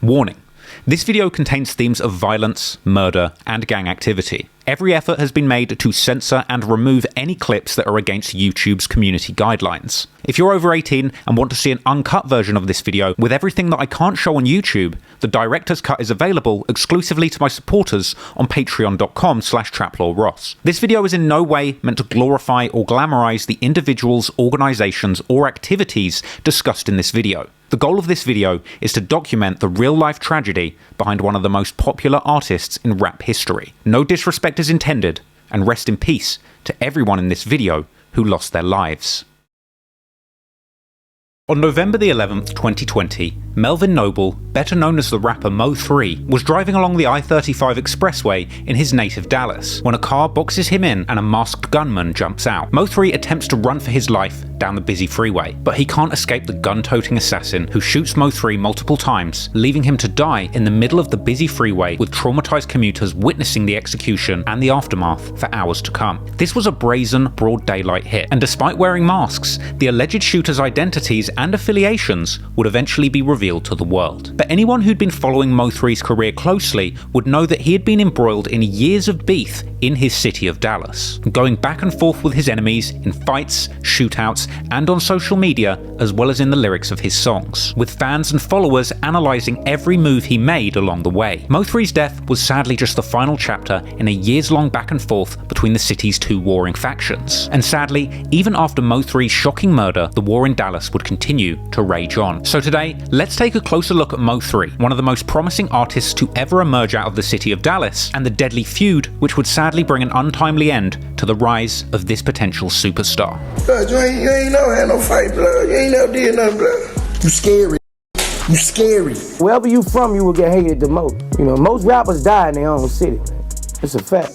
Warning: this video contains themes of violence, murder, and gang activity. Every effort has been made to censor and remove any clips that are against YouTube's community guidelines. If you're over 18 and want to see an uncut version of this video with everything that I can't show on YouTube, the director's cut is available exclusively to my supporters on patreon.com/traplawross. This video is in no way meant to glorify or glamorize the individuals, organizations, or activities discussed in this video. The goal of this video is to document the real-life tragedy behind one of the most popular artists in rap history. No disrespect is intended, and rest in peace to everyone in this video who lost their lives. On November the 11th, 2020, Melvin Noble, better known as the rapper Mo3, was driving along the I-35 expressway in his native Dallas when a car boxes him in and a masked gunman jumps out. Mo3 attempts to run for his life down the busy freeway, but he can't escape the gun-toting assassin who shoots Mo3 multiple times, leaving him to die in the middle of the busy freeway with traumatized commuters witnessing the execution and the aftermath for hours to come. This was a brazen, broad daylight hit, and despite wearing masks, the alleged shooter's identities and affiliations would eventually be revealed to the world. But anyone who'd been following Mo3's career closely would know that he had been embroiled in years of beef in his city of Dallas, going back and forth with his enemies in fights, shootouts, and on social media, as well as in the lyrics of his songs, with fans and followers analysing every move he made along the way. Mo3's death was sadly just the final chapter in a years-long back and forth between the city's two warring factions. And sadly, even after Mo3's shocking murder, the war in Dallas would continue to rage on. So today, let's take a closer look at Mo3, one of the most promising artists to ever emerge out of the city of Dallas, and the deadly feud which would sadly bring an untimely end to the rise of this potential superstar. Blood, you ain't never had no fight, blood. You ain't never did nothing, blood. You scary. You scary. Wherever you from, you will get hated the most. You know, most rappers die in their own city, man. It's a fact.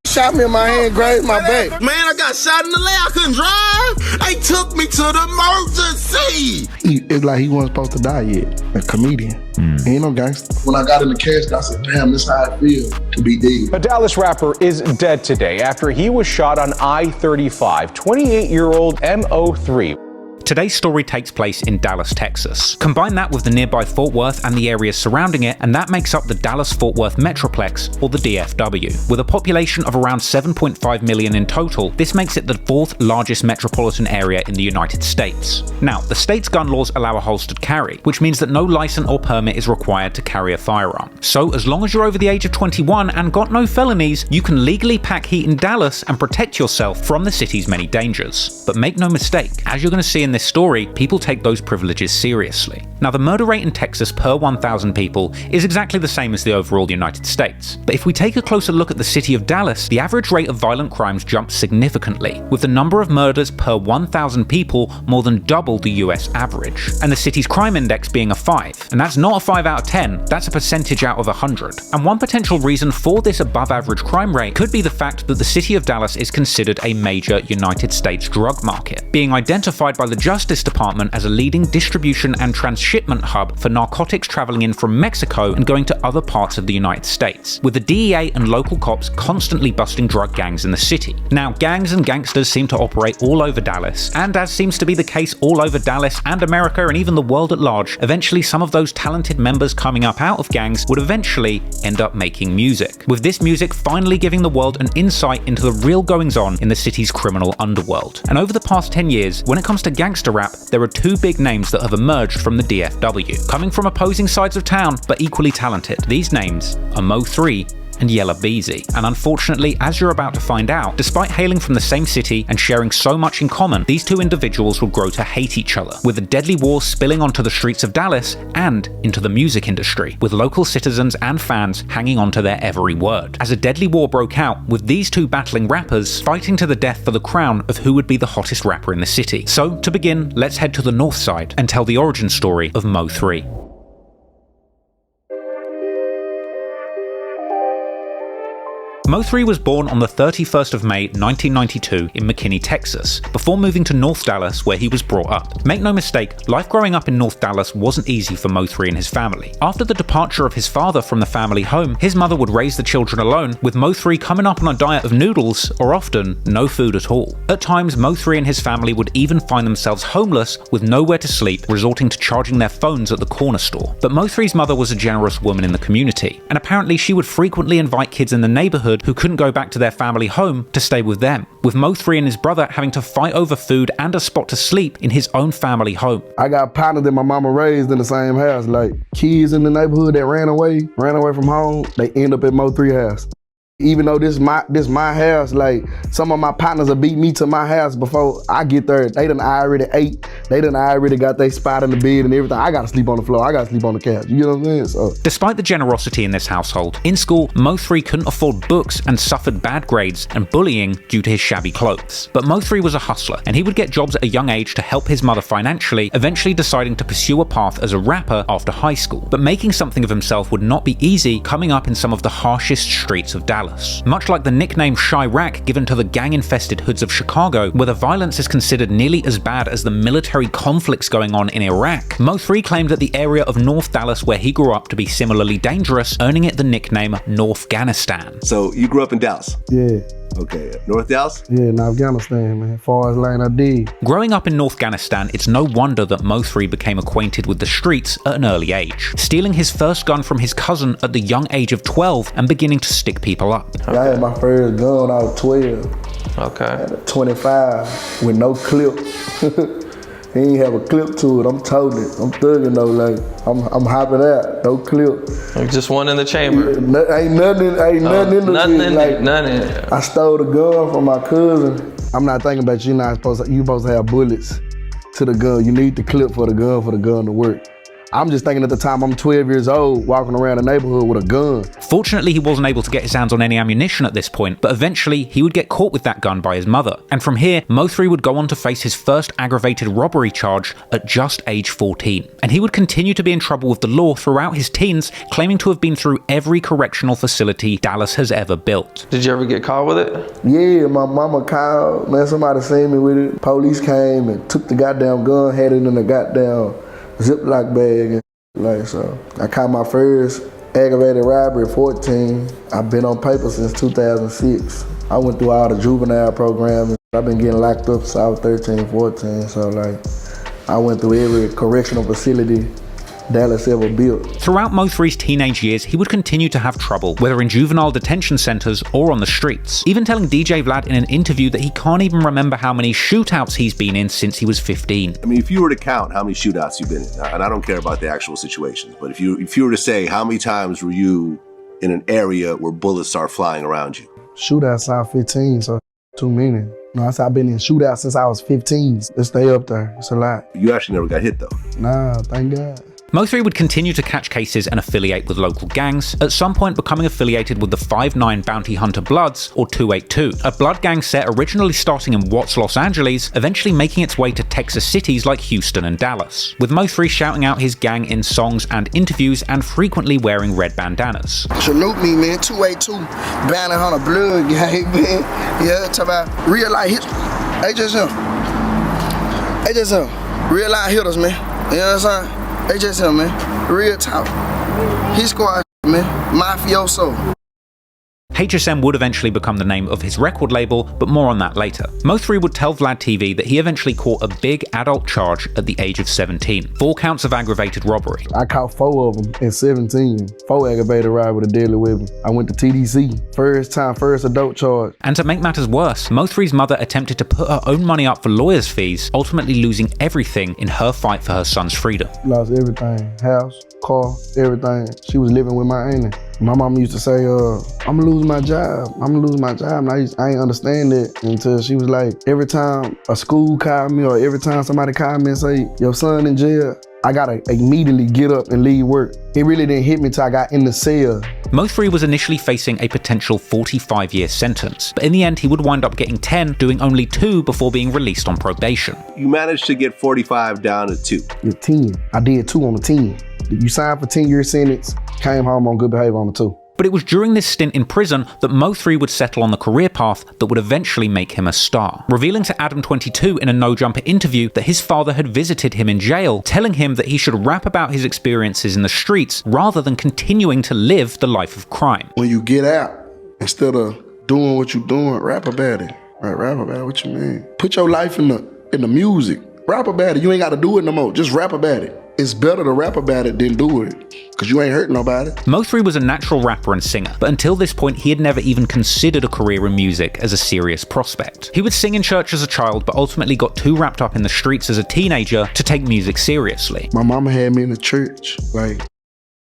Shot me in my hand, grazed my back. Man, I got shot in the leg. I couldn't drive. They took me to the emergency. It's like he wasn't supposed to die yet. A comedian. He ain't no gangster. When I got in the casket, I said, damn, this is how I feel to be dead. A Dallas rapper is dead today after he was shot on I-35. 28-year-old Mo3. Today's story takes place in Dallas, Texas. Combine that with the nearby Fort Worth and the areas surrounding it, and that makes up the Dallas-Fort Worth Metroplex, or the DFW. With a population of around 7.5 million in total, this makes it the fourth largest metropolitan area in the United States. Now, the state's gun laws allow a holstered carry, which means that no license or permit is required to carry a firearm. So, as long as you're over the age of 21 and got no felonies, you can legally pack heat in Dallas and protect yourself from the city's many dangers. But make no mistake, as you're going to see in this story, people take those privileges seriously. Now, the murder rate in Texas per 1,000 people is exactly the same as the overall United States. But if we take a closer look at the city of Dallas, the average rate of violent crimes jumps significantly, with the number of murders per 1,000 people more than double the US average. And the city's crime index being a 5. And that's not a 5 out of 10, that's a percentage out of 100. And one potential reason for this above average crime rate could be the fact that the city of Dallas is considered a major United States drug market, being identified by the Justice Department as a leading distribution and transshipment hub for narcotics traveling in from Mexico and going to other parts of the United States, with the DEA and local cops constantly busting drug gangs in the city. Now, gangs and gangsters seem to operate all over Dallas, and as seems to be the case all over Dallas and America and even the world at large, eventually some of those talented members coming up out of gangs would eventually end up making music, with this music finally giving the world an insight into the real goings-on in the city's criminal underworld. And over the past 10 years, when it comes to gangster rap, there are two big names that have emerged from the DFW, coming from opposing sides of town but equally talented. These names are Mo3 and Yella Beezy. And unfortunately, as you're about to find out, despite hailing from the same city and sharing so much in common, these two individuals will grow to hate each other, with a deadly war spilling onto the streets of Dallas and into the music industry, with local citizens and fans hanging on to their every word. As a deadly war broke out, with these two battling rappers fighting to the death for the crown of who would be the hottest rapper in the city. So, to begin, let's head to the north side and tell the origin story of Mo3. Mo3 was born on the 31st of May 1992 in McKinney, Texas, before moving to North Dallas where he was brought up. Make no mistake, life growing up in North Dallas wasn't easy for Mo3 and his family. After the departure of his father from the family home, his mother would raise the children alone, with Mo3 coming up on a diet of noodles or often no food at all. At times, Mo3 and his family would even find themselves homeless with nowhere to sleep, resorting to charging their phones at the corner store. But Mo3's mother was a generous woman in the community, and apparently she would frequently invite kids in the neighborhood who couldn't go back to their family home to stay with them, with Mo3 and his brother having to fight over food and a spot to sleep in his own family home. I got partners that my mama raised in the same house, like kids in the neighborhood that ran away from home, they end up at Mo3 house. Even though this my house, like some of my partners will beat me to my house before I get there. They done already ate. They done already got their spot in the bed and everything. I gotta sleep on the floor. I gotta sleep on the couch. You know what I'm saying? So, despite the generosity in this household, in school, Mo3 couldn't afford books and suffered bad grades and bullying due to his shabby clothes. But Mo3 was a hustler, and he would get jobs at a young age to help his mother financially, eventually deciding to pursue a path as a rapper after high school. But making something of himself would not be easy, coming up in some of the harshest streets of Dallas. Much like the nickname Chirac given to the gang-infested hoods of Chicago, where the violence is considered nearly as bad as the military conflicts going on in Iraq, Mo3 claimed that the area of North Dallas where he grew up to be similarly dangerous, earning it the nickname Northghanistan. So you grew up in Dallas? yeah. Okay, North Dallas? Yeah, in Afghanistan, man. Far as line I did. Growing up in Northghanistan, it's no wonder that Mo3 became acquainted with the streets at an early age, stealing his first gun from his cousin at the young age of 12 and beginning to stick people up. Okay. I had my first gun when I was 12. Okay. I had a 25 with no clip. He ain't have a clip to it. I'm toting it. I'm thugging though, like I'm hopping out. No clip. Just one in the chamber. Ain't nothing in the shit. Nothing. I stole the gun from my cousin. I'm not thinking about you supposed to have bullets to the gun. You need the clip for the gun to work. I'm just thinking at the time I'm 12 years old, walking around the neighborhood with a gun. Fortunately, he wasn't able to get his hands on any ammunition at this point, but eventually he would get caught with that gun by his mother. And from here, Mo3 would go on to face his first aggravated robbery charge at just age 14. And he would continue to be in trouble with the law throughout his teens, claiming to have been through every correctional facility Dallas has ever built. Did you ever get caught with it? Yeah, my mama called, man, somebody seen me with it. Police came and took the goddamn gun, had it in the goddamn Ziploc bag, and like, so I caught my first aggravated robbery at 14. I've been on paper since 2006. I went through all the juvenile programs. I've been getting locked up since I was 13, 14. So like, I went through every correctional facility Dallas ever built. Throughout Mo3's teenage years, he would continue to have trouble, whether in juvenile detention centers or on the streets, even telling DJ Vlad in an interview that he can't even remember how many shootouts he's been in since he was 15. I mean, if you were to count how many shootouts you've been in, and I don't care about the actual situations, but if you were to say how many times were you in an area where bullets are flying around you? Shootouts I was 15, so too many. No, I've been in shootouts since I was 15. Let's stay up there. It's a lot. You actually never got hit though? Nah, thank God. Mo3 would continue to catch cases and affiliate with local gangs, at some point becoming affiliated with the 5'9" Bounty Hunter Bloods, or 282, a blood gang set originally starting in Watts, Los Angeles, eventually making its way to Texas cities like Houston and Dallas, with Mo3 shouting out his gang in songs and interviews and frequently wearing red bandanas. Salute me, man. 282, Bounty Hunter Blood gang, man. Yeah, talk about real life hits. They just real life hitters, man. You know what I'm saying? They just him, man. Real talk. He squad, man. Mafioso. HSM would eventually become the name of his record label, but more on that later. Mo3 would tell Vlad TV that he eventually caught a big adult charge at the age of 17. 4 counts of aggravated robbery. I caught 4 of them at 17. 4 aggravated robbery with a deadly weapon. I went to TDC. First adult charge. And to make matters worse, Mo3's mother attempted to put her own money up for lawyers' fees, ultimately losing everything in her fight for her son's freedom. Lost everything. House, car, everything. She was living with my auntie. My mom used to say, I'm gonna lose my job. And I ain't understand that until she was like, every time a school called me or every time somebody called me and say, your son in jail, I gotta immediately get up and leave work. It really didn't hit me till I got in the cell. Mo3 was initially facing a potential 45-year sentence, but in the end he would wind up getting 10, doing only 2 before being released on probation. You managed to get 45 down to 2. With 10. I did 2 on the 10. You signed for 10-year sentence, came home on good behavior on the 2. But it was during this stint in prison that Mo3 would settle on the career path that would eventually make him a star, revealing to Adam22 in a No Jumper interview that his father had visited him in jail, telling him that he should rap about his experiences in the streets rather than continuing to live the life of crime. When you get out, instead of doing what you're doing, rap about it. Right, rap about it, what you mean? Put your life in the music. Rap about it. You ain't got to do it no more. Just rap about it. It's better to rap about it than do it, because you ain't hurt nobody. Mo3 was a natural rapper and singer, but until this point he had never even considered a career in music as a serious prospect. He would sing in church as a child, but ultimately got too wrapped up in the streets as a teenager to take music seriously. My mama had me in the church. Like,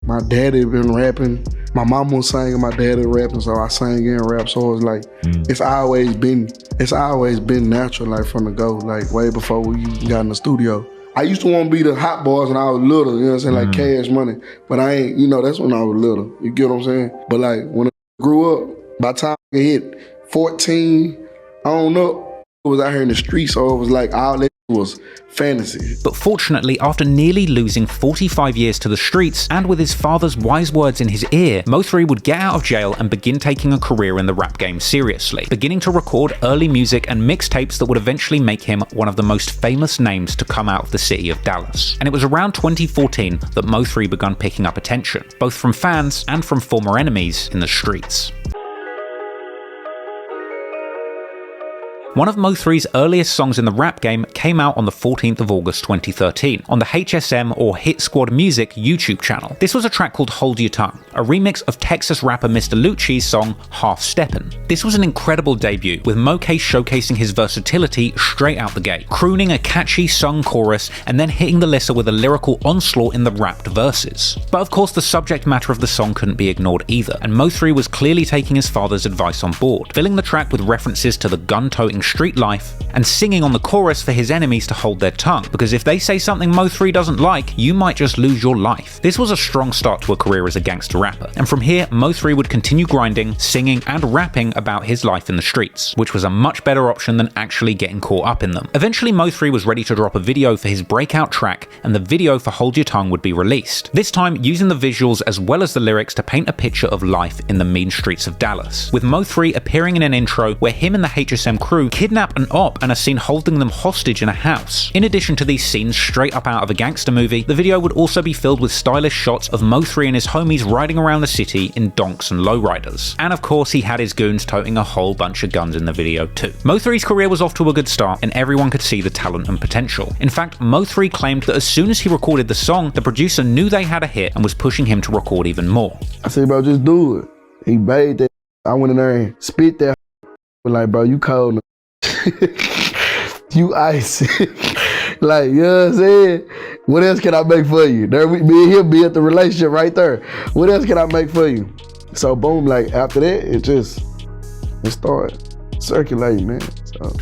my daddy had been rapping. My mama was singing, my daddy rapping, so I sang and rap. So it was like, it's always been natural, like from the go, like way before we got in the studio. I used to want to be the hot boys when I was little, you know what I'm saying, like Cash Money. But I ain't, you know, that's when I was little. You get what I'm saying? But like, when I grew up, by the time I hit 14, on up, I was out here in the streets, so it was like all that was fantasy. But fortunately, after nearly losing 45 years to the streets, and with his father's wise words in his ear, Mo3 would get out of jail and begin taking a career in the rap game seriously, beginning to record early music and mixtapes that would eventually make him one of the most famous names to come out of the city of Dallas. And it was around 2014 that Mo3 began picking up attention, both from fans and from former enemies in the streets. One of Mo3's earliest songs in the rap game came out on the 14th of August 2013 on the HSM or Hit Squad Music YouTube channel. This was a track called Hold Your Tongue, a remix of Texas rapper Mr. Lucci's song Half Steppin'. This was an incredible debut, with Mo-Case showcasing his versatility straight out the gate, crooning a catchy sung chorus and then hitting the listener with a lyrical onslaught in the rapped verses. But of course the subject matter of the song couldn't be ignored either, and Mo3 was clearly taking his father's advice on board, filling the track with references to the gun-toting street life and singing on the chorus for his enemies to hold their tongue, because if they say something Mo3 doesn't like, you might just lose your life. This was a strong start to a career as a gangster rapper, and from here Mo3 would continue grinding, singing and rapping about his life in the streets, which was a much better option than actually getting caught up in them. Eventually Mo3 was ready to drop a video for his breakout track, and the video for Hold Your Tongue would be released, this time using the visuals as well as the lyrics to paint a picture of life in the mean streets of Dallas, with Mo3 appearing in an intro where him and the HSM crew kidnap an op and are seen holding them hostage in a house. In addition to these scenes straight up out of a gangster movie, the video would also be filled with stylish shots of Mo3 and his homies riding around the city in donks and lowriders. And of course he had his goons toting a whole bunch of guns in the video too. Mo3's career was off to a good start and everyone could see the talent and potential. In fact, Mo3 claimed that as soon as he recorded the song, the producer knew they had a hit and was pushing him to record even more. I said, bro, just do it. He made that. I went in there and spit that. Like, bro, you cold. You ice. Like, you know what I'm saying? What else can I make for you? There, me and him be at the relationship right there. What else can I make for you? So boom, like after that, it started circulating, man.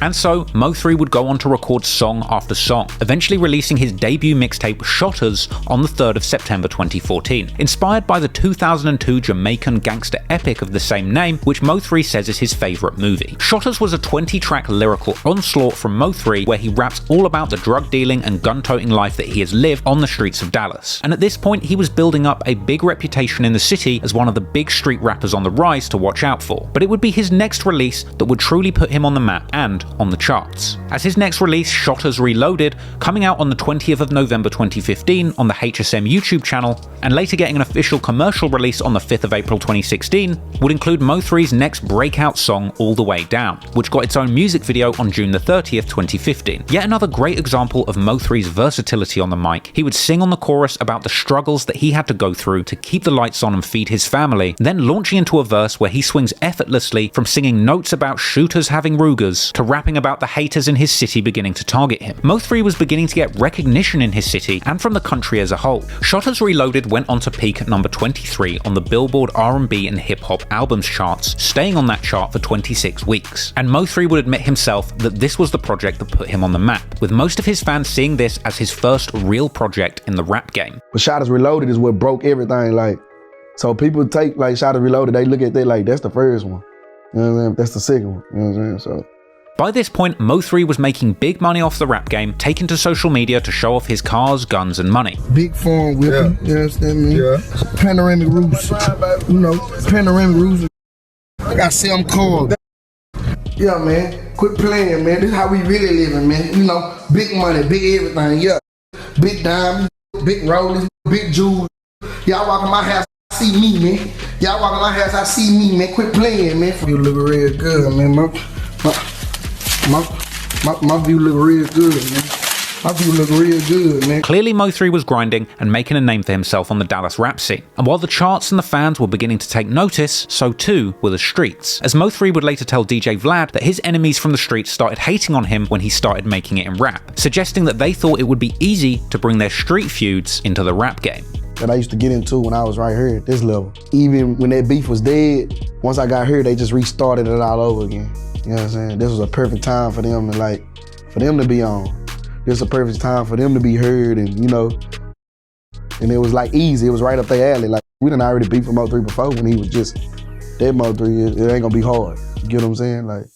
And so, Mo3 would go on to record song after song, eventually releasing his debut mixtape Shotters on the 3rd of September 2014, inspired by the 2002 Jamaican gangster epic of the same name, which Mo3 says is his favourite movie. Shotters was a 20-track lyrical onslaught from Mo3 where he raps all about the drug dealing and gun-toting life that he has lived on the streets of Dallas. And at this point, he was building up a big reputation in the city as one of the big street rappers on the rise to watch out for. But it would be his next release that would truly put him on the map and on the charts, as his next release, Shotters Reloaded, coming out on the 20th of November 2015 on the HSM YouTube channel, and later getting an official commercial release on the 5th of April 2016, would include Mo3's next breakout song, All the Way Down, which got its own music video on June the 30th, 2015. Yet another great example of Mo3's versatility on the mic. He would sing on the chorus about the struggles that he had to go through to keep the lights on and feed his family, then launching into a verse where he swings effortlessly from singing notes about shooters having Rugers to rapping about the haters in his city beginning to target him. Mo3 was beginning to get recognition in his city and from the country as a whole. Shotters Reloaded went on to peak at number 23 on the Billboard R&B and Hip Hop Albums charts, staying on that chart for 26 weeks. And Mo3 would admit himself that this was the project that put him on the map, with most of his fans seeing this as his first real project in the rap game. But Shotters Reloaded is what broke everything, like, so people take like Shotters Reloaded, they look at that like, that's the first one. You know what I'm saying? That's the second one. You know what I'm saying? So By this point, Mo3 was making big money off the rap game, taking to social media to show off his cars, guns, and money. Big farm whipping, you understand me? Yeah. Panoramic roofs, panoramic roofs. I got 7 cars. Yeah, man, quit playing, man. This is how we really living, man. Big money, big everything, yeah. Big diamonds, big rollers, big jewels. Y'all walk in my house, see me, man. Y'all walk in my house, I see me, man. Quit playing, man. You look real good, man. My view look real good, man. My view look real good, man. Clearly, Mo3 was grinding and making a name for himself on the Dallas rap scene. And while the charts and the fans were beginning to take notice, so too were the streets. As Mo3 would later tell DJ Vlad that his enemies from the streets started hating on him when he started making it in rap, suggesting that they thought it would be easy to bring their street feuds into the rap game. That I used to get into when I was right here at this level. Even when that beef was dead, once I got here, they just restarted it all over again. You know what I'm saying? This was a perfect time for them to for them to be on. This was a perfect time for them to be heard and and it was easy. It was right up their alley. We done already beat for Mo3 before when he was just that Mo3. It ain't gonna be hard. You get what I'm saying?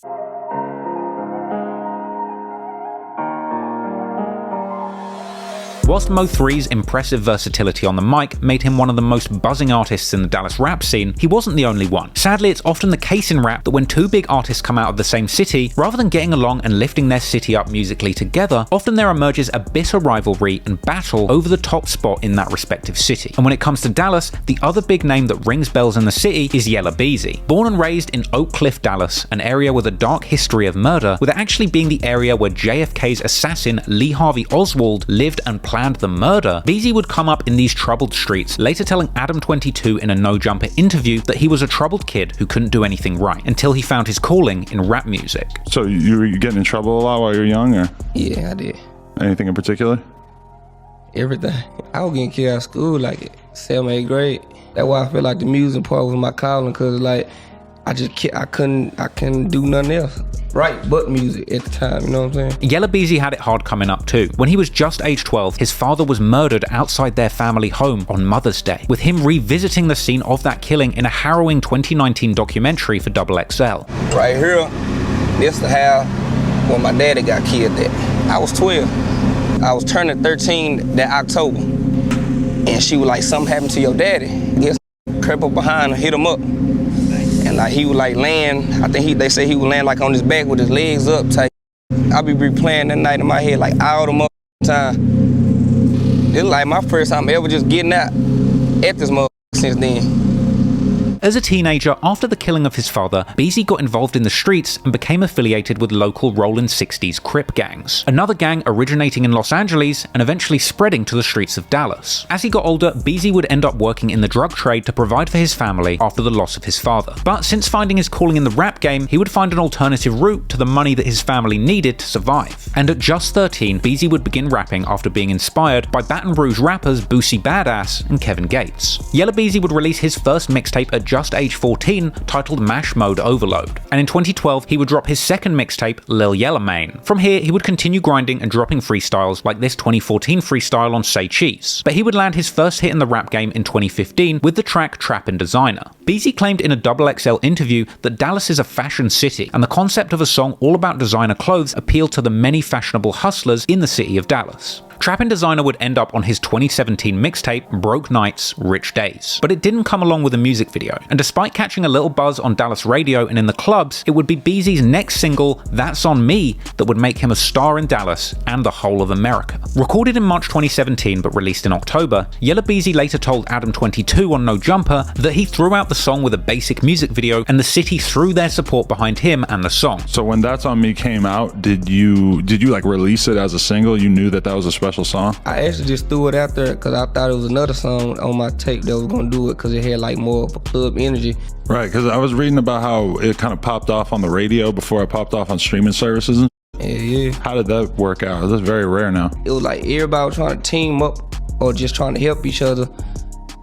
Whilst Mo3's impressive versatility on the mic made him one of the most buzzing artists in the Dallas rap scene, he wasn't the only one. Sadly, it's often the case in rap that when two big artists come out of the same city, rather than getting along and lifting their city up musically together, often there emerges a bitter rivalry and battle over the top spot in that respective city. And when it comes to Dallas, the other big name that rings bells in the city is Yella Beezy. Born and raised in Oak Cliff, Dallas, an area with a dark history of murder, with it actually being the area where JFK's assassin Lee Harvey Oswald lived and planned the murder, Beezy would come up in these troubled streets, later telling Adam 22 in a No Jumper interview that he was a troubled kid who couldn't do anything right, until he found his calling in rap music. So you were getting in trouble a lot while you were young, or? Yeah, I did. Anything in particular? Everything. I was getting kicked out of school 7th, 8th grade. That's why I feel like the music part was my calling, cause I couldn't do nothing else. Right, but music at the time, you know what I'm saying? Yella Beezy had it hard coming up too. When he was just age 12, his father was murdered outside their family home on Mother's Day, with him revisiting the scene of that killing in a harrowing 2019 documentary for XXL. Right here, this the house where my daddy got killed at. I was 12. I was turning 13 that October. And she was like, something happened to your daddy. Guess crept up behind her, hit him up. And he was laying, I think they say he was laying on his back with his legs up tight. I be replaying that night in my head all the time. It's my first time ever just getting out at this motherfucker since then. As a teenager, after the killing of his father, Beezy got involved in the streets and became affiliated with local Rollin' 60s Crip gangs, another gang originating in Los Angeles and eventually spreading to the streets of Dallas. As he got older, Beezy would end up working in the drug trade to provide for his family after the loss of his father. But since finding his calling in the rap game, he would find an alternative route to the money that his family needed to survive. And at just 13, Beezy would begin rapping after being inspired by Baton Rouge rappers Boosie Badass and Kevin Gates. Yella Beezy would release his first mixtape at just age 14, titled Mash Mode Overload. And in 2012, he would drop his second mixtape, Lil Yella Mane. From here, he would continue grinding and dropping freestyles like this 2014 freestyle on Say Cheese. But he would land his first hit in the rap game in 2015 with the track Trappin' Designer. Beezy claimed in a XXL interview that Dallas is a fashion city, and the concept of a song all about designer clothes appealed to the many fashionable hustlers in the city of Dallas. Trappin' Designer would end up on his 2017 mixtape, Broke Nights, Rich Days. But it didn't come along with a music video, and despite catching a little buzz on Dallas radio and in the clubs, it would be Beezy's next single, That's On Me, that would make him a star in Dallas and the whole of America. Recorded in March 2017 but released in October, Yella Beezy later told Adam 22 on No Jumper that he threw out the song with a basic music video and the city threw their support behind him and the song. So when That's On Me came out, did you release it as a single? You knew that was a special song? I actually just threw it out there because I thought it was another song on my tape that was gonna do it because it had more of a club energy. Right, because I was reading about how it kind of popped off on the radio before it popped off on streaming services. Yeah. How did that work out? That's very rare now. It was everybody was trying to team up or just trying to help each other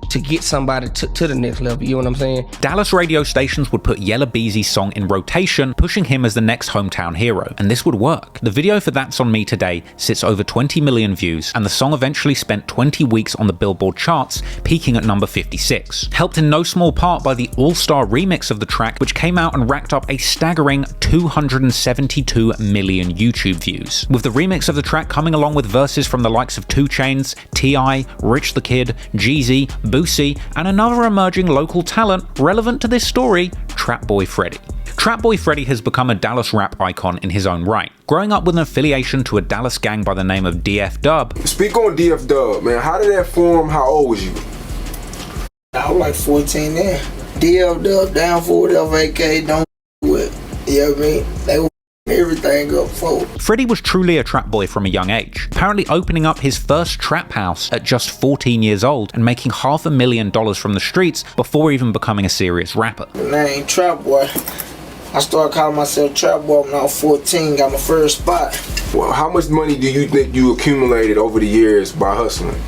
to get somebody to the next level, you know what I'm saying? Dallas radio stations would put Yella Beezy's song in rotation, pushing him as the next hometown hero, and this would work. The video for That's On Me Today sits over 20 million views, and the song eventually spent 20 weeks on the Billboard charts, peaking at number 56. Helped in no small part by the all-star remix of the track, which came out and racked up a staggering 272 million YouTube views, with the remix of the track coming along with verses from the likes of 2 Chainz, T.I., Rich the Kid, Jeezy, Boosie, and another emerging local talent relevant to this story, Trapboy Freddy. Trapboy Freddy has become a Dallas rap icon in his own right, growing up with an affiliation to a Dallas gang by the name of DF Dub. Speak on DF Dub, man. How did that form? How old was you? I was like 14 then. DF Dub, down for whatever AK, don't do it. You know what I mean? They were everything up for. Freddy was truly a trap boy from a young age, apparently opening up his first trap house at just 14 years old and making $500,000 from the streets before even becoming a serious rapper. My name Trap Boy. I started calling myself Trap Boy when I was 14, got my first spot. Well, how much money do you think you accumulated over the years by hustling?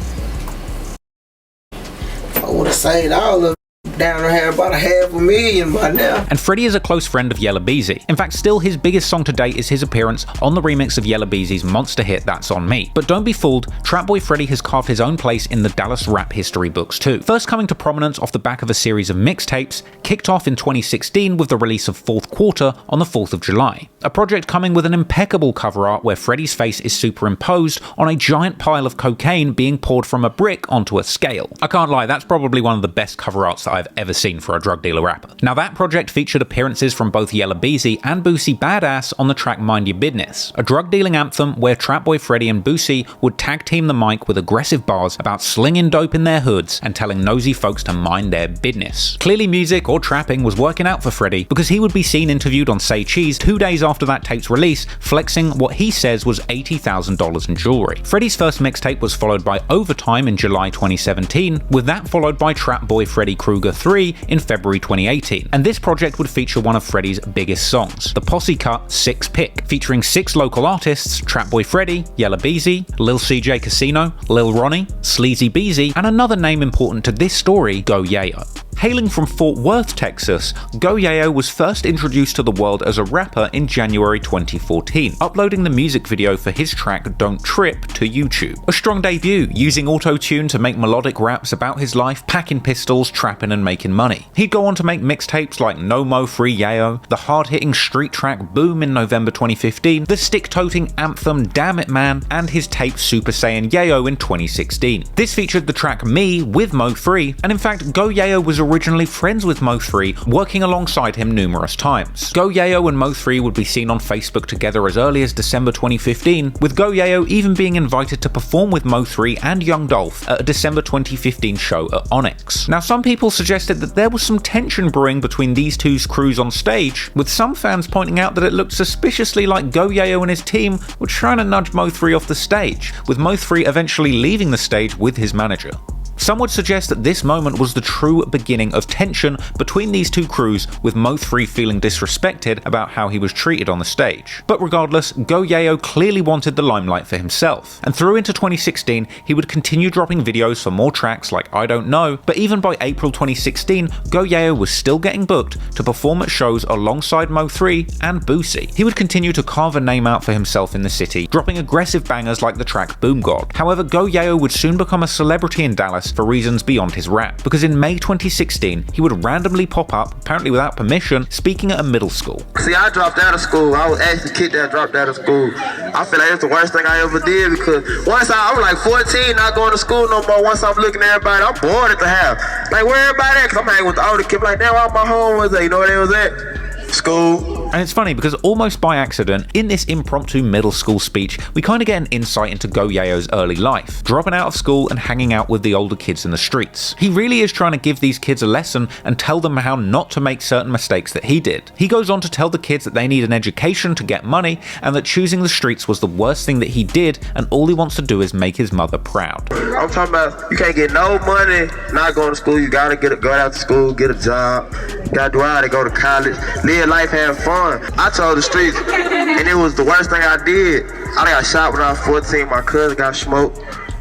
I would have saved all of it. Down to have about $500,000 by now. And Freddy is a close friend of Yella Beezy. In fact, still his biggest song to date is his appearance on the remix of Yella Beezy's monster hit That's On Me. But don't be fooled, Trapboy Freddy has carved his own place in the Dallas rap history books too. First coming to prominence off the back of a series of mixtapes, kicked off in 2016 with the release of Fourth Quarter on the 4th of July. A project coming with an impeccable cover art where Freddy's face is superimposed on a giant pile of cocaine being poured from a brick onto a scale. I can't lie, that's probably one of the best cover arts that I've ever seen for a drug dealer rapper. Now that project featured appearances from both Yella Beezy and Boosie Badass on the track Mind Your Business, a drug dealing anthem where Trapboy Freddy and Boosie would tag team the mic with aggressive bars about slinging dope in their hoods and telling nosy folks to mind their business. Clearly music or trapping was working out for Freddy because he would be seen interviewed on Say Cheese 2 days after that tape's release, flexing what he says was $80,000 in jewelry. Freddy's first mixtape was followed by Overtime in July 2017, with that followed by Trapboy Freddy Krueger 3 in February 2018, and this project would feature one of Freddy's biggest songs, the Posse Cut 6 Pick, featuring 6 local artists, Trapboy Freddy, Yella Beezy, Lil CJ Casino, Lil Ronnie, Sleazy Beezy, and another name important to this story, Go Yayo. Hailing from Fort Worth, Texas, Go Yayo was first introduced to the world as a rapper in January 2014, uploading the music video for his track Don't Trip to YouTube. A strong debut, using auto-tune to make melodic raps about his life, packing pistols, trapping and making money. He'd go on to make mixtapes like No Mo Free Yayo, the hard-hitting street track Boom in November 2015, the stick-toting anthem Damn It Man, and his tape Super Saiyan Yayo in 2016. This featured the track Me with Mo Free, and in fact Go Yayo was originally friends with Mo 3, working alongside him numerous times. Go Yayo and Mo 3 would be seen on Facebook together as early as December 2015, with Go Yayo even being invited to perform with Mo 3 and Young Dolph at a December 2015 show at Onyx. Now some people suggested that there was some tension brewing between these two's crews on stage, with some fans pointing out that it looked suspiciously like Go Yayo and his team were trying to nudge Mo 3 off the stage, with Mo 3 eventually leaving the stage with his manager. Some would suggest that this moment was the true beginning of tension between these two crews, with Mo 3 feeling disrespected about how he was treated on the stage. But regardless, Go Yayo clearly wanted the limelight for himself, and through into 2016 he would continue dropping videos for more tracks like I Don't Know, but even by April 2016, Go Yayo was still getting booked to perform at shows alongside Mo 3 and Boosie. He would continue to carve a name out for himself in the city, dropping aggressive bangers like the track Boom God. However, Go Yayo would soon become a celebrity in Dallas for reasons beyond his rap, because in May 2016 he would randomly pop up, apparently without permission, speaking at a middle school. See, I dropped out of school. I was actually kicked that dropped out of school. I feel like it's the worst thing I ever did, because once I was like 14, not going to school no more. Once I'm looking at everybody, I'm bored at the house. Like, where everybody at? Because I'm hanging with the older kids. Like, damn, all my home was at. You know where they was at? School. And it's funny because almost by accident, in this impromptu middle school speech, we kind of get an insight into Go Yayo's early life, dropping out of school and hanging out with the older kids in the streets. He really is trying to give these kids a lesson and tell them how not to make certain mistakes that he did. He goes on to tell the kids that they need an education to get money, and that choosing the streets was the worst thing that he did, and all he wants to do is make his mother proud. I'm talking about, you can't get no money not going to school. You gotta go out to school, get a job, you gotta do all that, go to college, live life, have fun. I told the streets, and it was the worst thing I did. I got shot when I was 14, my cousin got smoked,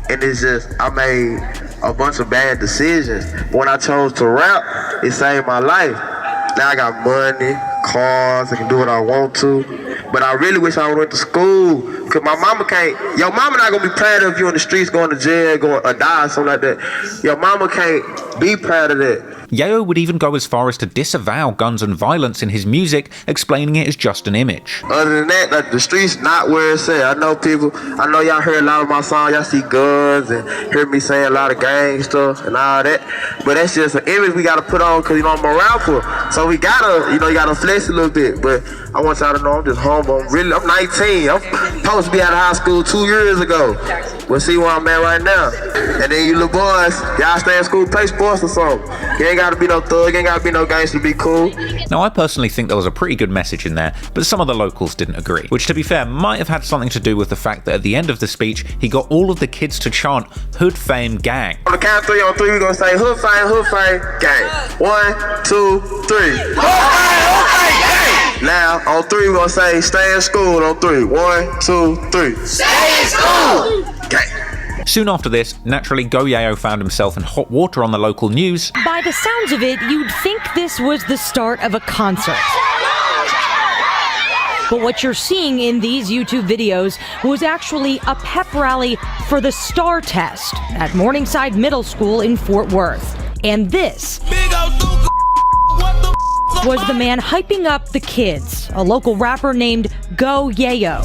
and it's just, I made a bunch of bad decisions. When I chose to rap, it saved my life. Now I got money, cars, I can do what I want to. But I really wish I went to school, cause my mama can't, your mama not gonna be proud of you in the streets going to jail, going or die or something like that. Your mama can't be proud of that. Yayo would even go as far as to disavow guns and violence in his music, explaining it as just an image. Other than that, like, the streets not where it's at. I know y'all heard a lot of my songs, y'all see guns and hear me saying a lot of gang stuff and all that. But that's just an image we gotta put on, cause I'm a rapper. So we gotta, you gotta flex a little bit. But I want y'all to know I'm just humble. I'm 19. I'm supposed to be out of high school 2 years ago. We'll see where I'm at right now. And then you little boys, y'all stay in school, play sports or something. You ain't gotta be no thug, ain't gotta be no gangster to be cool. Now, I personally think there was a pretty good message in there, but some of the locals didn't agree, which, to be fair, might have had something to do with the fact that at the end of the speech, he got all of the kids to chant Hood Fame Gang. On the count of 3, on 3, we're gonna say Hood Fame Gang. 1, 2, 3. Now, on 3, we're gonna say stay in school on 3. 1, 2, 3. Stay in school! Gang. Soon after this, naturally, Go Yayo found himself in hot water on the local news. By the sounds of it, you'd think this was the start of a concert. But what you're seeing in these YouTube videos was actually a pep rally for the STAR test at Morningside Middle School in Fort Worth. And this was the man hyping up the kids, a local rapper named Go Yayo.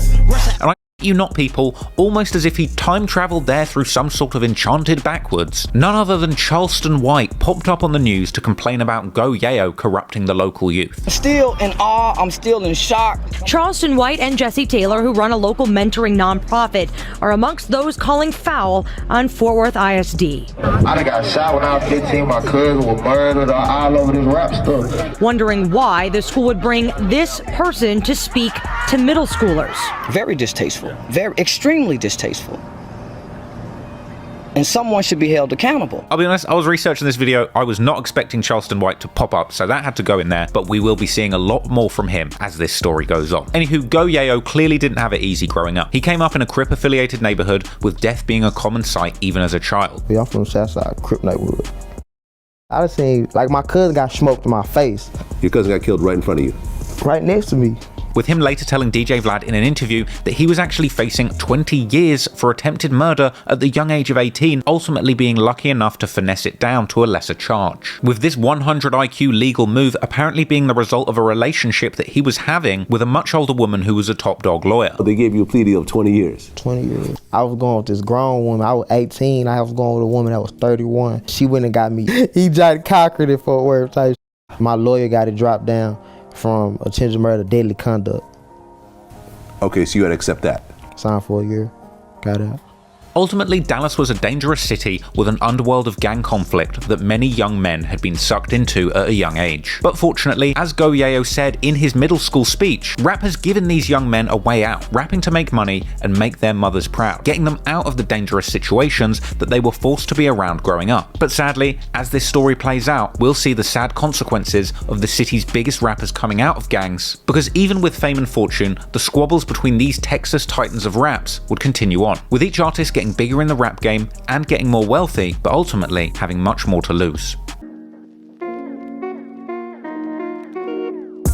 And you not people, almost as if he time traveled there through some sort of enchanted backwards. None other than Charleston White popped up on the news to complain about Go Yayo corrupting the local youth. Still in awe, I'm still in shock. Charleston White and Jesse Taylor, who run a local mentoring nonprofit, are amongst those calling foul on Fort Worth ISD. I done got shot when I was 15, my cousin was murdered all over this rap stuff. Wondering why the school would bring this person to speak to middle schoolers. Very distasteful. Very extremely distasteful. And someone should be held accountable. I'll be honest, I was researching this video, I was not expecting Charleston White to pop up, so that had to go in there, but we will be seeing a lot more from him as this story goes on. Anywho, Go Yayo clearly didn't have it easy growing up. He came up in a Crip-affiliated neighborhood, with death being a common sight even as a child. Yeah, I'm from the South Side, Crip neighborhood. I done seen, like, my cousin got smoked in my face. Your cousin got killed right in front of you? Right next to me. With him later telling DJ Vlad in an interview that he was actually facing 20 years for attempted murder at the young age of 18, ultimately being lucky enough to finesse it down to a lesser charge. With this 100 IQ legal move apparently being the result of a relationship that he was having with a much older woman who was a top dog lawyer. They gave you a plea deal of 20 years. 20 years. I was going with this grown woman. I was 18. I was going with a woman that was 31. She went and got me. He tried to Cochran it for a word type. My lawyer got it dropped down from attempted murder, deadly conduct. Okay, so you had to accept that. Signed for a year, got out. Ultimately, Dallas was a dangerous city with an underworld of gang conflict that many young men had been sucked into at a young age. But fortunately, as Go Yayo said in his middle school speech, rap has given these young men a way out, rapping to make money and make their mothers proud, getting them out of the dangerous situations that they were forced to be around growing up. But sadly, as this story plays out, we'll see the sad consequences of the city's biggest rappers coming out of gangs, because even with fame and fortune, the squabbles between these Texas titans of raps would continue on, with each artist getting bigger in the rap game and getting more wealthy, but ultimately having much more to lose.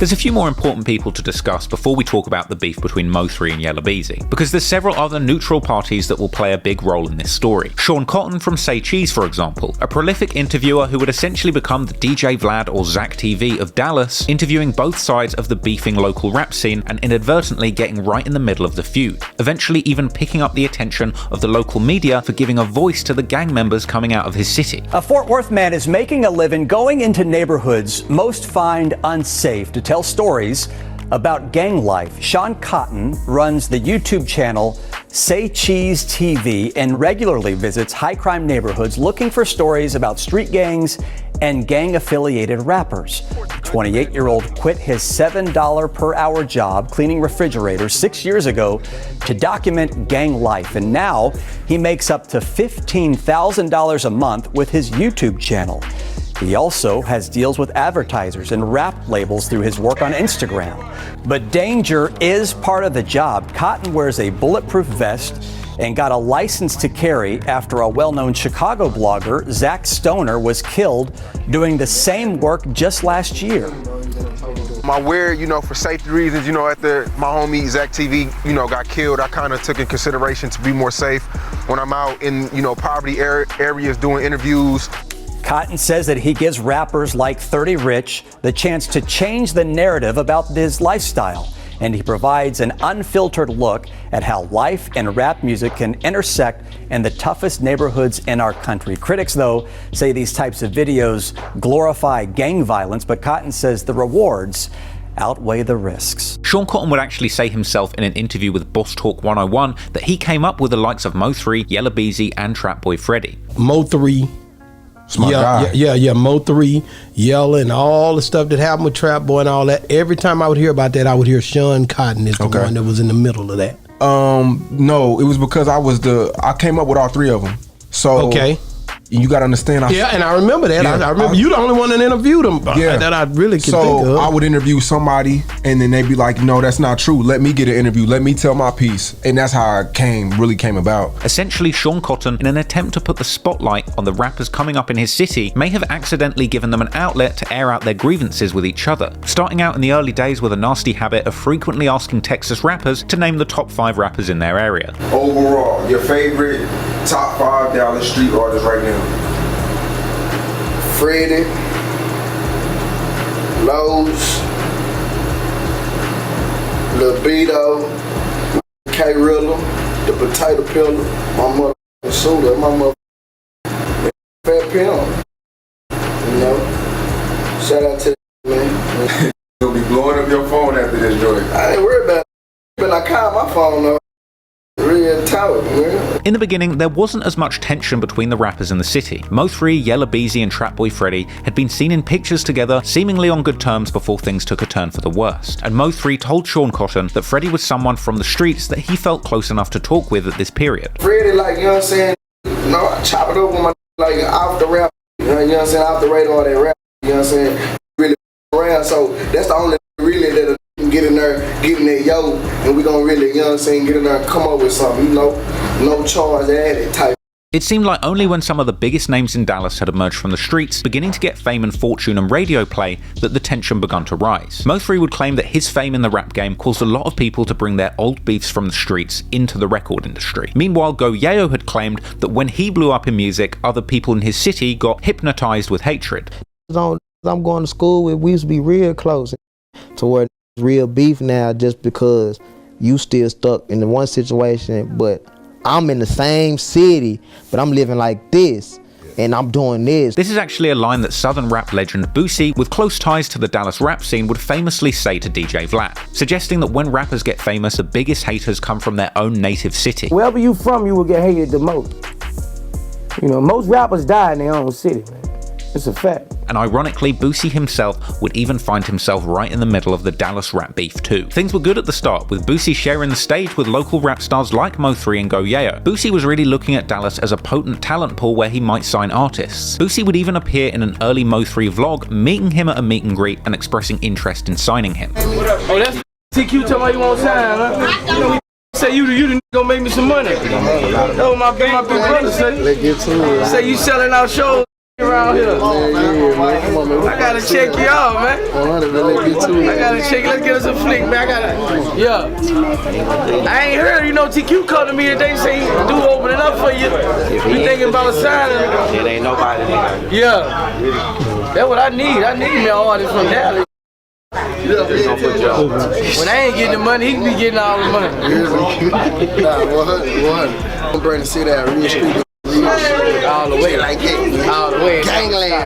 There's a few more important people to discuss before we talk about the beef between Mo3 and Yella Beezy, because there's several other neutral parties that will play a big role in this story. Sean Cotton from Say Cheese, for example, a prolific interviewer who would essentially become the DJ Vlad or Zach TV of Dallas, interviewing both sides of the beefing local rap scene and inadvertently getting right in the middle of the feud, eventually even picking up the attention of the local media for giving a voice to the gang members coming out of his city. A Fort Worth man is making a living going into neighborhoods most find unsafe to tell stories about gang life. Sean Cotton runs the YouTube channel Say Cheese TV and regularly visits high crime neighborhoods looking for stories about street gangs and gang affiliated rappers. The 28-year-old quit his $7 per hour job cleaning refrigerators 6 years ago to document gang life, and now he makes up to $15,000 a month with his YouTube channel. He also has deals with advertisers and rap labels through his work on Instagram. But danger is part of the job. Cotton wears a bulletproof vest and got a license to carry after a well-known Chicago blogger, Zach Stoner, was killed doing the same work just last year. My wear, for safety reasons, after my homie Zach TV, got killed, I kind of took in consideration to be more safe when I'm out in, poverty areas doing interviews. Cotton says that he gives rappers like 30 Rich the chance to change the narrative about his lifestyle, and he provides an unfiltered look at how life and rap music can intersect in the toughest neighborhoods in our country. Critics, though, say these types of videos glorify gang violence, but Cotton says the rewards outweigh the risks. Sean Cotton would actually say himself in an interview with Boss Talk 101 that he came up with the likes of Mo3, Yella Beezy, and Trap Boy Freddy. Mo3, Mo3, Yella, and all the stuff that happened with Trap Boy and all that. Every time I would hear about that, I would hear Sean Cotton is the one that was in the middle of that. No, it was because I came up with all three of them. So you got to understand. And I remember that. I remember you the only one that interviewed them that I really could think of. I would interview somebody and then they'd be like, no, that's not true. Let me get an interview. Let me tell my piece. And that's how it really came about. Essentially, Sean Cotton, in an attempt to put the spotlight on the rappers coming up in his city, may have accidentally given them an outlet to air out their grievances with each other, starting out in the early days with a nasty habit of frequently asking Texas rappers to name the top 5 rappers in their area. Overall, your favorite top 5 Dallas street artists right now? Freddie, Lowe's, Libido, K-Rilla, the Potato Pillar, my mother Suda, my mother Fat Pimp. Shout out to man. You'll be blowing up your phone after this joint. I ain't worried about it, but I call my phone up. In the beginning, there wasn't as much tension between the rappers in the city. Mo3, Yella Beezy, and Trap Boy Freddy had been seen in pictures together, seemingly on good terms before things took a turn for the worst. And Mo3 told Sean Cotton that Freddy was someone from the streets that he felt close enough to talk with at this period. Freddy, you know what I'm saying? I chop it over my off the rap, you know what I'm saying? Off the radar, that rap, you know what I'm saying? Really around, so that's the only really that get in there, get in there, and we gonna really, you know what I'm saying, get in there and come up with something, no charge added type. It seemed like only when some of the biggest names in Dallas had emerged from the streets, beginning to get fame and fortune and radio play, that the tension begun to rise. Mo3 would claim that his fame in the rap game caused a lot of people to bring their old beefs from the streets into the record industry. Meanwhile, Go Yayo had claimed that when he blew up in music, other people in his city got hypnotized with hatred. I'm going to school with, we used to be real close to where real beef now just because you still stuck in the one situation, but I'm in the same city, but I'm living like this and I'm doing this. This is actually a line that Southern rap legend Boosie, with close ties to the Dallas rap scene, would famously say to DJ Vlad, suggesting that when rappers get famous, the biggest haters come from their own native city. Wherever you from, you will get hated the most. Most rappers die in their own city, man. It's a fact. And ironically, Boosie himself would even find himself right in the middle of the Dallas rap beef too. Things were good at the start, with Boosie sharing the stage with local rap stars like Mo3 and Go Yayo. Boosie was really looking at Dallas as a potent talent pool where he might sign artists. Boosie would even appear in an early Mo3 vlog, meeting him at a meet and greet and expressing interest in signing him. Oh, that's TQ tell me you want sign, huh? Say you gonna make me some money. Oh, my big brother say. Say you selling out shows around here. I gotta check you out, man. I gotta check. Let's get us a flick, man. I ain't heard, TQ called to me today, say he do open it up for you. You thinking about signing? It ain't nobody there. Yeah. That's what I need. I need me an artist from Dallas. When I ain't getting the money, he be getting all the money. I'm bringing to see that real street. All the way, like all the way. Gangland.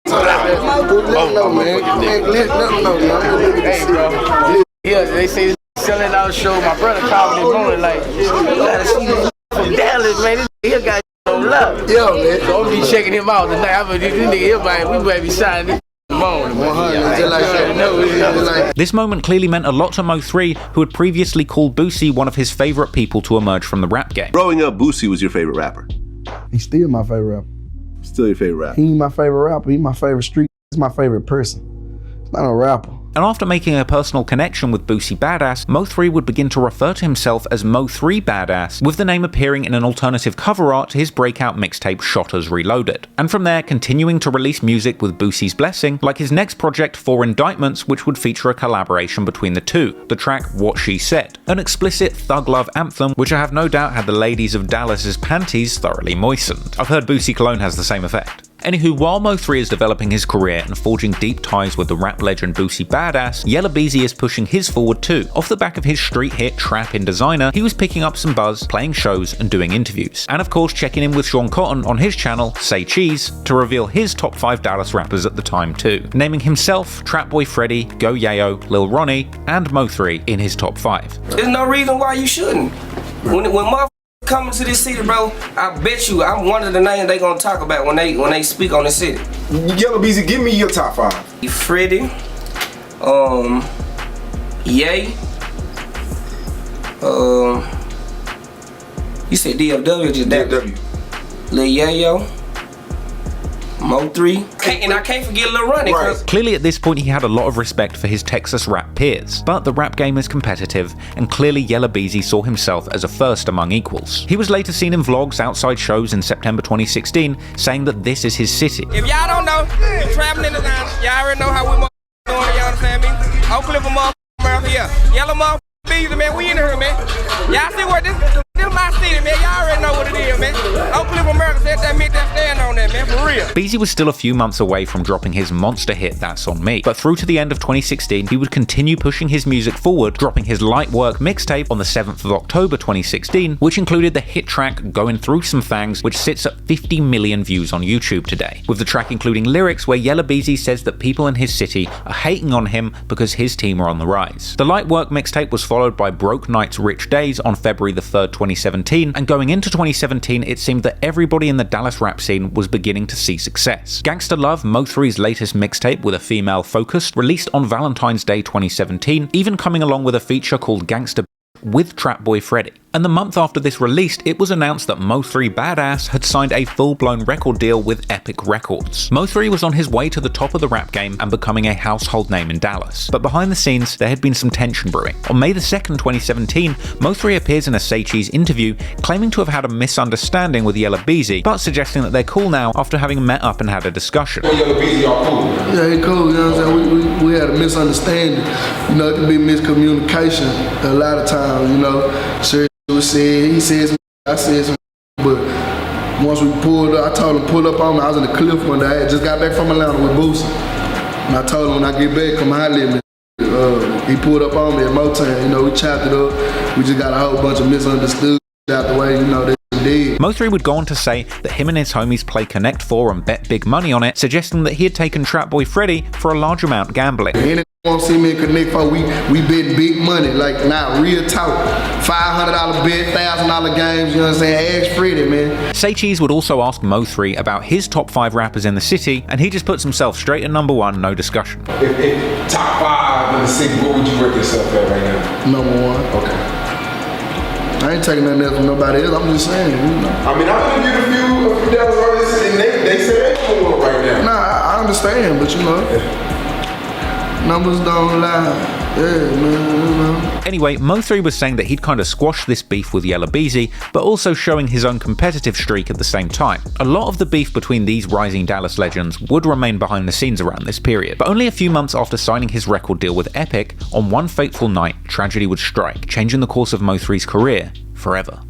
Let them know, man. Let them know, man. Hey, bro. Yeah, they say selling out show. My brother called me this morning, like, you gotta see this from Dallas, man. This got no love. Yo, man. So I'm be checking him out tonight. I'm this nigga, we might be signing this. This moment clearly meant a lot to Mo3, who had previously called Boosie one of his favorite people to emerge from the rap game. Growing up, Boosie was your favorite rapper. He's still my favorite rapper. Still your favorite rapper. He ain't my favorite rapper. He's my favorite street. He's my favorite person. He's not a rapper. And after making a personal connection with Boosie Badass, Mo3 would begin to refer to himself as Mo3 Badass, with the name appearing in an alternative cover art to his breakout mixtape Shotters Reloaded. And from there, continuing to release music with Boosie's blessing, like his next project, 4 Indictments, which would feature a collaboration between the two, the track What She Said, an explicit thug love anthem which I have no doubt had the ladies of Dallas's panties thoroughly moistened. I've heard Boosie Cologne has the same effect. Anywho, while Mo3 is developing his career and forging deep ties with the rap legend Boosie Badass, Yella Beezy is pushing his forward too. Off the back of his street hit Trap in Designer, he was picking up some buzz, playing shows and doing interviews. And of course checking in with Sean Cotton on his channel, Say Cheese, to reveal his top 5 Dallas rappers at the time too, naming himself, Trapboy Freddy, Go Yayo, Lil Ronnie, and Mo3 in his top 5. There's no reason why you shouldn't. When motherfuckers coming to this city, bro, I bet you I'm one of the names they gonna talk about when they speak on the city. Yella Beezy, give me your top 5. Freddie, Ye, you said DFW or just DFW? Lil Yayo, Mo3, and I can't forget Lil Ronnie. Right. Clearly at this point he had a lot of respect for his Texas rap peers, but the rap game is competitive, and clearly Yella Beezy saw himself as a first among equals. He was later seen in vlogs outside shows in September 2016, saying that this is his city. If y'all don't know, we traveling in the line, y'all already know how we doing, y'all understand me? Oak Cliff around here. Yellow motherfucker Beezy, man, we in here, man. Y'all see what this my city, man. Y'all already know what it is, man. Oak Cliff America said that meant that stand on that, man, for real. Beezy was still a few months away from dropping his monster hit That's On Me, but through to the end of 2016, he would continue pushing his music forward, dropping his Light Work mixtape on the 7th of October 2016, which included the hit track Going Through Some Things, which sits at 50 million views on YouTube today, with the track including lyrics where Yella Beezy says that people in his city are hating on him because his team are on the rise. The Light Work mixtape was followed by Broke Nights Rich Days on February the 3rd, 2017, and going into 2017, it seemed that everybody in the Dallas rap scene was beginning to see success. Gangsta Love, Mo3's latest mixtape with a female focus, released on Valentine's Day 2017, even coming along with a feature called Gangsta with Trapboy Freddy. And the month after this released, it was announced that Mo3 Badass had signed a full-blown record deal with Epic Records. Mo3 was on his way to the top of the rap game and becoming a household name in Dallas. But behind the scenes, there had been some tension brewing. On May the 2nd, 2017, Mo3 appears in a Say Cheese interview, claiming to have had a misunderstanding with Yella Beezy, but suggesting that they're cool now after having met up and had a discussion. Yella Beezy, y'all cool? Yeah, he cool, you know what I'm saying? We had a misunderstanding. You know, it can be miscommunication a lot of times, you know. Said, he said some, I said some, but once we pulled up, I told him pull up on me. I was in the cliff one day. I just got back from Atlanta with Boosie. And I told him when I get back, come holler at me. He pulled up on me at Motown. You know, we chopped it up. We just got a whole bunch of misunderstood out the way, you know, they did. Mo3 would go on to say that him and his homies play Connect 4 and bet big money on it, suggesting that he had taken Trapboy Freddy for a large amount gambling. Won't see me in Connect 4, we bet big money, like not real talk. $500 bet, $1,000 games, you know what I'm saying? Ask Freddie, man. Say Cheese would also ask Mo3 about his top 5 rappers in the city, and he just puts himself straight at number 1, no discussion. If top 5 in the city, what would you rate yourself at right now? Number 1. Okay. I ain't taking nothing else from nobody else, I'm just saying. You know. I mean, I interviewed a few Dallas artists, and they say they don't want right now. Nah, I understand, but you know. Numbers don't lie. Yeah, man. Anyway, Mo3 was saying that he'd kind of squashed this beef with Yella Beezy, but also showing his own competitive streak at the same time. A lot of the beef between these rising Dallas legends would remain behind the scenes around this period, but only a few months after signing his record deal with Epic, on one fateful night, tragedy would strike, changing the course of Mo3's career forever.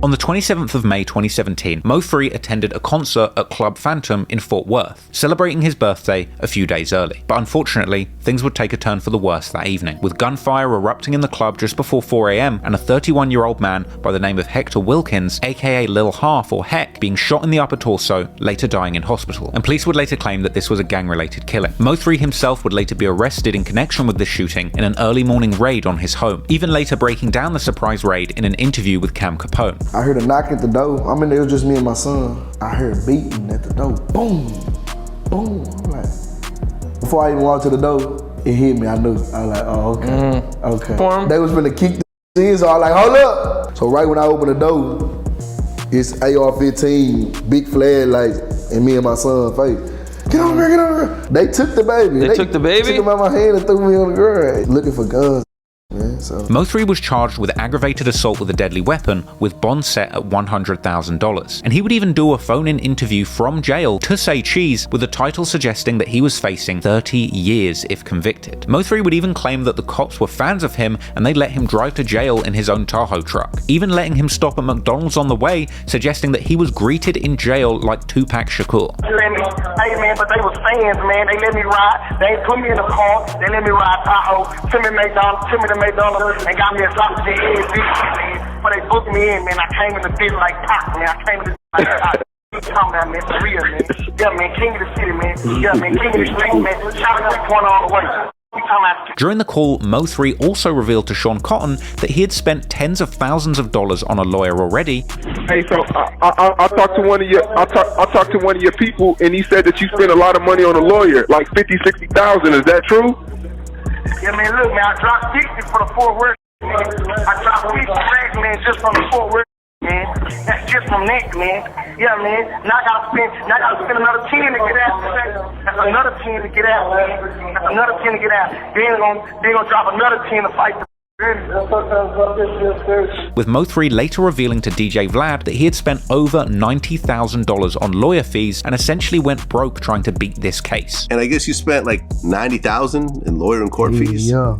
On the 27th of May 2017, Mo3 attended a concert at Club Phantom in Fort Worth, celebrating his birthday a few days early. But unfortunately, things would take a turn for the worse that evening, with gunfire erupting in the club just before 4 AM and a 31-year-old man by the name of Hector Wilkins, aka Lil Half or Heck, being shot in the upper torso, later dying in hospital. And police would later claim that this was a gang-related killing. Mo3 himself would later be arrested in connection with this shooting in an early morning raid on his home, even later breaking down the surprise raid in an interview with Cam Capone. I heard a knock at the door. I mean, it was just me and my son. I heard beating at the door. Boom, boom. I'm like, before I even walked to the door, it hit me. I knew. I was like, oh, okay. Okay. They was gonna kick the in, so I was like, hold up. So right when I opened the door, it's AR-15, big flag light, and me and my son face. Get on the ground. They took the baby. They took the baby? Took him out my hand and threw me on the ground. Looking for guns. Man, so. Mo3 was charged with aggravated assault with a deadly weapon with bond set at $100,000. And he would even do a phone-in interview from jail to Say Cheese with the title suggesting that he was facing 30 years if convicted. Mo3 would even claim that the cops were fans of him and they let him drive to jail in his own Tahoe truck, even letting him stop at McDonald's on the way, suggesting that he was greeted in jail like Tupac Shakur. Hey man, but they was fans, man. They let me ride. They put me in the car. They let me ride Tahoe. Took me to McDonald's and got me a sausage and eggs, man. But they booked me in, man. I came in the bitch like Pac, man. I came in the like Pac. You talking about, man, for real, man. Yeah, man, king of the city, man. Yeah, man, king of the street, man. Shout out to point all the way. During the call, Mo3 also revealed to Sean Cotton that he had spent tens of thousands of dollars on a lawyer already. Hey, so I talked to one of your I talked to one of your people, and he said that you spent a lot of money on a lawyer, like $50,000-$60,000. Is that true? Yeah, man, look, man, I dropped 60 for the Fort Worth, man. I dropped 50 racks, man, just from the Fort Worth, man. That's just from that, man. Yeah, man. Now I gotta spend another 10 to get out. That's another 10 to get out, man. That's another 10 to get out. Then gonna drop another 10 to fight the with Mo3 later revealing to DJ Vlad that he had spent over $90,000 on lawyer fees and essentially went broke trying to beat this case. And I guess you spent like $90,000 in lawyer and court fees? Yeah.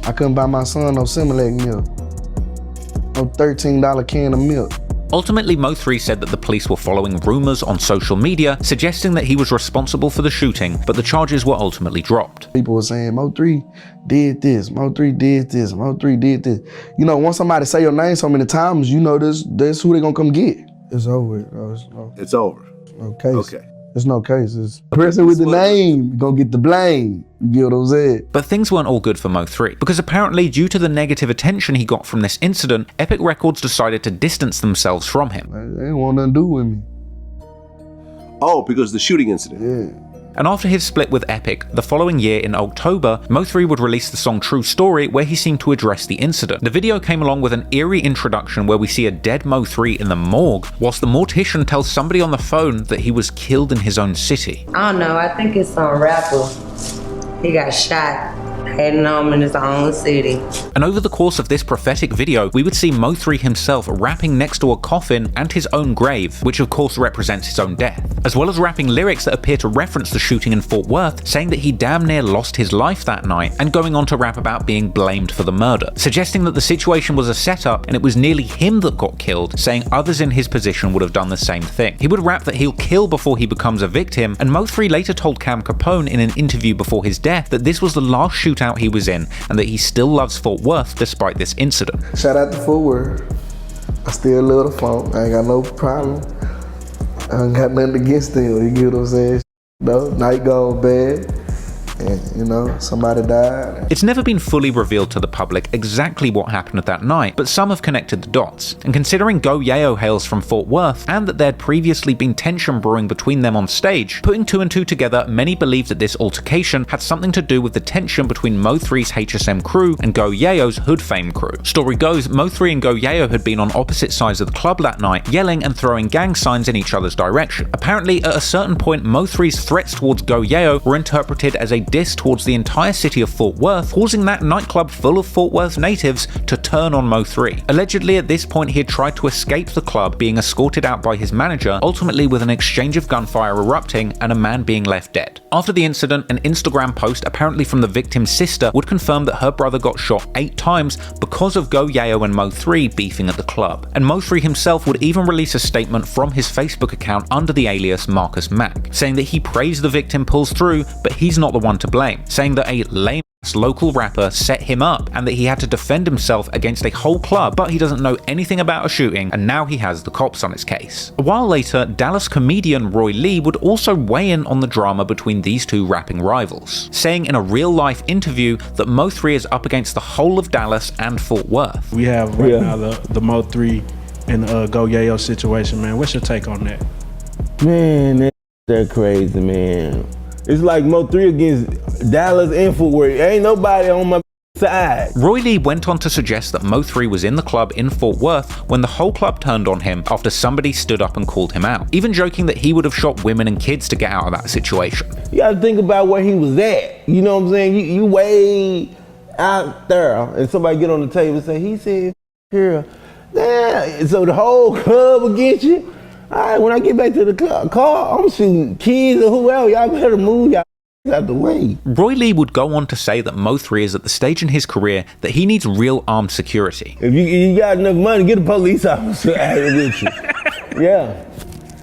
I couldn't buy my son no Similac milk. No $13 can of milk. Ultimately, Mo3 said that the police were following rumors on social media suggesting that he was responsible for the shooting, but the charges were ultimately dropped. People were saying, Mo3 did this, Mo3 did this, Mo3 did this. You know, once somebody say your name so many times, you know that's who they gonna come get. It's over. It's over. No case. Okay. There's no case. It's the person with the name gonna get the blame. You get what I'm saying? But things weren't all good for Mo3, because apparently due to the negative attention he got from this incident, Epic Records decided to distance themselves from him. They didn't want nothing to do with me. Oh, because of the shooting incident? Yeah. And after his split with Epic, the following year in October, Mo3 would release the song True Story, where he seemed to address the incident. The video came along with an eerie introduction where we see a dead Mo3 in the morgue, whilst the mortician tells somebody on the phone that he was killed in his own city. I don't know, I think it's some rapper. He got shot. Heading home in his own city. And over the course of this prophetic video, we would see Mo3 himself rapping next to a coffin and his own grave, which of course represents his own death, as well as rapping lyrics that appear to reference the shooting in Fort Worth, saying that he damn near lost his life that night, and going on to rap about being blamed for the murder, suggesting that the situation was a setup and it was nearly him that got killed, saying others in his position would have done the same thing. He would rap that he'll kill before he becomes a victim, and Mo3 later told Cam Capone in an interview before his death that this was the last shootout he was in and that he still loves Fort Worth despite this incident. Shout out to Fort Worth. I still love the phone. I ain't got no problem. I ain't got nothing against them. You get what I'm saying? No, night gone bad. And, you know, somebody died. It's never been fully revealed to the public exactly what happened that night, but some have connected the dots. And considering Go Yayo hails from Fort Worth, and that there'd previously been tension brewing between them on stage, putting two and two together, many believe that this altercation had something to do with the tension between Mo3's HSM crew and Go Yayo's Hood Fame crew. Story goes, Mo3 and Go Yayo had been on opposite sides of the club that night, yelling and throwing gang signs in each other's direction. Apparently, at a certain point, Mo3's threats towards Go Yayo were interpreted as a diss towards the entire city of Fort Worth, causing that nightclub full of Fort Worth natives to turn on Mo3. Allegedly, at this point, he had tried to escape the club, being escorted out by his manager, ultimately with an exchange of gunfire erupting and a man being left dead. After the incident, an Instagram post, apparently from the victim's sister, would confirm that her brother got shot 8 times because of Go Yayo and Mo3 beefing at the club. And Mo3 himself would even release a statement from his Facebook account under the alias Marcus Mack, saying that he prays the victim pulls through, but he's not the one to blame, saying that a lame local rapper set him up and that he had to defend himself against a whole club, but he doesn't know anything about a shooting and now he has the cops on his case. A while later, Dallas comedian Roy Lee would also weigh in on the drama between these two rapping rivals, saying in a real-life interview that Mo3 is up against the whole of Dallas and Fort Worth. We have right now the Mo3 and Go Yayo situation, man. What's your take on that? Man, they're crazy, man. It's like Mo3 against Dallas and Fort Worth. Ain't nobody on my side. Roy Lee went on to suggest that Mo3 was in the club in Fort Worth when the whole club turned on him after somebody stood up and called him out, even joking that he would have shot women and kids to get out of that situation. You gotta think about where he was at. You know what I'm saying? You way out there, and somebody get on the table and say, he said, here. Yeah, so the whole club against you? All right, when I get back to the car, I'm shooting kids or whoever. Y'all better move y'all out the way. Roy Lee would go on to say that Mo3 is at the stage in his career that he needs real armed security. If you got enough money, get a police officer out here with you. Yeah.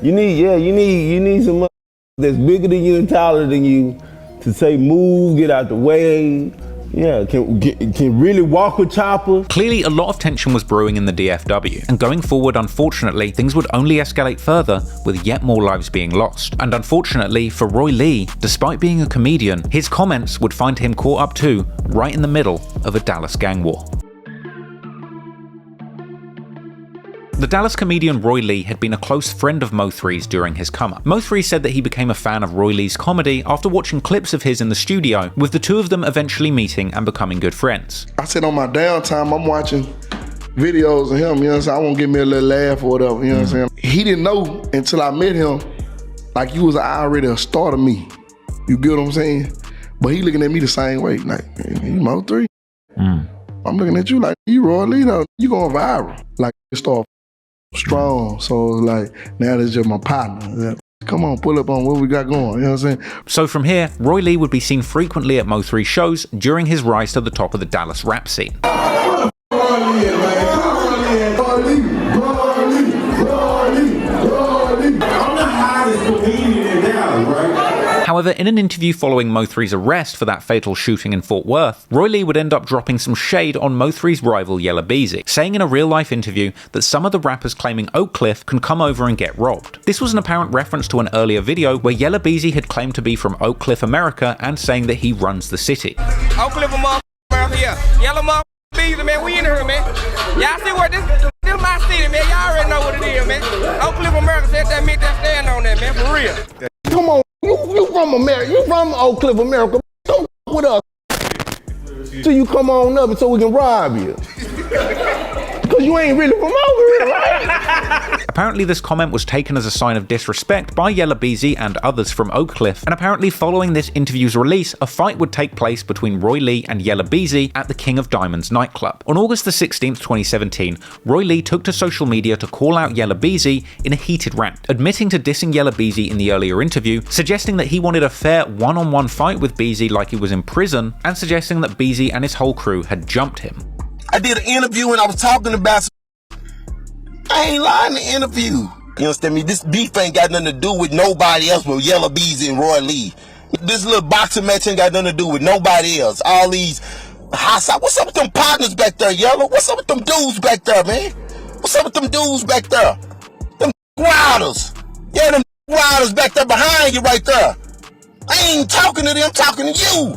You need some money that's bigger than you and taller than you to say move, get out the way. Yeah, can really walk with choppers. Clearly, a lot of tension was brewing in the DFW, and going forward, unfortunately, things would only escalate further with yet more lives being lost. And unfortunately for Roy Lee, despite being a comedian, his comments would find him caught up too, right in the middle of a Dallas gang war. The Dallas comedian Roy Lee had been a close friend of Mo3's during his come-up. Mo3 said that he became a fan of Roy Lee's comedy after watching clips of his in the studio, with the two of them eventually meeting and becoming good friends. I said on my downtime, I'm watching videos of him, you know what I'm saying? I want to give me a little laugh or whatever, you know what I'm saying? He didn't know until I met him, like he was already a star to me. You get what I'm saying? But he looking at me the same way, like, hey, you Mo3? I'm looking at you like, you Roy Lee, though. You going viral. Like, you start strong, so like now that's just my partner. Come on, pull up on what we got going, you know what I'm saying? So from here, Roy Lee would be seen frequently at Mo3 shows during his rise to the top of the Dallas rap scene. However, in an interview following Mo3's arrest for that fatal shooting in Fort Worth, Roy Lee would end up dropping some shade on Mo3's rival Yella Beezy, saying in a real-life interview that some of the rappers claiming Oak Cliff can come over and get robbed. This was an apparent reference to an earlier video where Yella Beezy had claimed to be from Oak Cliff, America, and saying that he runs the city. Oak Cliff, America, yeah. Yella Beezy, man, we in here, man. Y'all see what this is my city, man. Y'all already know what it is, man. Oak Cliff, America, said that meant that stand on that, man, for real. Come on. You from America, you from Oak Cliff, America. Don't with us till you come on up so we can rob you. Because you ain't really from over here, right? Apparently this comment was taken as a sign of disrespect by Yella Beezy and others from Oak Cliff, and apparently following this interview's release, a fight would take place between Roy Lee and Yella Beezy at the King of Diamonds nightclub. On August the 16th, 2017, Roy Lee took to social media to call out Yella Beezy in a heated rant, admitting to dissing Yella Beezy in the earlier interview, suggesting that he wanted a fair one-on-one fight with Beezy like he was in prison, and suggesting that Beezy and his whole crew had jumped him. I did an interview and I was talking about I ain't lying in the interview. You understand me? This beef ain't got nothing to do with nobody else but Yella Beezy and Roy Lee. This little boxing match ain't got nothing to do with nobody else. All these hot side. What's up with them partners back there, Yella? What's up with them dudes back there, man? What's up with them dudes back there? Them riders. Yeah, them riders back there behind you right there. I ain't talking to them, I'm talking to you.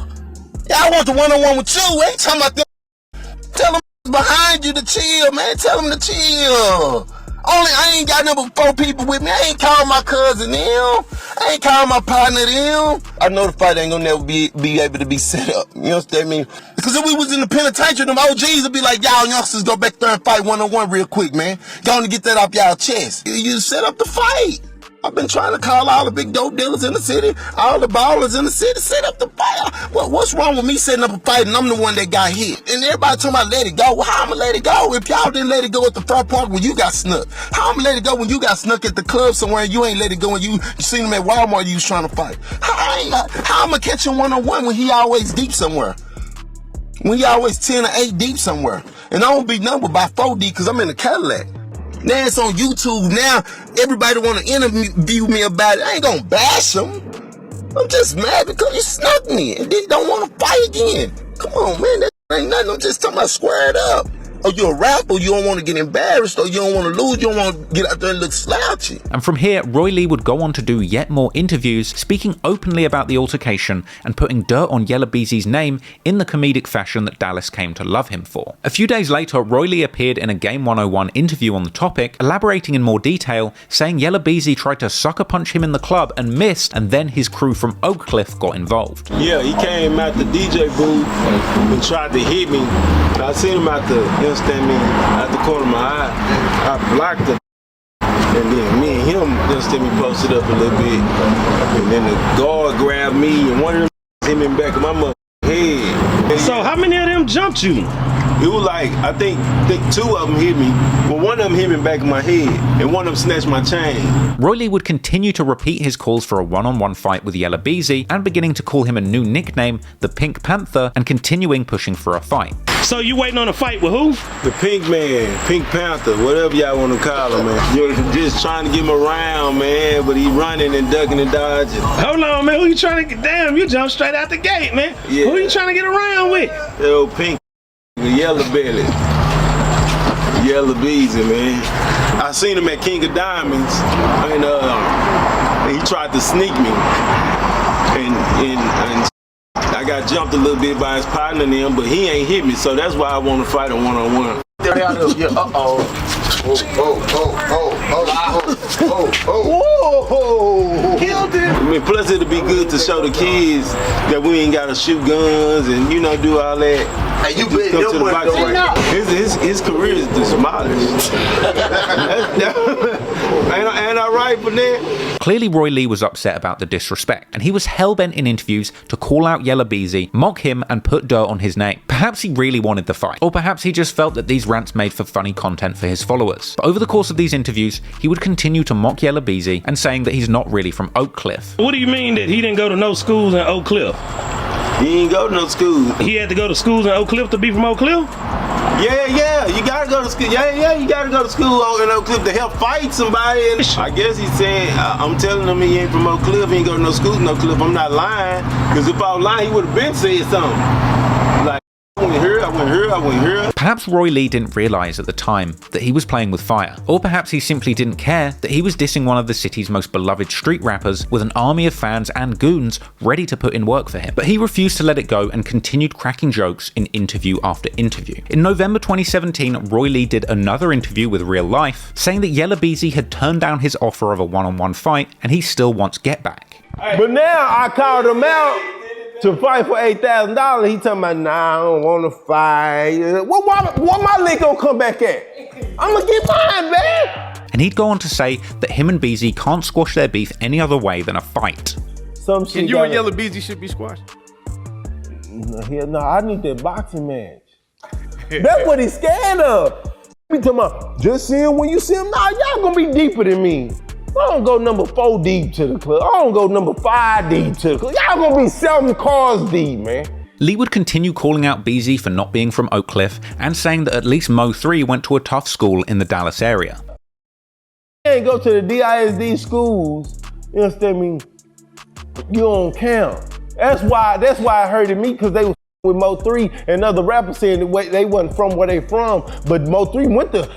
Yeah, I want the one-on-one with you. I ain't talking about them. Tell them behind you to chill, man. Tell them to chill. I ain't got number 4 people with me. I ain't called my cousin them. I ain't called my partner them. I know the fight ain't gonna never be able to be set up. You understand me? Because if we was in the penitentiary, them OGs would be like, y'all youngsters go back there and fight one-on-one real quick, man. Go on and get that off y'all chest. You set up the fight. I've been trying to call all the big dope dealers in the city, all the ballers in the city, set up the fight. Well, what's wrong with me setting up a fight and I'm the one that got hit? And everybody talking about let it go. Well, how I'm gonna let it go if y'all didn't let it go at the front park when you got snuck? How I'm gonna let it go when you got snuck at the club somewhere and you ain't let it go and you seen him at Walmart you was trying to fight? How I'm gonna catch him one-on-one when he always deep somewhere? When he always 10 or 8 deep somewhere? And I don't be numbered by 4 deep because I'm in a Cadillac. Now it's on YouTube. Now everybody want to interview me about it. I ain't gonna bash them. I'm just mad because you snuck me and then don't want to fight again. Come on, man. That ain't nothing. I'm just talking about square it up. or you're a rapper, you don't want to get embarrassed, or you don't want to lose, you don't want to get out there and look slouchy. And from here, Roy Lee would go on to do yet more interviews, speaking openly about the altercation and putting dirt on Yella Beezy's name in the comedic fashion that Dallas came to love him for. A few days later, Roy Lee appeared in a Game 101 interview on the topic, elaborating in more detail, saying Yella Beezy tried to sucker punch him in the club and missed, and then his crew from Oak Cliff got involved. Yeah, he came out the DJ booth and tried to hit me. I seen him out the, out the corner of my eye. I blocked it. And then me and him, posted up a little bit. And then the guard grabbed me and one of them hit me in the back of my mother head. So how many of them jumped you? It was like, I think two of them hit me. Well, one of them hit me in the back of my head, and one of them snatched my chain. Roy Lee would continue to repeat his calls for a one-on-one fight with Yella Beezy, and beginning to call him a new nickname, the Pink Panther, and continuing pushing for a fight. So you waiting on a fight with who? The Pink Man, Pink Panther, whatever y'all want to call him, man. You're just trying to get him around, man, but he running and ducking and dodging. Hold on, man, who you trying to get? Damn, you jumped straight out the gate, man. Yeah. Who you trying to get around with? Yo, Pink, the Yella Belly, Yella Beezy, man. I seen him at King of Diamonds, and he tried to sneak me, and I got jumped a little bit by his partner and him, but he ain't hit me, so that's why I want to fight him one-on-one. Killed him. I mean, plus it'll be good to show the kids that we ain't gotta shoot guns and do all that. Hey, you bet your money though, right? His career is demolished. Ain't I right for that? Clearly, Roy Lee was upset about the disrespect, and he was hell-bent in interviews to call out Yella Beezy, mock him, and put dirt on his name. Perhaps he really wanted the fight, or perhaps he just felt that these rants made for funny content for his followers. But over the course of these interviews, he would continue to mock Yella Beezy and saying that he's not really from Oak Cliff. What do you mean that he didn't go to no schools in Oak Cliff? He ain't go to no school. He had to go to schools in Oak Cliff to be from Oak Cliff? Yeah, you gotta go to school. Yeah, you gotta go to school in Oak Cliff to help fight somebody. And I guess he's saying, I'm telling him he ain't from Oak Cliff. He ain't go to no school in Oak Cliff. I'm not lying, because if I was lying, he would have been said something. Like, I went here. Perhaps Roy Lee didn't realize at the time that he was playing with fire, or perhaps he simply didn't care that he was dissing one of the city's most beloved street rappers with an army of fans and goons ready to put in work for him. But he refused to let it go and continued cracking jokes in interview after interview. In November 2017, Roy Lee did another interview with Real Life, saying that Yella Beezy had turned down his offer of a one-on-one fight and he still wants get back. But now I called him out to fight for $8,000. He talking about, nah, I don't want to fight. What my leg gonna come back at? I'm gonna get mine, man. And he'd go on to say that him and Beezy can't squash their beef any other way than a fight. Some shit. And you and Yella Beezy should be squashed. No, I need that boxing match. That's what he's scared of. He talking about, just see him when you see him. Nah, y'all gonna be deeper than me. I don't go number 4 deep to the club. I don't go number 5 deep to the club. Y'all gonna be 7 cars deep, man. Lee would continue calling out Beezy for not being from Oak Cliff and saying that at least Mo 3 went to a tough school in the Dallas area. You ain't go to the DISD schools, you understand me? You don't count. That's why I hurted me, because they was with Mo 3 and other rappers saying that they wasn't from where they from, but Mo 3 went to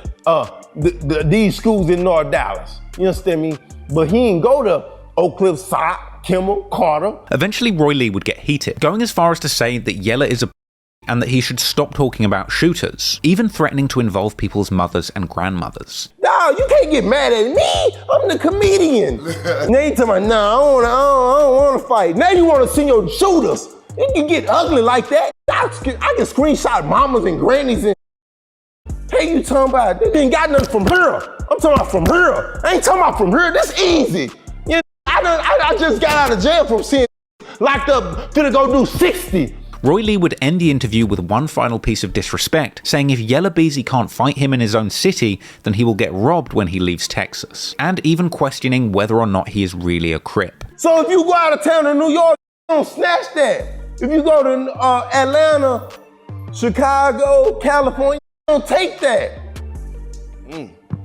these schools in North Dallas. You understand me? But he didn't go to Oak Cliff, Sock, Kimmel, Carter. Eventually, Roy Lee would get heated, going as far as to say that Yella is a and that he should stop talking about shooters, even threatening to involve people's mothers and grandmothers. No, you can't get mad at me. I'm the comedian. Now you talking about, nah, I don't want to fight. Now you want to send your shooters. You can get ugly like that. I can screenshot mamas and grannies and hey, you talking about, they didn't got nothing from here. I'm talking about from here. I ain't talking about from here. That's easy. You know, I just got out of jail from seeing locked up, finna go do 60. Roy Lee would end the interview with one final piece of disrespect, saying if Yella Beezy can't fight him in his own city, then he will get robbed when he leaves Texas, and even questioning whether or not he is really a Crip. So if you go out of town to New York, you don't snatch that. If you go to Atlanta, Chicago, California, you don't take that.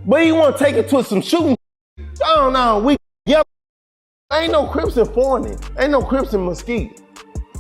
But you want to take it to some shooting. I don't know, ain't no Crips in Forney, ain't no Crips in Mesquite.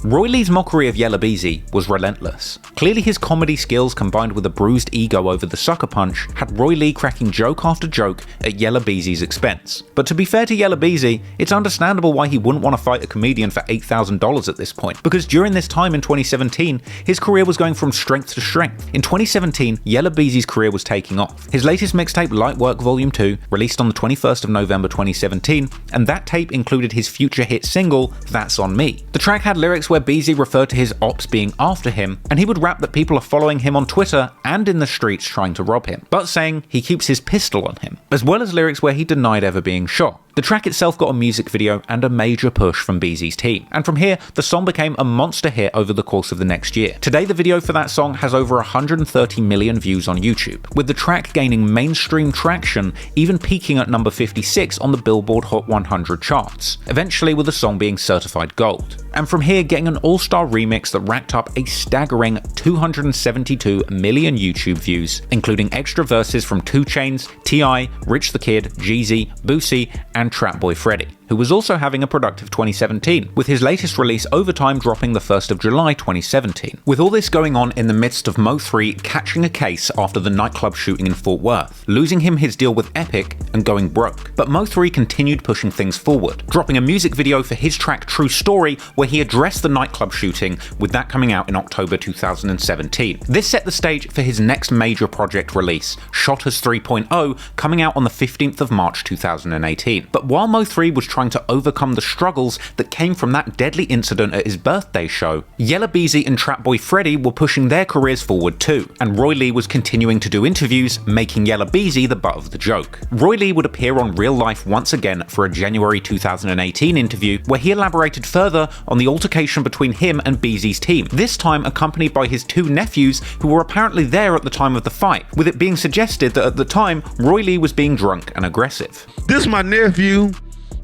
Roy Lee's mockery of Yella Beezy was relentless. Clearly his comedy skills combined with a bruised ego over the sucker punch had Roy Lee cracking joke after joke at Yella Beezy's expense. But to be fair to Yella Beezy, it's understandable why he wouldn't want to fight a comedian for $8,000 at this point, because during this time in 2017, his career was going from strength to strength. In 2017, Yella Beezy's career was taking off. His latest mixtape, Light Work Volume 2, released on the 21st of November 2017, and that tape included his future hit single, That's On Me. The track had lyrics where Beezy referred to his ops being after him, and he would rap that people are following him on Twitter and in the streets trying to rob him, but saying he keeps his pistol on him, as well as lyrics where he denied ever being shot. The track itself got a music video and a major push from Beezy's team, and from here, the song became a monster hit over the course of the next year. Today, the video for that song has over 130 million views on YouTube, with the track gaining mainstream traction, even peaking at number 56 on the Billboard Hot 100 charts, eventually with the song being certified gold. And from here, getting an all-star remix that racked up a staggering 272 million YouTube views, including extra verses from 2 Chainz, T.I., Rich the Kid, Jeezy, Boosie, and Trapboy Freddy, who was also having a productive 2017, with his latest release Overtime dropping the 1st of July 2017. With all this going on in the midst of Mo3 catching a case after the nightclub shooting in Fort Worth, losing him his deal with Epic, and going broke. But Mo3 continued pushing things forward, dropping a music video for his track True Story, where he addressed the nightclub shooting, with that coming out in October 2017. This set the stage for his next major project release, Shotters 3.0, coming out on the 15th of March 2018. But while Mo3 was trying to overcome the struggles that came from that deadly incident at his birthday show, Yella Beezy and Trapboy Freddy were pushing their careers forward too, and Roy Lee was continuing to do interviews, making Yella Beezy the butt of the joke. Roy Lee would appear on Real Life once again for a January 2018 interview where he elaborated further on the altercation between him and Beezy's team, this time accompanied by his 2 nephews who were apparently there at the time of the fight, with it being suggested that at the time, Roy Lee was being drunk and aggressive. This my nephew.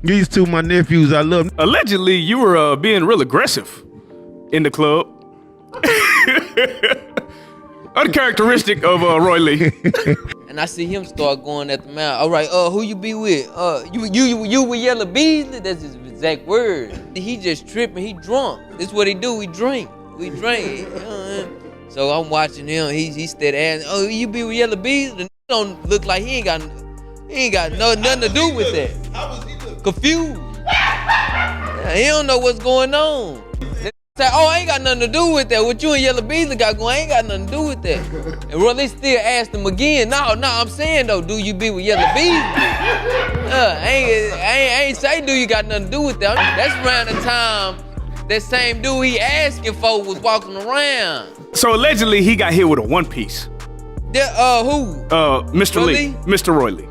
These 2 my nephews I love. Allegedly, you were being real aggressive in the club. Uncharacteristic of Roy Lee. And I see him start going at the mouth. All right, who you be with? You with Yella Beezy? That's his exact word. He just tripping. He drunk. This what he do. We drink. So I'm watching him. He steady asking, "Oh, you be with Yella Beezy?" The don't look like he ain't got nothing to do with that. Confused. He don't know what's going on. Say, "Oh, I ain't got nothing to do with that. What you and Yella Beezy got going, I ain't got nothing to do with that." And Roy Lee still asked him again. No, I'm saying though, do you be with Yella Beezy? I ain't say do you got nothing to do with that. That's around the time that same dude he asking for was walking around. So allegedly he got hit with a 1-piece. Who? Mr. Roy Lee. Mr. Roy Lee.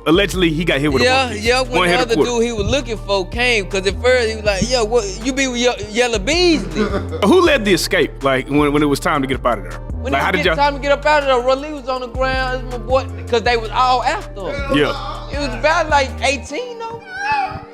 Allegedly, he got hit with a 1-piece. Yeah, when the other dude he was looking for came, because at first he was like, "Yo, what, you be with Yella Beezy?" Who led the escape, like, when it was time to get up out of there? When like, it was time to get up out of there, Roy Lee was on the ground, my boy, because they was all after him. Yeah. It was about like 18 though.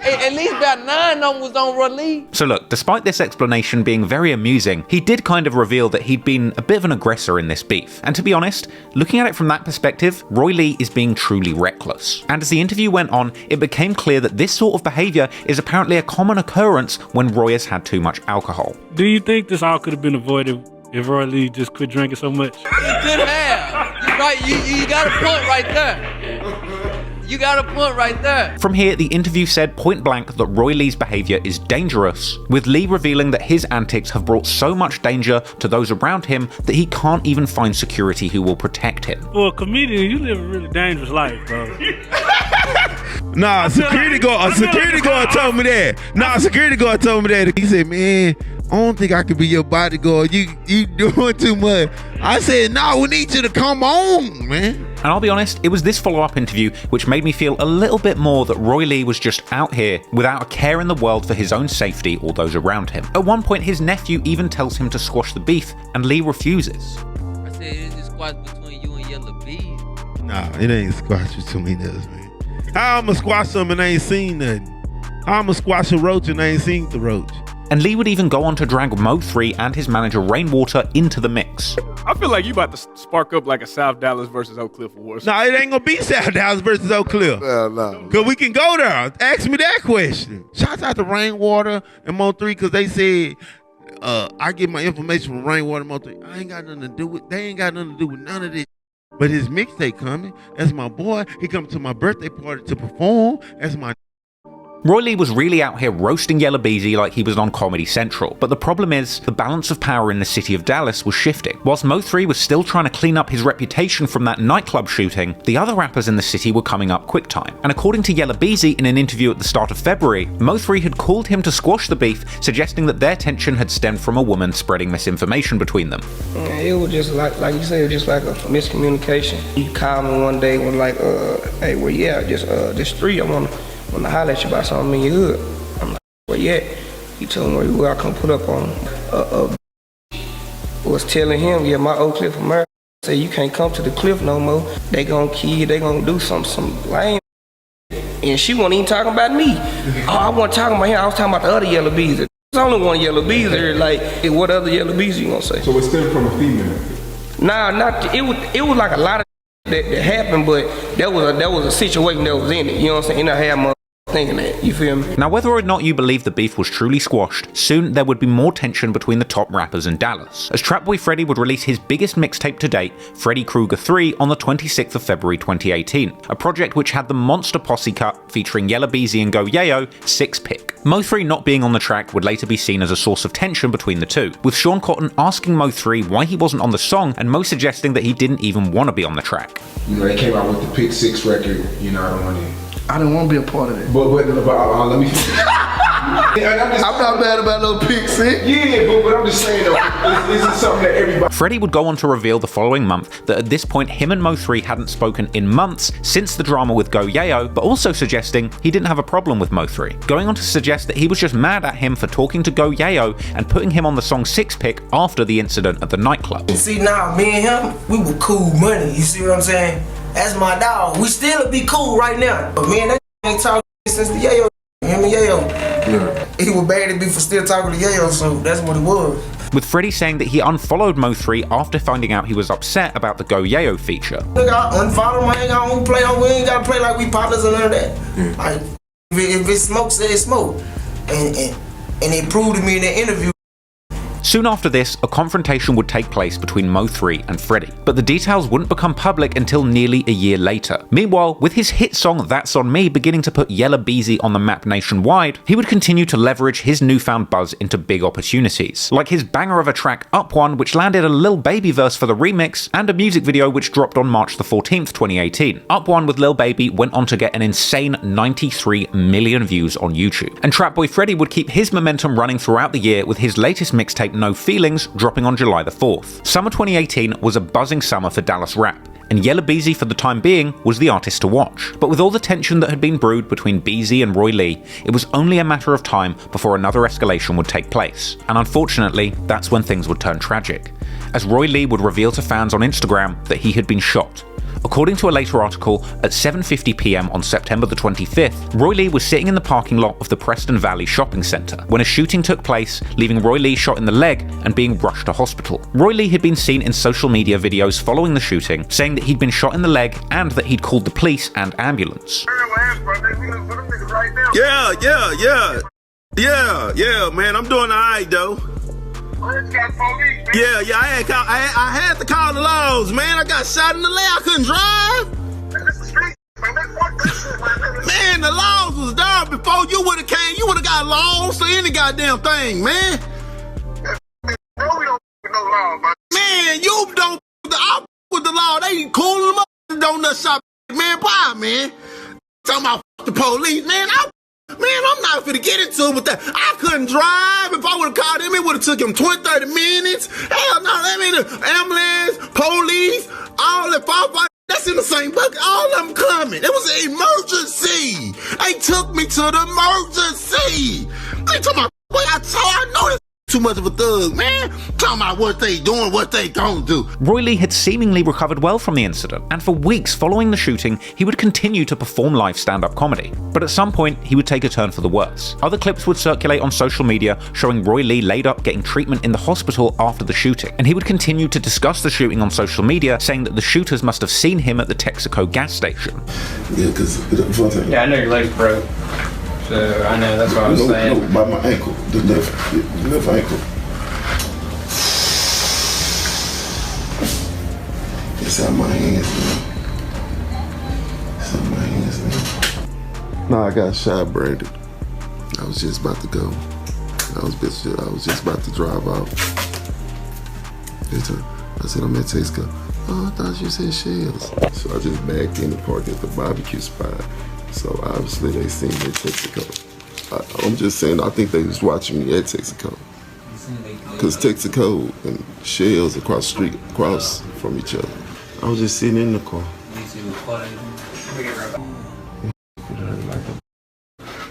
At least about 9 of them was on Roy Lee. So look, despite this explanation being very amusing, he did kind of reveal that he'd been a bit of an aggressor in this beef. And to be honest, looking at it from that perspective, Roy Lee is being truly reckless. And as the interview went on, it became clear that this sort of behavior is apparently a common occurrence when Roy has had too much alcohol. Do you think this all could have been avoided if Roy Lee just quit drinking so much? He could have. Right, you got a point right there. You got a point right there. From here, the interview said point blank that Roy Lee's behavior is dangerous, with Lee revealing that his antics have brought so much danger to those around him that he can't even find security who will protect him. For a comedian, you live a really dangerous life, bro. Nah, security guard told me that. Security guard told me that. He said, "Man, I don't think I could be your bodyguard. You doing too much." I said, "No, we need you to come on, man." And I'll be honest, it was this follow-up interview which made me feel a little bit more that Roy Lee was just out here without a care in the world for his own safety or those around him. At one point, his nephew even tells him to squash the beef, and Lee refuses. I said, it's a squash between you and Yella Beezy. Nah, it ain't a squash between us, man. How I'ma squash something and I ain't seen nothing? How I'ma squash a roach and I ain't seen the roach? And Lee would even go on to drag Mo3 and his manager Rainwater into the mix. I feel like you about to spark up like a South Dallas versus Oak Cliff Awards. Nah, it ain't gonna be South Dallas versus Oak Cliff. No. Cause we can go there. Ask me that question. Shouts out to Rainwater and Mo3 cause they said I get my information from Rainwater Motor. I ain't got nothing to do with. They ain't got nothing to do with none of this. But his mixtape coming. That's my boy. He come to my birthday party to perform. That's my. Roy Lee was really out here roasting Yella Beezy like he was on Comedy Central, but the problem is, the balance of power in the city of Dallas was shifting. Whilst Mo3 was still trying to clean up his reputation from that nightclub shooting, the other rappers in the city were coming up quick time. And according to Yella Beezy in an interview at the start of February, Mo3 had called him to squash the beef, suggesting that their tension had stemmed from a woman spreading misinformation between them. It was just like you said, it was just like a miscommunication. He called me one day and was like, hey, well, yeah, this street, I want to holler at you about something in your hood. I'm like, where you at? He told me where you were, I come put up on him. Was telling him, yeah, my Oak Cliff America said you can't come to the cliff no more. They gonna kill you, they gonna do some lame. And she wasn't even talking about me. Oh, I wasn't talking about him, I was talking about the other Yella Beezy. There's only one Yella Beezy, like, hey, what other Yella Beezy you gonna say? So it's still from a female? Nah, it was like a lot of that happened, but that was a situation that was in it, you know what I'm saying? And I had my thinking that, you feel me? Now, whether or not you believe the beef was truly squashed, soon there would be more tension between the top rappers in Dallas, as Trap Boy Freddy would release his biggest mixtape to date, Freddy Krueger 3, on the 26th of February 2018, a project which had the Monster Posse cut featuring Yella Beezy and Go Yayo 6-pick. Mo3 not being on the track would later be seen as a source of tension between the two, with Sean Cotton asking Mo3 why he wasn't on the song and Mo suggesting that he didn't even want to be on the track. You know, they came out with the Pick 6 record, you know, I didn't want to be a part of that. But let me finish. I'm not mad about no Pick 6. Yeah, but I'm just saying though, this is something that everybody. Freddie would go on to reveal the following month that at this point him and Mo3 hadn't spoken in months since the drama with Go Yayo, but also suggesting he didn't have a problem with Mo3, going on to suggest that he was just mad at him for talking to Go Yayo and putting him on the song 6-pick after the incident at the nightclub. See, now me and him, we were cool money, you see what I'm saying? That's my dog. We still be cool right now. But man, that ain't talking since the Yayo. Him and Yayo. Yeah. He was bad to be for still talking to Yayo, so that's what it was. With Freddie saying that he unfollowed Mo3 after finding out he was upset about the Go Yayo feature. Look, I unfollow him, I ain't got to play on, we ain't got to play like we partners and none of that. Like, if it smokes, say it smoke. And it proved to me in that interview. Soon after this, a confrontation would take place between Mo3 and Freddie, but the details wouldn't become public until nearly a year later. Meanwhile, with his hit song That's On Me beginning to put Yella Beezy on the map nationwide, he would continue to leverage his newfound buzz into big opportunities, like his banger of a track Up One, which landed a Lil Baby verse for the remix, and a music video which dropped on March the 14th, 2018. Up One with Lil Baby went on to get an insane 93 million views on YouTube, and Trap Boy Freddy would keep his momentum running throughout the year with his latest mixtape No Feelings dropping on July the 4th. Summer 2018 was a buzzing summer for Dallas rap, and Yella Beezy for the time being was the artist to watch. But with all the tension that had been brewed between Beezy and Roy Lee, it was only a matter of time before another escalation would take place. And unfortunately, that's when things would turn tragic, as Roy Lee would reveal to fans on Instagram that he had been shot. According to a later article, at 7:50 p.m. on September the 25th, Roy Lee was sitting in the parking lot of the Preston Valley Shopping Centre when a shooting took place, leaving Roy Lee shot in the leg and being rushed to hospital. Roy Lee had been seen in social media videos following the shooting, saying that he'd been shot in the leg and that he'd called the police and ambulance. Yeah, man, I'm doing all right, though. Yeah, I had to call the laws, man. I got shot in the leg. I couldn't drive. Man, the laws was there before you would have came. You would have got laws for any goddamn thing, man. Man, you don't with the law. They calling them up in the donut shop. Man, bye, man. Talking about the police, man. I'm not finna get into it with that. I couldn't drive. If I would have called him, it would have took him 20-30 minutes. Hell no, that mean the ambulance, police, all that firefighter, that's in the same bucket. All of them coming. It was an emergency. They took me to the emergency. They talking about, boy, I know this too much of a thug, man. Talking about what they doing, what they don't do. Roy Lee had seemingly recovered well from the incident, and for weeks following the shooting, he would continue to perform live stand-up comedy. But at some point, he would take a turn for the worse. Other clips would circulate on social media showing Roy Lee laid up getting treatment in the hospital after the shooting, and he would continue to discuss the shooting on social media, saying that the shooters must have seen him at the Texaco gas station. Yeah, I know your leg's broke. So I know, that's what I was saying. No, by my ankle, the left ankle. It's out my hands, man. It's out my hands, man. No, I got shot, Brandon. I was just about to go. I was just about to drive out. I said, I'm at Texaco. Oh, I thought you said Shells. So I just backed in the park at the barbecue spot. So obviously they seen me at Texaco. I'm just saying, I think they was watching me at Texaco. Because Texaco and Shells across the street, across from each other. I was just sitting in the car.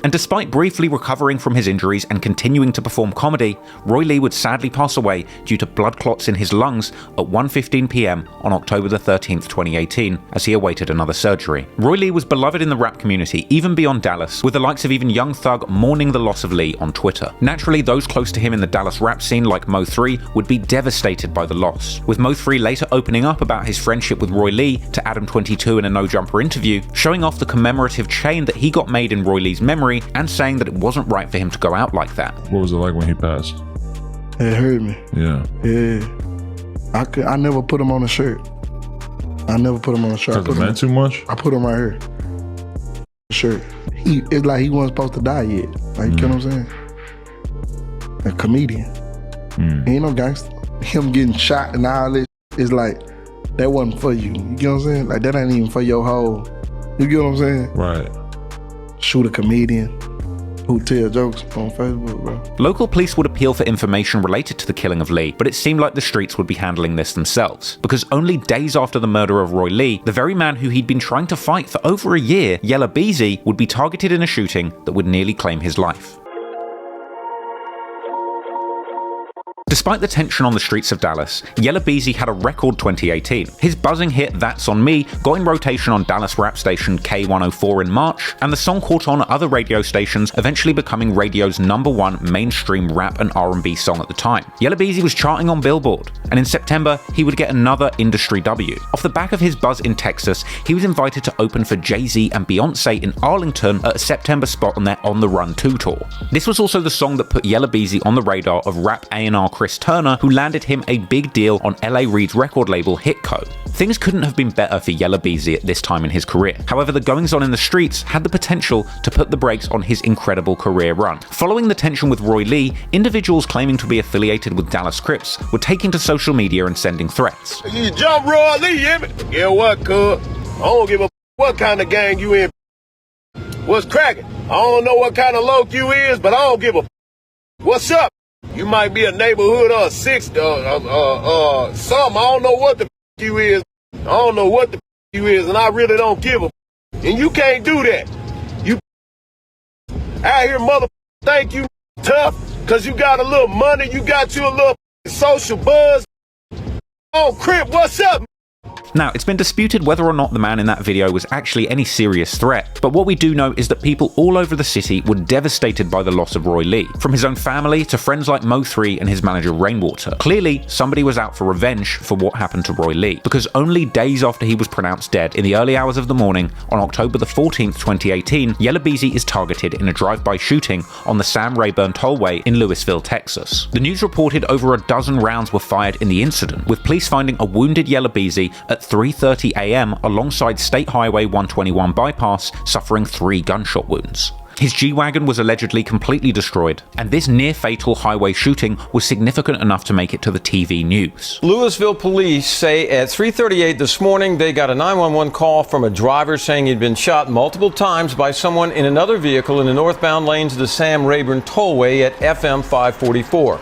And despite briefly recovering from his injuries and continuing to perform comedy, Roy Lee would sadly pass away due to blood clots in his lungs at 1:15 p.m. on October the 13th, 2018, as he awaited another surgery. Roy Lee was beloved in the rap community, even beyond Dallas, with the likes of even Young Thug mourning the loss of Lee on Twitter. Naturally, those close to him in the Dallas rap scene, like Mo3, would be devastated by the loss, with Mo3 later opening up about his friendship with Roy Lee to Adam22 in a No Jumper interview, showing off the commemorative chain that he got made in Roy Lee's memory and saying that it wasn't right for him to go out like that. What was it like when he passed? It hurt me. Yeah. Yeah. I never put him on a shirt. I never put him on a shirt. Because it meant too much? I put him right here. Shirt. It's like he wasn't supposed to die yet. Like, you know what I'm saying? A comedian. He ain't no gangster. Him getting shot and all this, it's like, that wasn't for you. You get what I'm saying? Like, that ain't even for your whole, you get what I'm saying? Right. Shoot a comedian who tell jokes on Facebook, bro. Local police would appeal for information related to the killing of Lee, but it seemed like the streets would be handling this themselves, because only days after the murder of Roy Lee, the very man who he'd been trying to fight for over a year, Yella Beezy, would be targeted in a shooting that would nearly claim his life. Despite the tension on the streets of Dallas, Yella Beezy had a record 2018. His buzzing hit That's On Me got in rotation on Dallas rap station K104 in March, and the song caught on at other radio stations, eventually becoming radio's #1 mainstream rap and R&B song at the time. Yella Beezy was charting on Billboard, and in September, he would get another industry W. Off the back of his buzz in Texas, he was invited to open for Jay-Z and Beyonce in Arlington at a September spot on their On The Run 2 tour. This was also the song that put Yella Beezy on the radar of rap A&R Chris Turner, who landed him a big deal on LA Reid's record label Hitco. Things couldn't have been better for Yella Beezy at this time in his career. However, the goings-on in the streets had the potential to put the brakes on his incredible career run. Following the tension with Roy Lee, individuals claiming to be affiliated with Dallas Crips were taking to social media and sending threats. You jump Roy Lee, hear me? Yeah, what, cuz? I don't give a what kind of gang you in. What's cracking? I don't know what kind of loc you is, but I don't give a what's up? You might be a neighborhood or a something. I don't know what the you is. I don't know what the you is, and I really don't give a. And you can't do that. You out here, mother, think you tough, cause you got a little money, you got you a little social buzz. Oh, Crip, what's up? Now, it's been disputed whether or not the man in that video was actually any serious threat, but what we do know is that people all over the city were devastated by the loss of Roy Lee, from his own family to friends like Mo3 and his manager Rainwater. Clearly, somebody was out for revenge for what happened to Roy Lee, because only days after he was pronounced dead, in the early hours of the morning, on October the 14th, 2018, Yella Beezy is targeted in a drive-by shooting on the Sam Rayburn Tollway in Lewisville, Texas. The news reported over a dozen rounds were fired in the incident, with police finding a wounded Yella Beezy at 3:30 a.m. alongside State Highway 121 bypass, suffering 3 gunshot wounds. His G-Wagon was allegedly completely destroyed, and this near-fatal highway shooting was significant enough to make it to the TV news. Lewisville police say at 3:38 this morning they got a 911 call from a driver saying he'd been shot multiple times by someone in another vehicle in the northbound lanes of the Sam Rayburn Tollway at FM 544.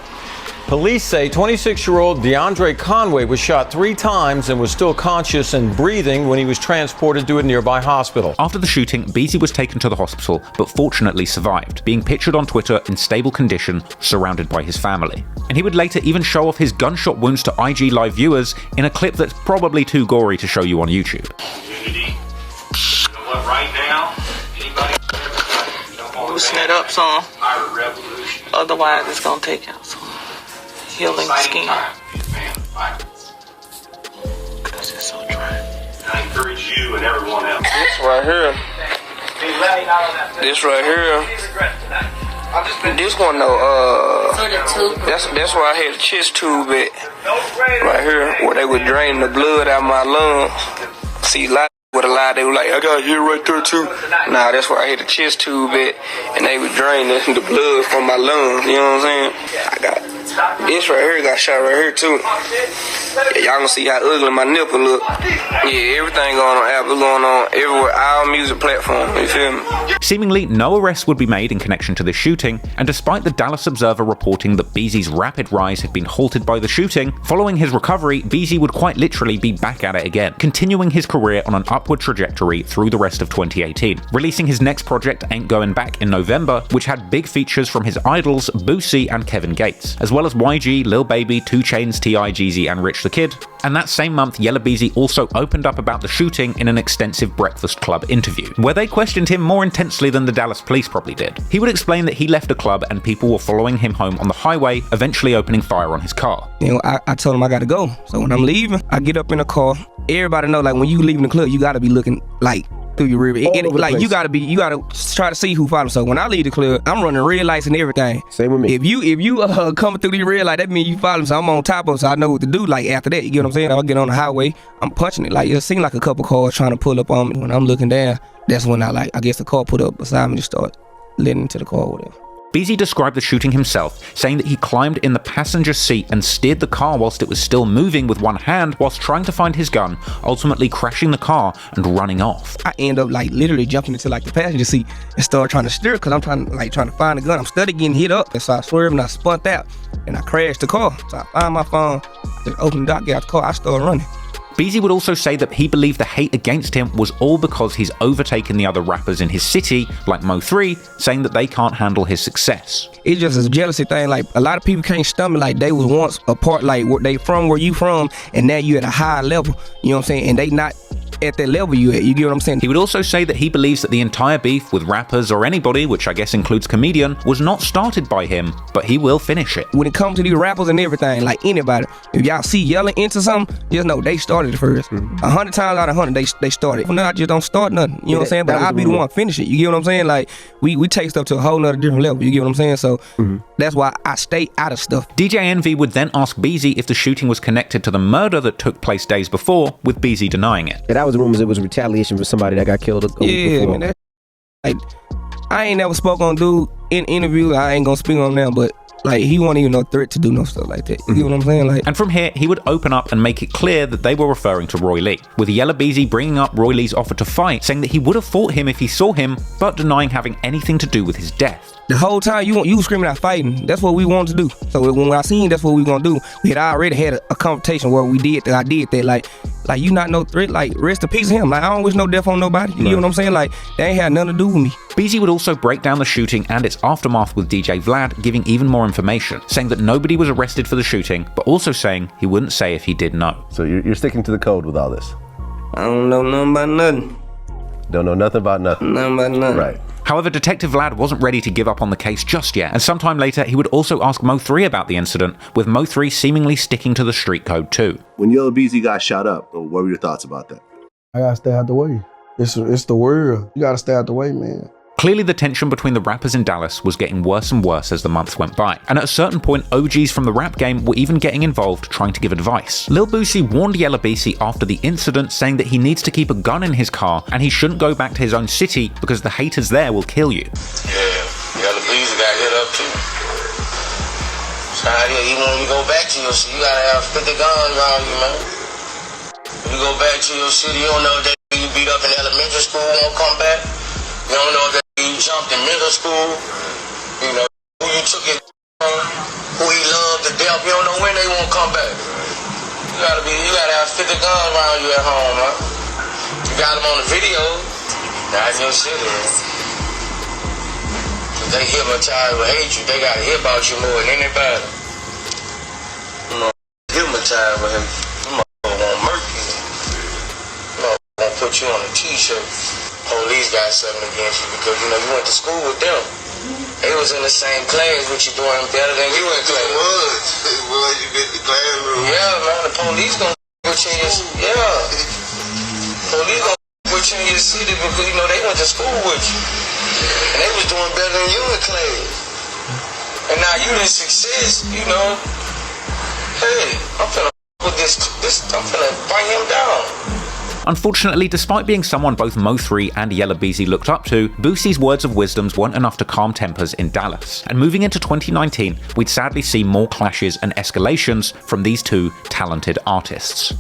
Police say 26-year-old DeAndre Conway was shot 3 times and was still conscious and breathing when he was transported to a nearby hospital. After the shooting, Beezy was taken to the hospital, but fortunately survived, being pictured on Twitter in stable condition, surrounded by his family. And he would later even show off his gunshot wounds to IG Live viewers in a clip that's probably too gory to show you on YouTube. Unity. You know what, right now, anybody loosen it up some. Otherwise, it's going to take out some healing skin. Because it's so dry. I encourage you and everyone else. This right here. This right here. This one though, that's where I had the chest tube at. Right here, where they would drain the blood out of my lungs. See, a lot with a lie, they were like, I got here right there too. Nah, that's where I had the chest tube at, and they would drain the blood from my lungs. You know what I'm saying? I got this right here, got shot right here too. Yeah, y'all gonna see how ugly my nipple look. Yeah, everything going on Apple, going on everywhere, all music platforms. You feel me? Seemingly, no arrests would be made in connection to this shooting, and despite the Dallas Observer reporting that Beezy's rapid rise had been halted by the shooting, following his recovery, Beezy would quite literally be back at it again, continuing his career on an upward trajectory through the rest of 2018, releasing his next project, Ain't Going Back, in November, which had big features from his idols Boosie and Kevin Gates, as well as YG, Lil Baby, 2 Chainz, T.I., Jeezy, and Rich the Kid. And that same month, Yella Beezy also opened up about the shooting in an extensive Breakfast Club interview, where they questioned him more intensely than the Dallas police probably did. He would explain that he left a club and people were following him home on the highway, eventually opening fire on his car. You know, I told him I gotta go. So when I'm leaving, I get up in the car. Everybody know, like, when you leaving the club, you gotta be looking, like, through your rear view. Like, you gotta try to see who follows. So when I leave the club, I'm running red lights and everything. Same with me. If you coming through the red light, that means you follow. So I'm on top of it, so I know what to do. Like, after that, you get what I'm saying? I'll get on the highway, I'm punching it. Like, it seemed like a couple cars trying to pull up on me. When I'm looking down, that's when I guess the car put up beside me to start letting into the car or whatever. Beezy described the shooting himself, saying that he climbed in the passenger seat and steered the car whilst it was still moving with one hand whilst trying to find his gun, ultimately crashing the car and running off. I end up literally jumping into the passenger seat and start trying to steer because I'm trying to find the gun. I'm steady getting hit up, and so I swerved and I spun out and I crashed the car. So I find my phone, just open the door, get out the car, I started running. Beezy would also say that he believed the hate against him was all because he's overtaken the other rappers in his city, like Mo3, saying that they can't handle his success. It's just a jealousy thing. Like, a lot of people can't stomach, like, they was once a part, like, where they from, where you from, and now you at a higher level, you know what I'm saying, and they not at that level you at, you get what I'm saying? He would also say that he believes that the entire beef with rappers or anybody, which I guess includes comedian, was not started by him, but he will finish it. When it comes to these rappers and everything, like anybody, if y'all see yelling into something, just know they started it first. 100 times out of 100, they started. Well, no, I just don't start nothing, you know what I'm saying? But I'll be the one finish it, you get what I'm saying? Like, we take stuff to a whole nother different level, you get what I'm saying? So that's why I stay out of stuff. DJ Envy would then ask Beezy if the shooting was connected to the murder that took place days before, with Beezy denying it. Yeah, that was rumors it was retaliation for somebody that got killed. Yeah, man, like, I ain't never spoke on dude in interview. I ain't gonna speak on them, but like, he wasn't even no threat to do no stuff like that. You know what I'm saying? Like, and from here, he would open up and make it clear that they were referring to Roy Lee, with Yella Beezy bringing up Roy Lee's offer to fight, saying that he would have fought him if he saw him, but denying having anything to do with his death. The whole time you was screaming out fighting. That's what we wanted to do. So when I seen that's what we gonna do, we had already had a conversation where we did that. I did that. Like you not no threat. Like, rest in peace of him. Like, I don't wish no death on nobody. You know what I'm saying? Like, they ain't had nothing to do with me. Beezy would also break down the shooting and its aftermath with DJ Vlad, giving even more information, saying that nobody was arrested for the shooting, but also saying he wouldn't say if he did know. So you're sticking to the code with all this? I don't know nothing about nothing. Don't know nothing about nothing. Nothing about nothing. Right. However, Detective Vlad wasn't ready to give up on the case just yet, and sometime later he would also ask Mo3 about the incident, with Mo3 seemingly sticking to the street code too. When Yella Beezy got shot up, what were your thoughts about that? I gotta stay out the way. It's the world. You gotta stay out the way, man. Clearly, the tension between the rappers in Dallas was getting worse and worse as the months went by, and at a certain point, OGs from the rap game were even getting involved trying to give advice. Lil Boosie warned Yella Beezy after the incident, saying that he needs to keep a gun in his car and he shouldn't go back to his own city because the haters there will kill you. Yeah, Yella Beezy got hit up too. So even when you go back to your city, you gotta have 50 guns around you, man. When you go back to your city, you don't know that you beat up in elementary school won't come back. You don't know that you jumped in middle school, you know, who you took it from, who he loved to death, you don't know when they won't come back. You gotta have 50 guns around you at home, man. You got them on the video, not in your city, man. If they hypnotize or hate you, they gotta hear about you more than anybody. You know, hypnotize with him, you motherfucker won't murk you. You know, won't put you on a t-shirt. Police got something against you because, you know, you went to school with them. They was in the same class with you, doing better than you went to. Was you get the classroom? Yeah, man, the police gonna put you in your city. Yeah. Police gonna put you in your city because, you know, they went to school with you. And they was doing better than you in class. you the success, you know. Hey, I'm finna with this, I'm finna bring him down. Unfortunately, despite being someone both Mo3 and Yella Beezy looked up to, Boosie's words of wisdoms weren't enough to calm tempers in Dallas. And moving into 2019, we'd sadly see more clashes and escalations from these two talented artists.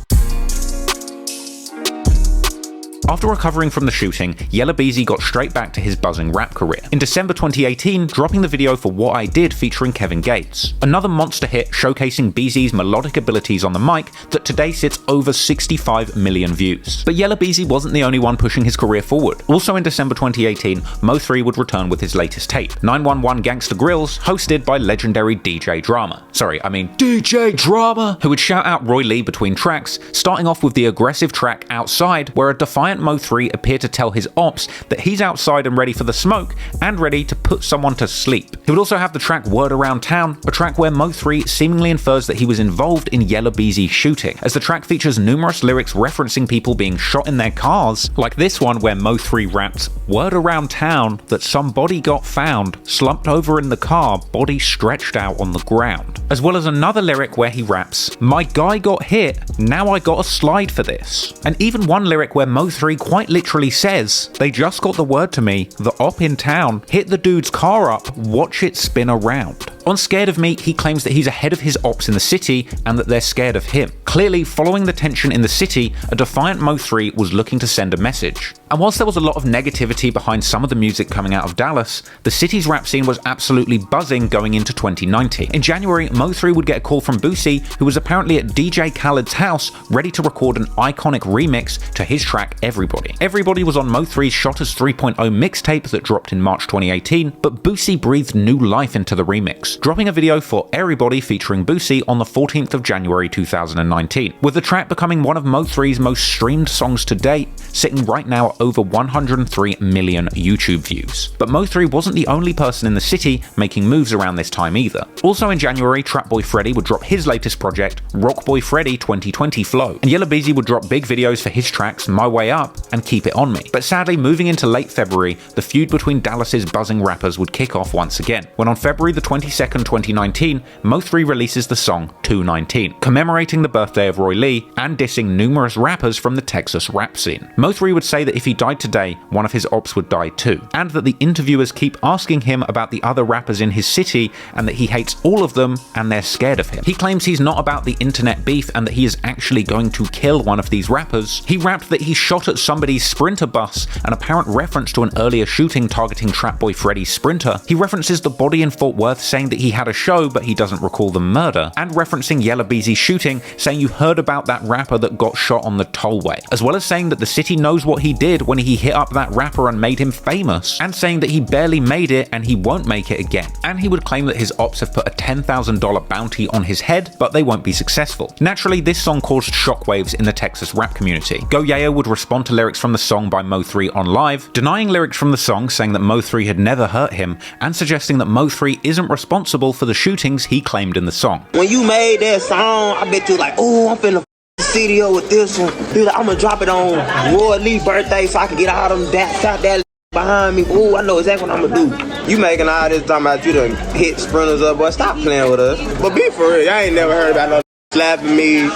After recovering from the shooting, Yella Beezy got straight back to his buzzing rap career. In December 2018, dropping the video for What I Did featuring Kevin Gates, another monster hit showcasing Beezy's melodic abilities on the mic that today sits over 65 million views. But Yella Beezy wasn't the only one pushing his career forward. Also in December 2018, Mo3 would return with his latest tape, 911 Gangsta Grills, hosted by legendary DJ Drama. DJ Drama! Who would shout out Roy Lee between tracks, starting off with the aggressive track Outside, where a defiant Mo3 appeared to tell his ops that he's outside and ready for the smoke and ready to put someone to sleep. He would also have the track Word Around Town, a track where Mo3 seemingly infers that he was involved in Yella Beezy's shooting, as the track features numerous lyrics referencing people being shot in their cars, like this one where Mo3 raps, "Word around town that some body got found, slumped over in the car, body stretched out on the ground," as well as another lyric where he raps, "My guy got hit, now I gotta slide for this," and even one lyric where Mo3 quite literally says, "They just got the word to me, the op in town, hit the dude's car up, watch it spin around." On Scared of Me, he claims that he's ahead of his ops in the city and that they're scared of him. Clearly, following the tension in the city, a defiant Mo3 was looking to send a message. And whilst there was a lot of negativity behind some of the music coming out of Dallas, the city's rap scene was absolutely buzzing going into 2019. In January, Mo3 would get a call from Boosie, who was apparently at DJ Khaled's house, ready to record an iconic remix to his track Everybody. Everybody was on Mo3's Shotters 3.0 mixtape that dropped in March 2018, but Boosie breathed new life into the remix, dropping a video for Everybody featuring Boosie on the 14th of January 2019, with the track becoming one of Mo3's most streamed songs to date, sitting right now at over 103 million YouTube views. But Mo3 wasn't the only person in the city making moves around this time either. Also in January, Trapboy Freddy would drop his latest project, Rockboy Freddy 2020 Flow, and Yella Beezy would drop big videos for his tracks My Way Up and Keep It On Me. But sadly, moving into late February, the feud between Dallas's buzzing rappers would kick off once again, when on February the 22nd, 2019, Mo3 releases the song 219, commemorating the birthday of Roy Lee and dissing numerous rappers from the Texas rap scene. Mo3 would say that if he died today, one of his ops would die too, and that the interviewers keep asking him about the other rappers in his city and that he hates all of them and they're scared of him. He claims he's not about the internet beef and that he is actually going to kill one of these rappers. He rapped that he shot at somebody's Sprinter bus, an apparent reference to an earlier shooting targeting Trapboy Freddy's Sprinter. He references the body in Fort Worth, saying that he had a show but he doesn't recall the murder, and referencing Yella Beezy's shooting, saying you heard about that rapper that got shot on the tollway, as well as saying that the city knows what he did when he hit up that rapper and made him famous, and saying that he barely made it and he won't make it again. And he would claim that his ops have put a $10,000 bounty on his head, but they won't be successful. Naturally, this song caused shockwaves in the Texas rap community. Go Yayo would respond to lyrics from the song by Mo3 on Live, denying lyrics from the song, saying that Mo3 had never hurt him, and suggesting that Mo3 isn't responsible for the shootings he claimed in the song. When you made that song, I bet you like, oh, I'm finna studio with this one. Dude, I'm gonna drop it on Roy Lee's birthday so I can get all them that behind me. Ooh, I know exactly what I'm gonna do. You making all this talking about you done hit sprinters up, boy. Stop playing with us. But be for real, I ain't never heard about no slapping me,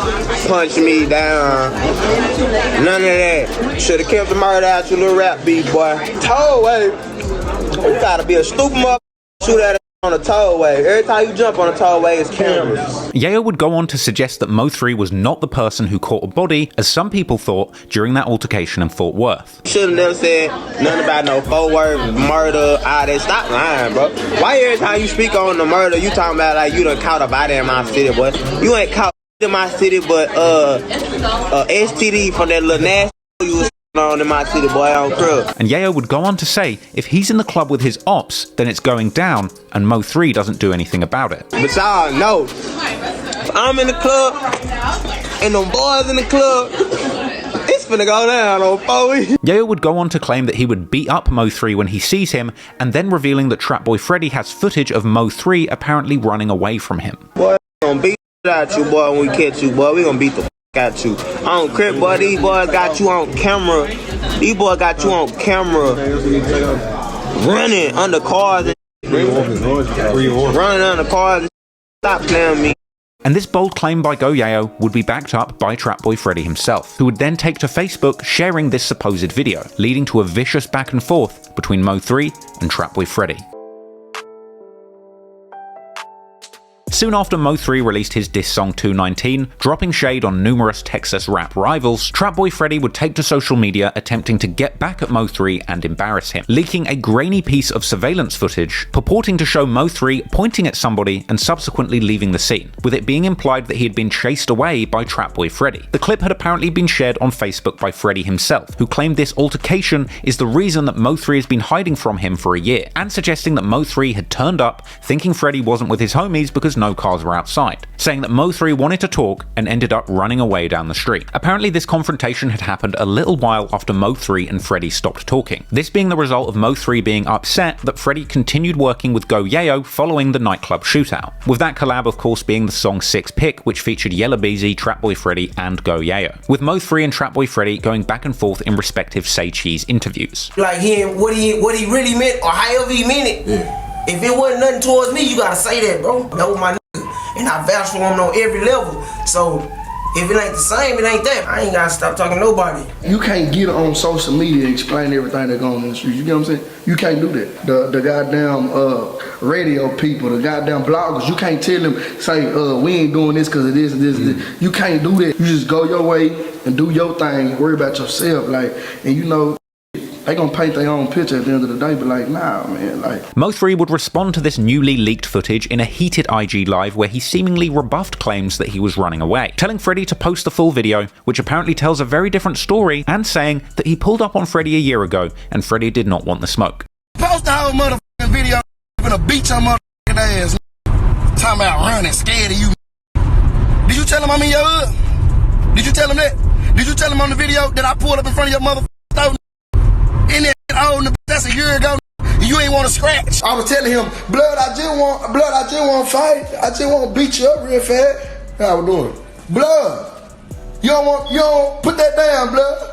punching me down. None of that. Should've kept the murder out your little rap beat, boy. Tollway. You gotta be a stupid motherfucker. Shoot at it on a tollway. Every time you jump on a tollway, it's cameras. Yayo would go on to suggest that Mo3 was not the person who caught a body, as some people thought during that altercation in Fort Worth. Should've never said nothing about no Fort Worth, murder, all that. Stop lying, bro. Why every time you speak on the murder, you talking about like you done caught a body in my city, boy? You ain't caught in my city, but STD from that little nasty you was on in my city, boy, on crib. And Yayo would go on to say, if he's in the club with his ops, then it's going down, and Mo3 doesn't do anything about it. But y'all know, if I'm in the club, and them boys in the club, it's finna go down on 4 weeks. Yayo would go on to claim that he would beat up Mo3 when he sees him, and then revealing that Trapboy Freddy has footage of Mo3 apparently running away from him. Boy, we gonna beat out you, boy, when we catch you, boy. We gonna beat the got you. I don't care, boy. These boys got you on camera. These boys got you on camera running under cars and Running down the car, stop playing with me. And this bold claim by Go Yayo would be backed up by Trapboy Freddy himself, who would then take to Facebook sharing this supposed video, leading to a vicious back and forth between Mo3 and Trapboy Freddy. Soon after Mo3 released his diss song 219, dropping shade on numerous Texas rap rivals, Trapboy Freddy would take to social media attempting to get back at Mo3 and embarrass him, leaking a grainy piece of surveillance footage purporting to show Mo3 pointing at somebody and subsequently leaving the scene, with it being implied that he had been chased away by Trapboy Freddy. The clip had apparently been shared on Facebook by Freddy himself, who claimed this altercation is the reason that Mo3 has been hiding from him for a year, and suggesting that Mo3 had turned up thinking Freddy wasn't with his homies because no cars were outside, saying that Mo3 wanted to talk and ended up running away down the street. Apparently this confrontation had happened a little while after Mo3 and Freddy stopped talking, this being the result of Mo3 being upset that Freddy continued working with Go Yayo following the nightclub shootout, with that collab of course being the song Six Pick, which featured Yella Beezy, Trapboy Freddy and Go Yayo, with Mo3 and Trapboy Freddy going back and forth in respective Say Cheese interviews. Like what he really meant or however he meant it. Yeah. If it wasn't nothing towards me, you gotta say that, bro. That was my nigga. And I vouch for him on every level. So if it ain't the same, it ain't that. I ain't gotta stop talking to nobody. You can't get on social media and explain everything that goes on in the street. You get what I'm saying? You can't do that. The goddamn radio people, the goddamn bloggers, you can't tell them, say, we ain't doing this because of this and this and this. You can't do that. You just go your way and do your thing, worry about yourself. Like, and you know, they gonna paint their own picture at the end of the day, but like, nah, man, like. Mo3 would respond to this newly leaked footage in a heated IG live where he seemingly rebuffed claims that he was running away, telling Freddy to post the full video, which apparently tells a very different story, and saying that he pulled up on Freddy a year ago and Freddy did not want the smoke. Post the whole motherfucking video, gonna beat your motherfucking ass. Talking about running, scared of you. Did you tell him I'm in your hood? Did you tell him that? Did you tell him on the video that I pulled up in front of your motherfucking store? In that old, that's a year ago. You ain't want to scratch. I was telling him, blood, I just want to fight. I just want to beat you up real fast. How I was doing. Blood, you don't put that down, blood.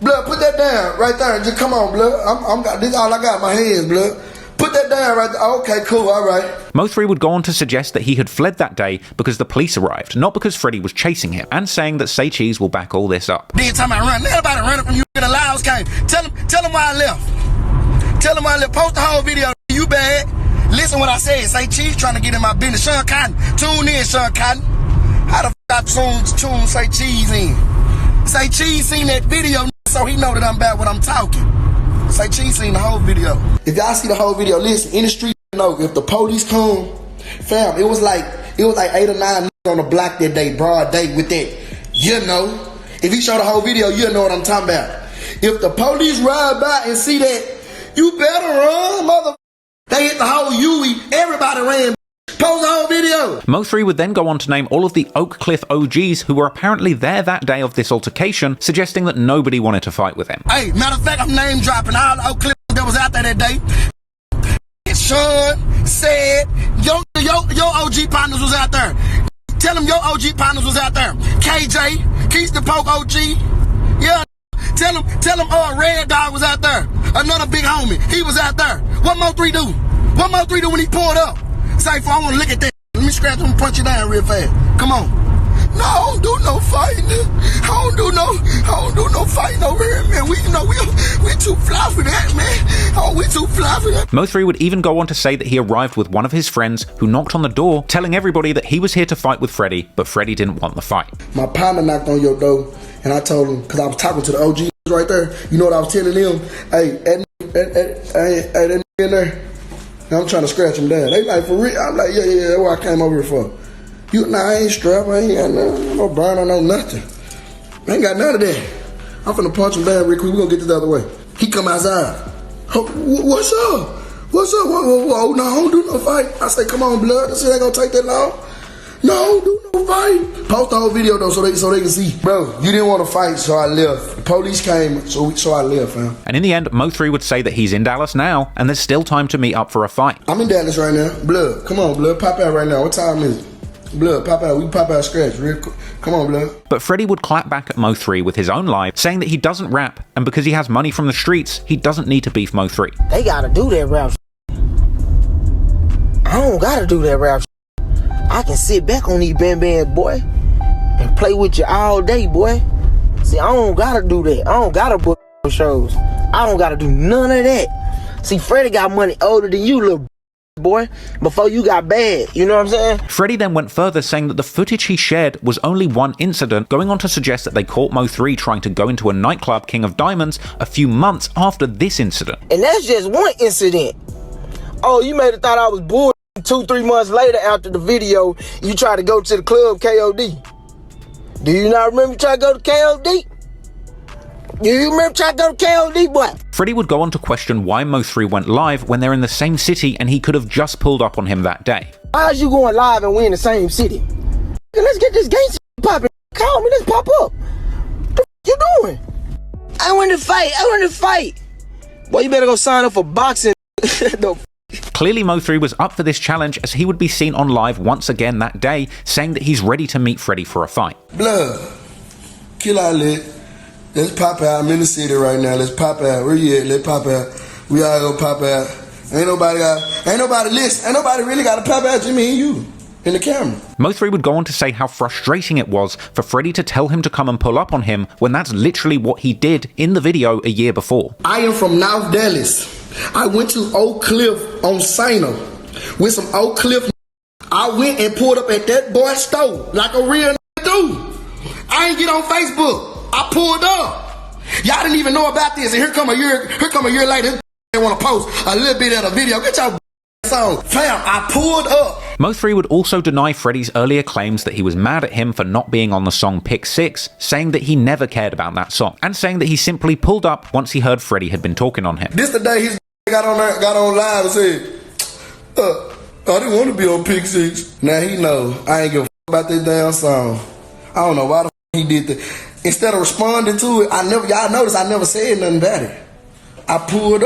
Blood, put that down right there. Just come on, blood. I'm got this all I got in my hands, blood. Put that down right there. Okay, cool, all right. Mo3 would go on to suggest that he had fled that day because the police arrived, not because Freddy was chasing him, and saying that Say Cheese will back all this up. Then time I run, nobody running from you in the Lyles came. Tell him why I left. Tell him why I left. Post the whole video. You bad. Listen what I said. Say Cheese trying to get in my business. Sean Cotton. Tune in, Sean Cotton. How the f*** I tune Say Cheese in? Say Cheese seen that video, so he know that I'm bad when I'm talking. Say Cheese seen the whole video. If y'all see the whole video, listen, in the street, you know, if the police come, fam, it was like 8 or 9 on the block that day, broad day with that, you know. If you show the whole video, you'll know what I'm talking about. If the police ride by and see that, you better run, mother. They hit the whole Huey, everybody ran. Post the whole video. Mo3 would then go on to name all of the Oak Cliff OGs who were apparently there that day of this altercation, suggesting that nobody wanted to fight with him. Hey, matter of fact, I'm name dropping all the Oak Cliff that was out there that day. Sean said, your OG partners was out there. Tell them your OG partners was out there. KJ, Keith the Poke OG. Yeah. Tell them Red Dog was out there. Another big homie. He was out there. What Mo3 do? What Mo3 do when he pulled up? Say, I want to look at that. Let me scratch him and punch you down real fast. Come on. No, I don't do no fighting. I don't do no fighting over here, man. We too fly for that, man. Oh, we too fly for that. Mo3 would even go on to say that he arrived with one of his friends who knocked on the door, telling everybody that he was here to fight with Freddy, but Freddy didn't want the fight. My partner knocked on your door, and I told him, because I was talking to the OG right there, you know what I was telling them? Hey, that in there, I'm trying to scratch him down. They like, for real? I'm like, yeah, that's what I came over here for. I ain't strapped, I ain't got no burn, I know nothing. I ain't got none of that. I'm finna punch him down real quick, we gonna get this the other way. He come outside. What's up? What's up? Whoa, no, I don't do no fight. I say, come on, blood, this shit ain't gonna take that long. No, do no fight. Post the whole video though so they can see. Bro, you didn't want to fight, so I left. The police came, so I left, fam. And in the end, Mo3 would say that he's in Dallas now, and there's still time to meet up for a fight. I'm in Dallas right now. Blood, come on, blood, pop out right now. What time is it? Blood, pop out. We can pop out scratch real quick. Come on, blood. But Freddy would clap back at Mo3 with his own live, saying that he doesn't rap, and because he has money from the streets, he doesn't need to beef Mo3. They gotta do that rap. I don't gotta do that rap shit. I can sit back on these bands, boy, and play with you all day, boy. See, I don't gotta do that. I don't gotta book shows. I don't gotta do none of that. See, Freddie got money older than you, little boy, before you got bad. You know what I'm saying? Freddie then went further, saying that the footage he shared was only one incident, going on to suggest that they caught Mo3 trying to go into a nightclub, King of Diamonds, a few months after this incident. And that's just one incident. Oh, you made it thought I was bored. 2-3 months later after the video, you tried to go to the club KOD. Do you not remember trying to go to KOD? Do you remember trying to go to KOD, boy? Freddie would go on to question why Mo3 went live when they're in the same city and he could have just pulled up on him that day. Why is you going live and we in the same city? Let's get this gangster popping. Call me, let's pop up. What the you doing? I want to fight. Boy, you better go sign up for boxing. No. Clearly Mo3 was up for this challenge, as he would be seen on live once again that day, saying that he's ready to meet Freddie for a fight. Blood, kill our lit. Let's pop out. I'm in the city right now. Let's pop out. Where you at? Let's pop out. We all gonna pop out. Ain't nobody really got to pop out, Jimmy and you in the camera. Mo3 would go on to say how frustrating it was for Freddie to tell him to come and pull up on him when that's literally what he did in the video a year before. I am from North Dallas. I went to Oak Cliff on Sino with some Oak Cliff. I went and pulled up at that boy's store like a real dude. I ain't get on Facebook. I pulled up. Y'all didn't even know about this, and here come a year later, they want to post a little bit of the video. Get your on. Fam, I pulled up. Mo3 would also deny Freddie's earlier claims that he was mad at him for not being on the song Pick 6, saying that he never cared about that song, and saying that he simply pulled up once he heard Freddie had been talking on him. This the day he got on live and said, I didn't want to be on Pick 6. Now he know I ain't give a about that damn song. I don't know why the he did that. Instead of responding to it, y'all notice I never said nothing about it. I pulled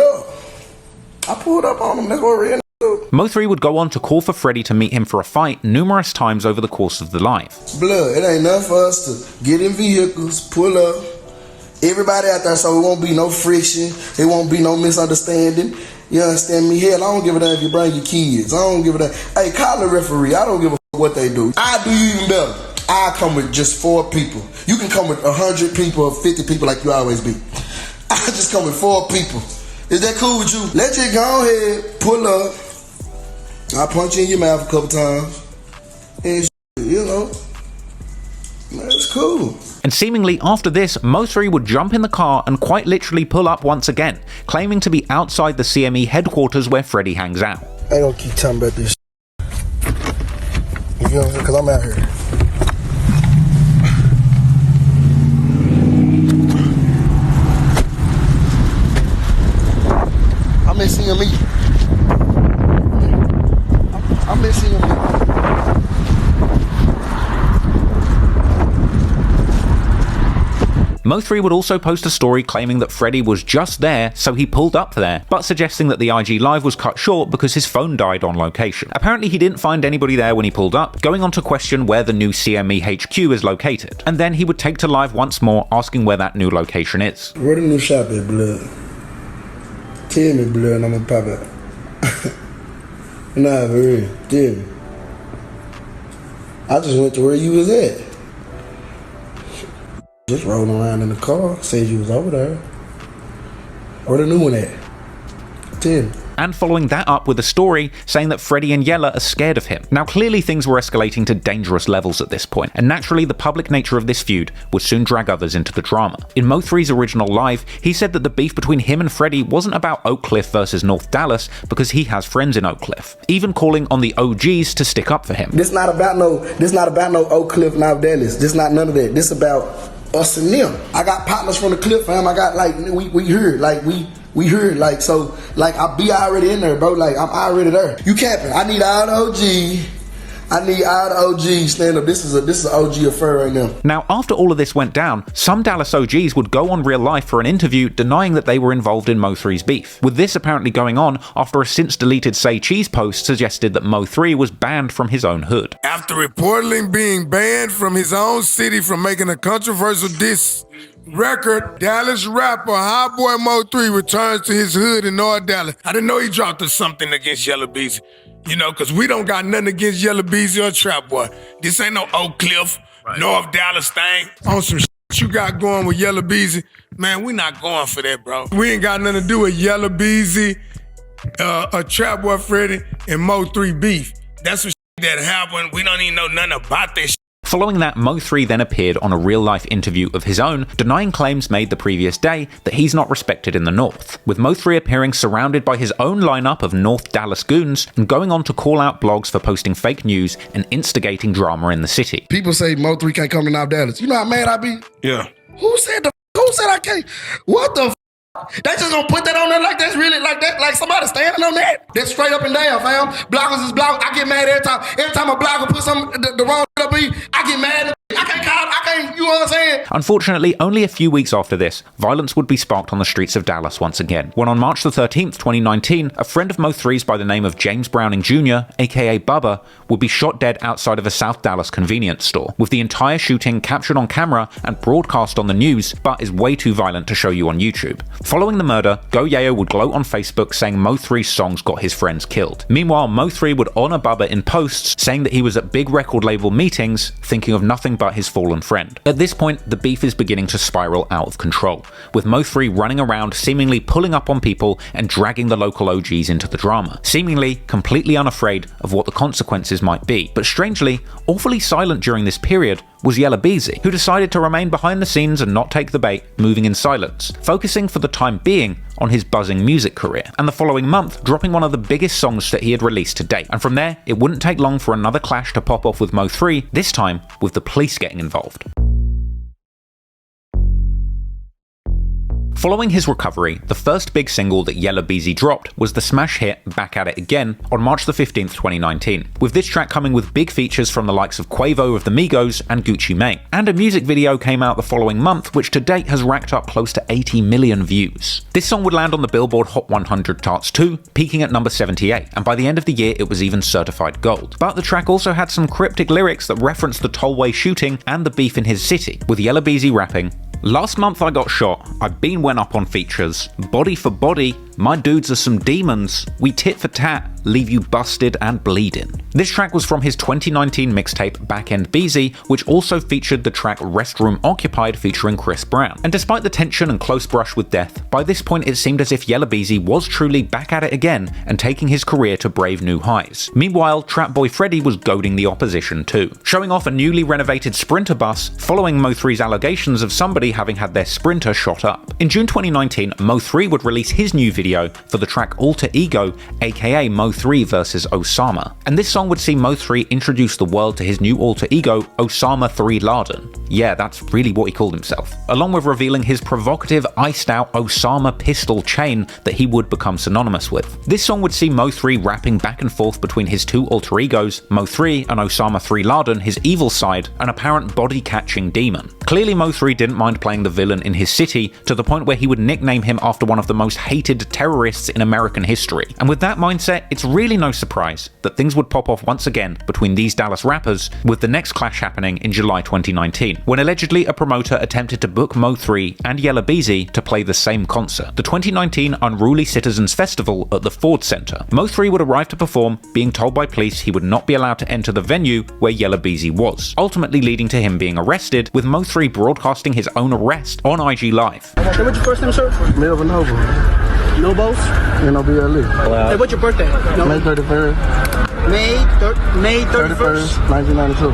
up on him. That's what real do. Mo3 would go on to call for Freddie to meet him for a fight numerous times over the course of the live. Blood, it ain't nothing for us to get in vehicles, pull up, everybody out there, so it won't be no friction, it won't be no misunderstanding. You understand me? Hell, I don't give a damn if you bring your kids. I don't give a damn. Hey, call the referee. I don't give a what they do. I do you even better. I come with just 4 people. You can come with 100 people or 50 people like you always be. I just come with 4 people. Is that cool with you? Let you go ahead, pull up. I'll punch you in your mouth a couple times. And you know, that's cool. And seemingly after this, Mo3 would jump in the car and quite literally pull up once again, claiming to be outside the CME headquarters where Freddie hangs out. I ain't gonna keep talking about this. You know what I'm saying? Because I'm out here. I'm missing me. I'm missing me. Mo3 would also post a story claiming that Freddie was just there, so he pulled up there, but suggesting that the IG live was cut short because his phone died on location. Apparently he didn't find anybody there when he pulled up, going on to question where the new CME HQ is located. And then he would take to live once more, asking where that new location is. Where the new shop at, blood? Tell me, blood, and I'm gonna pop out. Nah, for real. Tell me. I just went to where you was at. Just rolling around in the car, said you was over there. Where the new one at? Tell me. And following that up with a story saying that Freddie and Yella are scared of him. Now clearly things were escalating to dangerous levels at this point, and naturally the public nature of this feud would soon drag others into the drama. In Mo3's original live, he said that the beef between him and Freddie wasn't about Oak Cliff versus North Dallas because he has friends in Oak Cliff, even calling on the OGs to stick up for him. This not about no Oak Cliff, North Dallas. This not none of that. This about us and them. I got partners from the Cliff, fam. I got like we heard like we heard like so like I be already in there, bro. Like I'm already there. You capping? I need all the OG. I need all the OGs stand up. This is an OG affair right now. Now, after all of this went down, some Dallas OGs would go on Real Life for an interview denying that they were involved in Mo3's beef, with this apparently going on after a since-deleted Say Cheese post suggested that Mo3 was banned from his own hood. After reportedly being banned from his own city from making a controversial diss record, Dallas rapper Hot Boy Mo3 returns to his hood in North Dallas. I didn't know he dropped something against Yella Beezy. You know, because we don't got nothing against Yella Beezy or Trap Boy. This ain't no Oak Cliff, North Dallas thing. On some shit you got going with Yella Beezy, man, we not going for that, bro. We ain't got nothing to do with Yella Beezy, a Trap Boy Freddy, and Mo3 beef. That's what that happened. We don't even know nothing about that shit. Following that, Mo3 then appeared on a real-life interview of his own, denying claims made the previous day that he's not respected in the North, with Mo3 appearing surrounded by his own lineup of North Dallas goons and going on to call out blogs for posting fake news and instigating drama in the city. People say Mo3 can't come to North Dallas. You know how mad I be? Yeah. Who said I can't? What the They just gonna put that on there like that's really like that, like somebody standing on that. That's straight up and down, fam. Bloggers is bloggers. I get mad every time. Every time a blogger puts the wrong up me, I get mad. I can't, you know what I'm saying? Unfortunately, only a few weeks after this, violence would be sparked on the streets of Dallas once again, when on March the 13th, 2019, a friend of Mo3's by the name of James Browning Jr., aka Bubba, would be shot dead outside of a South Dallas convenience store, with the entire shooting captured on camera and broadcast on the news, but is way too violent to show you on YouTube. Following the murder, Go Yayo would gloat on Facebook saying Mo3's songs got his friends killed. Meanwhile, Mo3 would honor Bubba in posts, saying that he was at big record label meetings, thinking of nothing but his fallen friend. At this point, the beef is beginning to spiral out of control, with Mo3 running around seemingly pulling up on people and dragging the local OGs into the drama, seemingly completely unafraid of what the consequences might be. But strangely, awfully silent during this period was Yella Beezy, who decided to remain behind the scenes and not take the bait, moving in silence, focusing for the time being on his buzzing music career, and the following month dropping one of the biggest songs that he had released to date. And from there, it wouldn't take long for another clash to pop off with Mo3, this time with the police getting involved. Following his recovery, the first big single that Yella Beezy dropped was the smash hit Back At It Again on March the 15th, 2019, with this track coming with big features from the likes of Quavo of the Migos and Gucci Mane. And a music video came out the following month, which to date has racked up close to 80 million views. This song would land on the Billboard Hot 100 charts too, peaking at number 78, and by the end of the year it was even certified gold. But the track also had some cryptic lyrics that referenced the Tollway shooting and the beef in his city, with Yella Beezy rapping, "Last month I got shot, I been went up on features, body for body, my dudes are some demons, we tit for tat, leave you busted and bleeding." This track was from his 2019 mixtape Back End Beezy, which also featured the track Restroom Occupied featuring Chris Brown. And despite the tension and close brush with death, by this point it seemed as if Yella Beezy was truly back at it again and taking his career to brave new highs. Meanwhile, Trap Boy Freddy was goading the opposition too, showing off a newly renovated Sprinter bus following Mo3's allegations of somebody having had their Sprinter shot up. In June 2019, Mo3 would release his new video for the track Alter Ego, aka Mo3 vs Osama. And this song would see Mo3 introduce the world to his new alter ego, Osama 3 Laden. Yeah, that's really what he called himself. Along with revealing his provocative, iced out Osama pistol chain that he would become synonymous with. This song would see Mo3 rapping back and forth between his two alter egos, Mo3 and Osama 3 Laden, his evil side, an apparent body-catching demon. Clearly Mo3 didn't mind playing the villain in his city, to the point where he would nickname him after one of the most hated terrorists in American history. And with that mindset, it's really no surprise that things would pop off once again between these Dallas rappers, with the next clash happening in July 2019, when allegedly a promoter attempted to book Mo3 and Yella Beezy to play the same concert, the 2019 Unruly Citizens Festival at the Ford Center. Mo3 would arrive to perform, being told by police he would not be allowed to enter the venue where Yella Beezy was, ultimately leading to him being arrested, with Mo3 broadcasting his own arrest on IG Live. Hey, what's your first name, sir? Melvin Noble. Nobos? N-O-B-L-E. Hey, what's your birthday? May 31st. May 31st? 1992.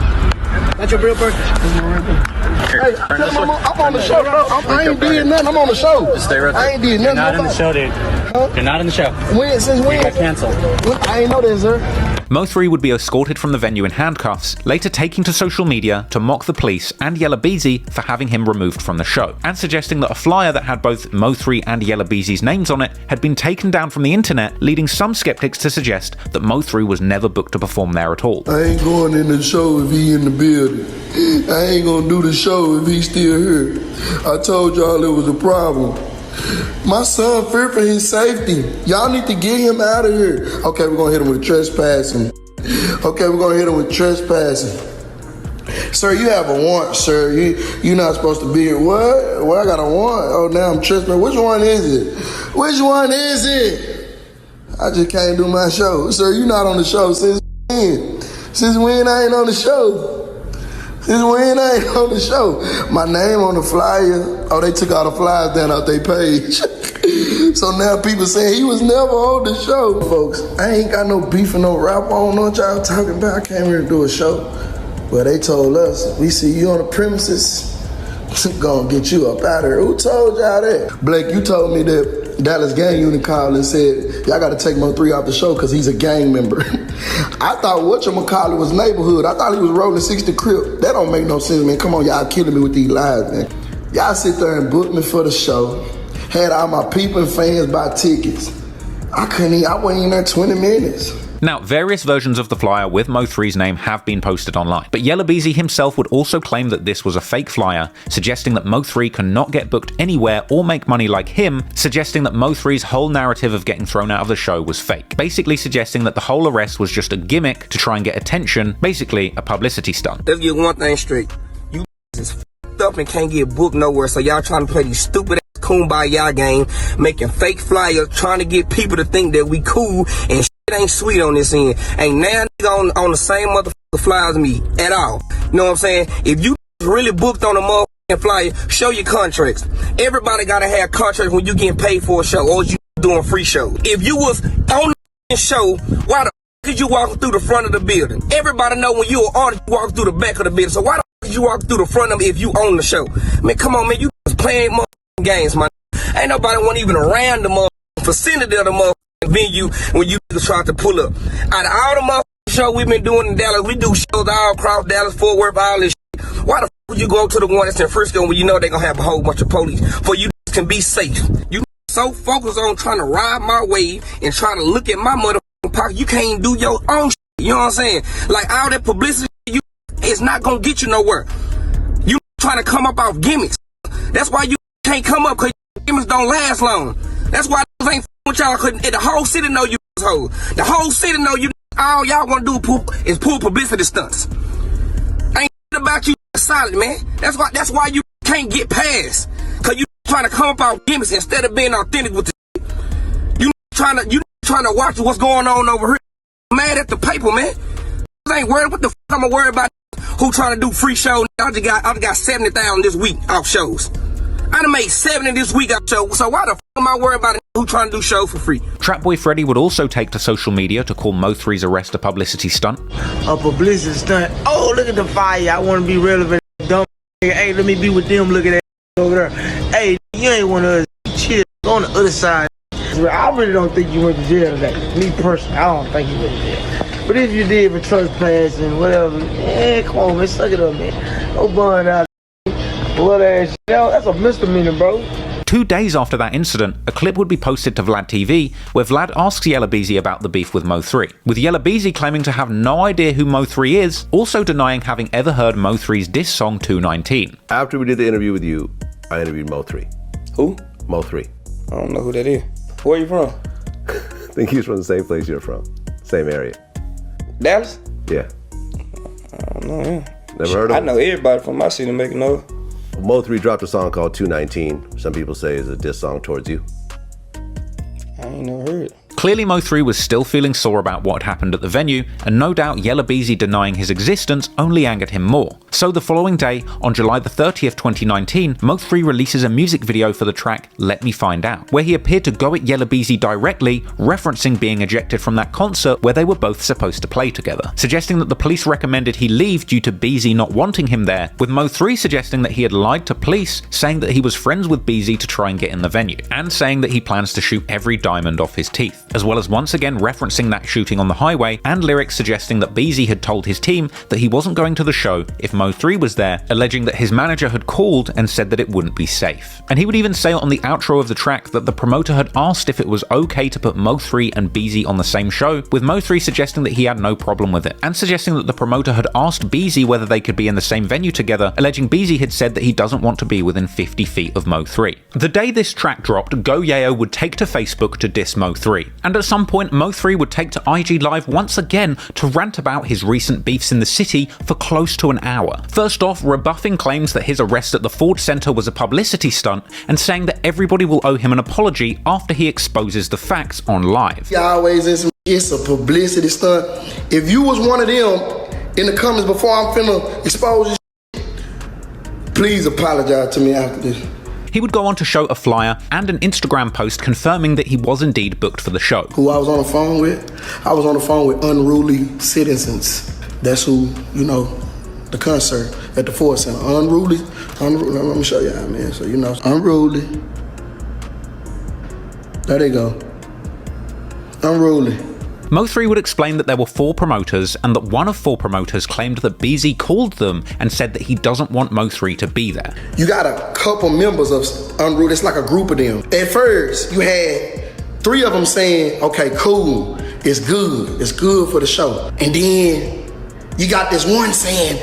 That's your real birthday? Hey, tell him I'm on the show, bro. I ain't did nothing. I'm on the show. Just stay right there. I ain't did nothing. You're not in the show, dude. Huh? You're not in the show. When? Since when? You got canceled. I ain't know that, sir. Mo3 would be escorted from the venue in handcuffs, later taking to social media to mock the police and Yella Beezy for having him removed from the show, and suggesting that a flyer that had both Mo3 and Yella Beezy's names on it had been taken down from the internet, leading some skeptics to suggest that Mo3 was never booked to perform there at all. I ain't going in the show if he in the building. I ain't gonna do the show if he's still here. I told y'all it was a problem. My son feared for his safety. Y'all need to get him out of here. Okay, we're gonna hit him with trespassing. Okay, we're gonna hit him with trespassing. Sir, you have a warrant, sir. You're not supposed to be here. What? Well, I got a warrant. Oh, now I'm trespassing. Which one is it? Which one is it? I just can't do my show. Sir, you not on the show since when? Since when I ain't on the show? Since when I ain't on the show? My name on the flyer. Oh, they took all the flyers down out their page. So now people saying he was never on the show. Folks, I ain't got no beef and no rap. I don't know what y'all talking about. I came here to do a show. Well, they told us, we see you on the premises, gonna get you up out of here. Who told y'all that? Blake, you told me that Dallas gang unit called and said, y'all gotta take Mo3 off the show because he's a gang member. I thought whatchamacallit was neighborhood. I thought he was rolling 60 Crip. That don't make no sense, man. Come on, y'all killing me with these lies, man. Y'all sit there and book me for the show. Had all my people and fans buy tickets. I wasn't even there 20 minutes. Now, various versions of the flyer with Mo3's name have been posted online, but Yella Beezy himself would also claim that this was a fake flyer, suggesting that Mo3 cannot get booked anywhere or make money like him, suggesting that Mo3's whole narrative of getting thrown out of the show was fake, basically suggesting that the whole arrest was just a gimmick to try and get attention, basically a publicity stunt. Let's get one thing straight. You is f***ed up and can't get booked nowhere, so y'all trying to play these stupid ass kumbaya game, making fake flyers, trying to get people to think that we cool and ain't sweet on this end. Ain't now nigga on the same motherfucker fly as me at all. You know what I'm saying? If you really booked on a motherfucking flyer, show your contracts. Everybody gotta have contracts when you getting paid for a show or you doing free shows. If you was on the show, why the did you walk through the front of the building? Everybody know when you an artist, you walk through the back of the building. So why the did you walk through the front of it if you own the show? Man, come on, man, you was playing motherfucking games, man. Ain't nobody want even around the motherfucking vicinity of the motherfucking venue when you try to pull up. Out of all the motherfucking shows we've been doing in Dallas, we do shows all across Dallas, Fort Worth, all this shit. Why the f would you go to the one that's in Frisco when you know they're gonna have a whole bunch of police for you can be safe? You so focused on trying to ride my wave and trying to look at my motherfucking pocket, you can't do your own shit. You know what I'm saying? Like all that publicity, it's not gonna get you nowhere. You trying to come up off gimmicks. That's why you can't come up because gimmicks don't last long. That's why ain't with y'all couldn't. The whole city know you hoes. The whole city know you. All y'all want to do is pull publicity stunts. Ain't about you solid, man. That's why you can't get past. Cause you trying to come up out gimmicks instead of being authentic with the shit. You trying to watch what's going on over here. Mad at the paper, man. I ain't worried. What the f I'm worried about? Who trying to do free shows? I just got 70,000 this week off shows. I done made 70 this week off shows. So why the f am I worried about who trying to do shows for free? Trapboy Freddy would also take to social media to call Mo3's arrest a publicity stunt. A publicity stunt. Oh, look at the fire. I want to be relevant. Dumb. Hey, let me be with them. Look at that over there. Hey, you ain't one of us. Chill. On the other side. I really don't think you went to jail today. Me personally, I don't think you went to jail. But if you did for trespass and whatever, man, come on, man, suck it up, man. No bun out. Blood ass shit. That's a misdemeanor, bro. 2 days after that incident, a clip would be posted to Vlad TV where Vlad asks Yella Beezy about the beef with Mo3, with Yella Beezy claiming to have no idea who Mo3 is, also denying having ever heard Mo3's diss song 219. After we did the interview with you, I interviewed Mo3. Who? Mo3. I don't know who that is. Where you from? I think he's from the same place you're from. Same area. Dallas? Yeah. I don't know him. Never heard of him? I know everybody from my city making noise. Mo3 dropped a song called 219. Some people say it's a diss song towards you. I ain't never heard it. Clearly Mo3 was still feeling sore about what had happened at the venue, and no doubt Yella Beezy denying his existence only angered him more. So the following day, on July the 30th, 2019, Mo3 releases a music video for the track Let Me Find Out, where he appeared to go at Yella Beezy directly, referencing being ejected from that concert where they were both supposed to play together, suggesting that the police recommended he leave due to Beezy not wanting him there, with Mo3 suggesting that he had lied to police, saying that he was friends with Beezy to try and get in the venue, and saying that he plans to shoot every diamond off his teeth, as well as once again referencing that shooting on the highway, and lyrics suggesting that Beezy had told his team that he wasn't going to the show if Mo3 was there, alleging that his manager had called and said that it wouldn't be safe. And he would even say on the outro of the track that the promoter had asked if it was okay to put Mo3 and Beezy on the same show, with Mo3 suggesting that he had no problem with it, and suggesting that the promoter had asked Beezy whether they could be in the same venue together, alleging Beezy had said that he doesn't want to be within 50 feet of Mo3. The day this track dropped, Go Yayo would take to Facebook to diss Mo3, And at some point, Mo3 would take to IG Live once again to rant about his recent beefs in the city for close to an hour. First off, rebuffing claims that his arrest at the Ford Center was a publicity stunt and saying that everybody will owe him an apology after he exposes the facts on live. It's a publicity stunt. If you was one of them in the comments before I'm finna expose this, please apologize to me after this. He would go on to show a flyer and an Instagram post confirming that he was indeed booked for the show. Who I was on the phone with? I was on the phone with Unruly Citizens. That's who, you know, the concert at the Ford Center. Unruly. Let me show you how, man. So, you know, Unruly. There they go. Unruly. Mo3 would explain that there were 4 promoters and that one of 4 promoters claimed that BZ called them and said that he doesn't want Mo3 to be there. You got a couple members of Unruly, it's like a group of them. At first, you had 3 of them saying, okay, cool, it's good for the show. And then you got this one saying,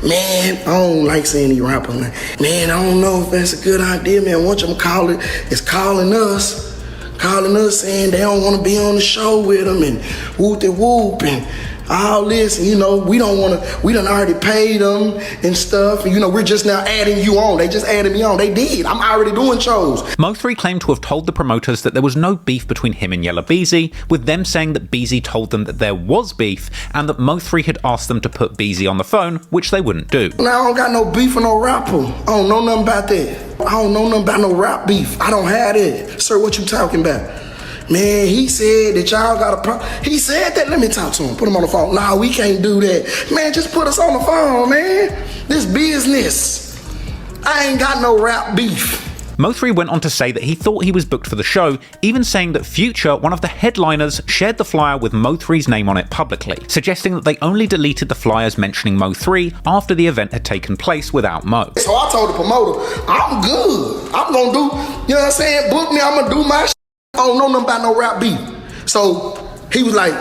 man, I don't like saying these rappers, man. Man, I don't know if that's a good idea, man. Once I'm calling, it's calling us saying they don't want to be on the show with them and whoop and all this, and you know, we done already paid them and stuff, and you know, we're just now adding you on. They just added me on. They did. I'm already doing shows. Mo3 claimed to have told the promoters that there was no beef between him and Yella Beezy, with them saying that Beezy told them that there was beef and that Mo3 had asked them to put Beezy on the phone, which they wouldn't do. Now, I don't got no beef with no rapper. I don't know nothing about that. I don't know nothing about no rap beef. I don't have that. Sir, what you talking about? Man, he said that y'all got a problem. He said that. Let me talk to him. Put him on the phone. Nah, we can't do that. Man, just put us on the phone, man. This business. I ain't got no rap beef. Mo3 went on to say that he thought he was booked for the show, even saying that Future, one of the headliners, shared the flyer with Mo3's name on it publicly, suggesting that they only deleted the flyers mentioning Mo3 after the event had taken place without Mo. So I told the promoter, I'm good. I'm gonna do, you know what I'm saying? Book me, I'm gonna do my shit. I don't know nothing about no rap beef. So he was like,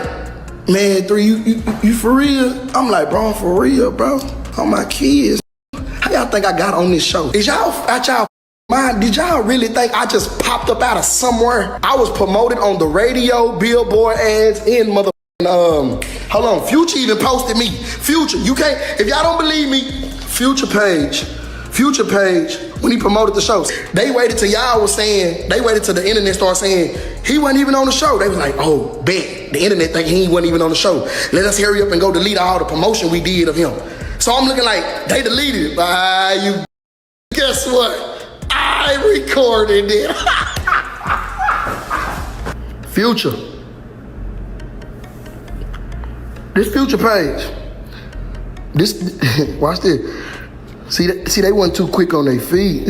man, 3, you for real? I'm like, bro, I'm for real, bro. All my kids. How y'all think I got on this show? Is y'all at y'all mind? Did y'all really think I just popped up out of somewhere? I was promoted on the radio, billboard ads, and hold on, Future even posted me. Future, you can't, if y'all don't believe me, Future page, when he promoted the shows, they waited till y'all was saying, they waited till the internet started saying, he wasn't even on the show. They was like, oh, bet, the internet think he wasn't even on the show. Let us hurry up and go delete all the promotion we did of him. So I'm looking like, they deleted it. Guess what? I recorded it. Future. This Future page. Watch this. See, they wasn't too quick on their feet.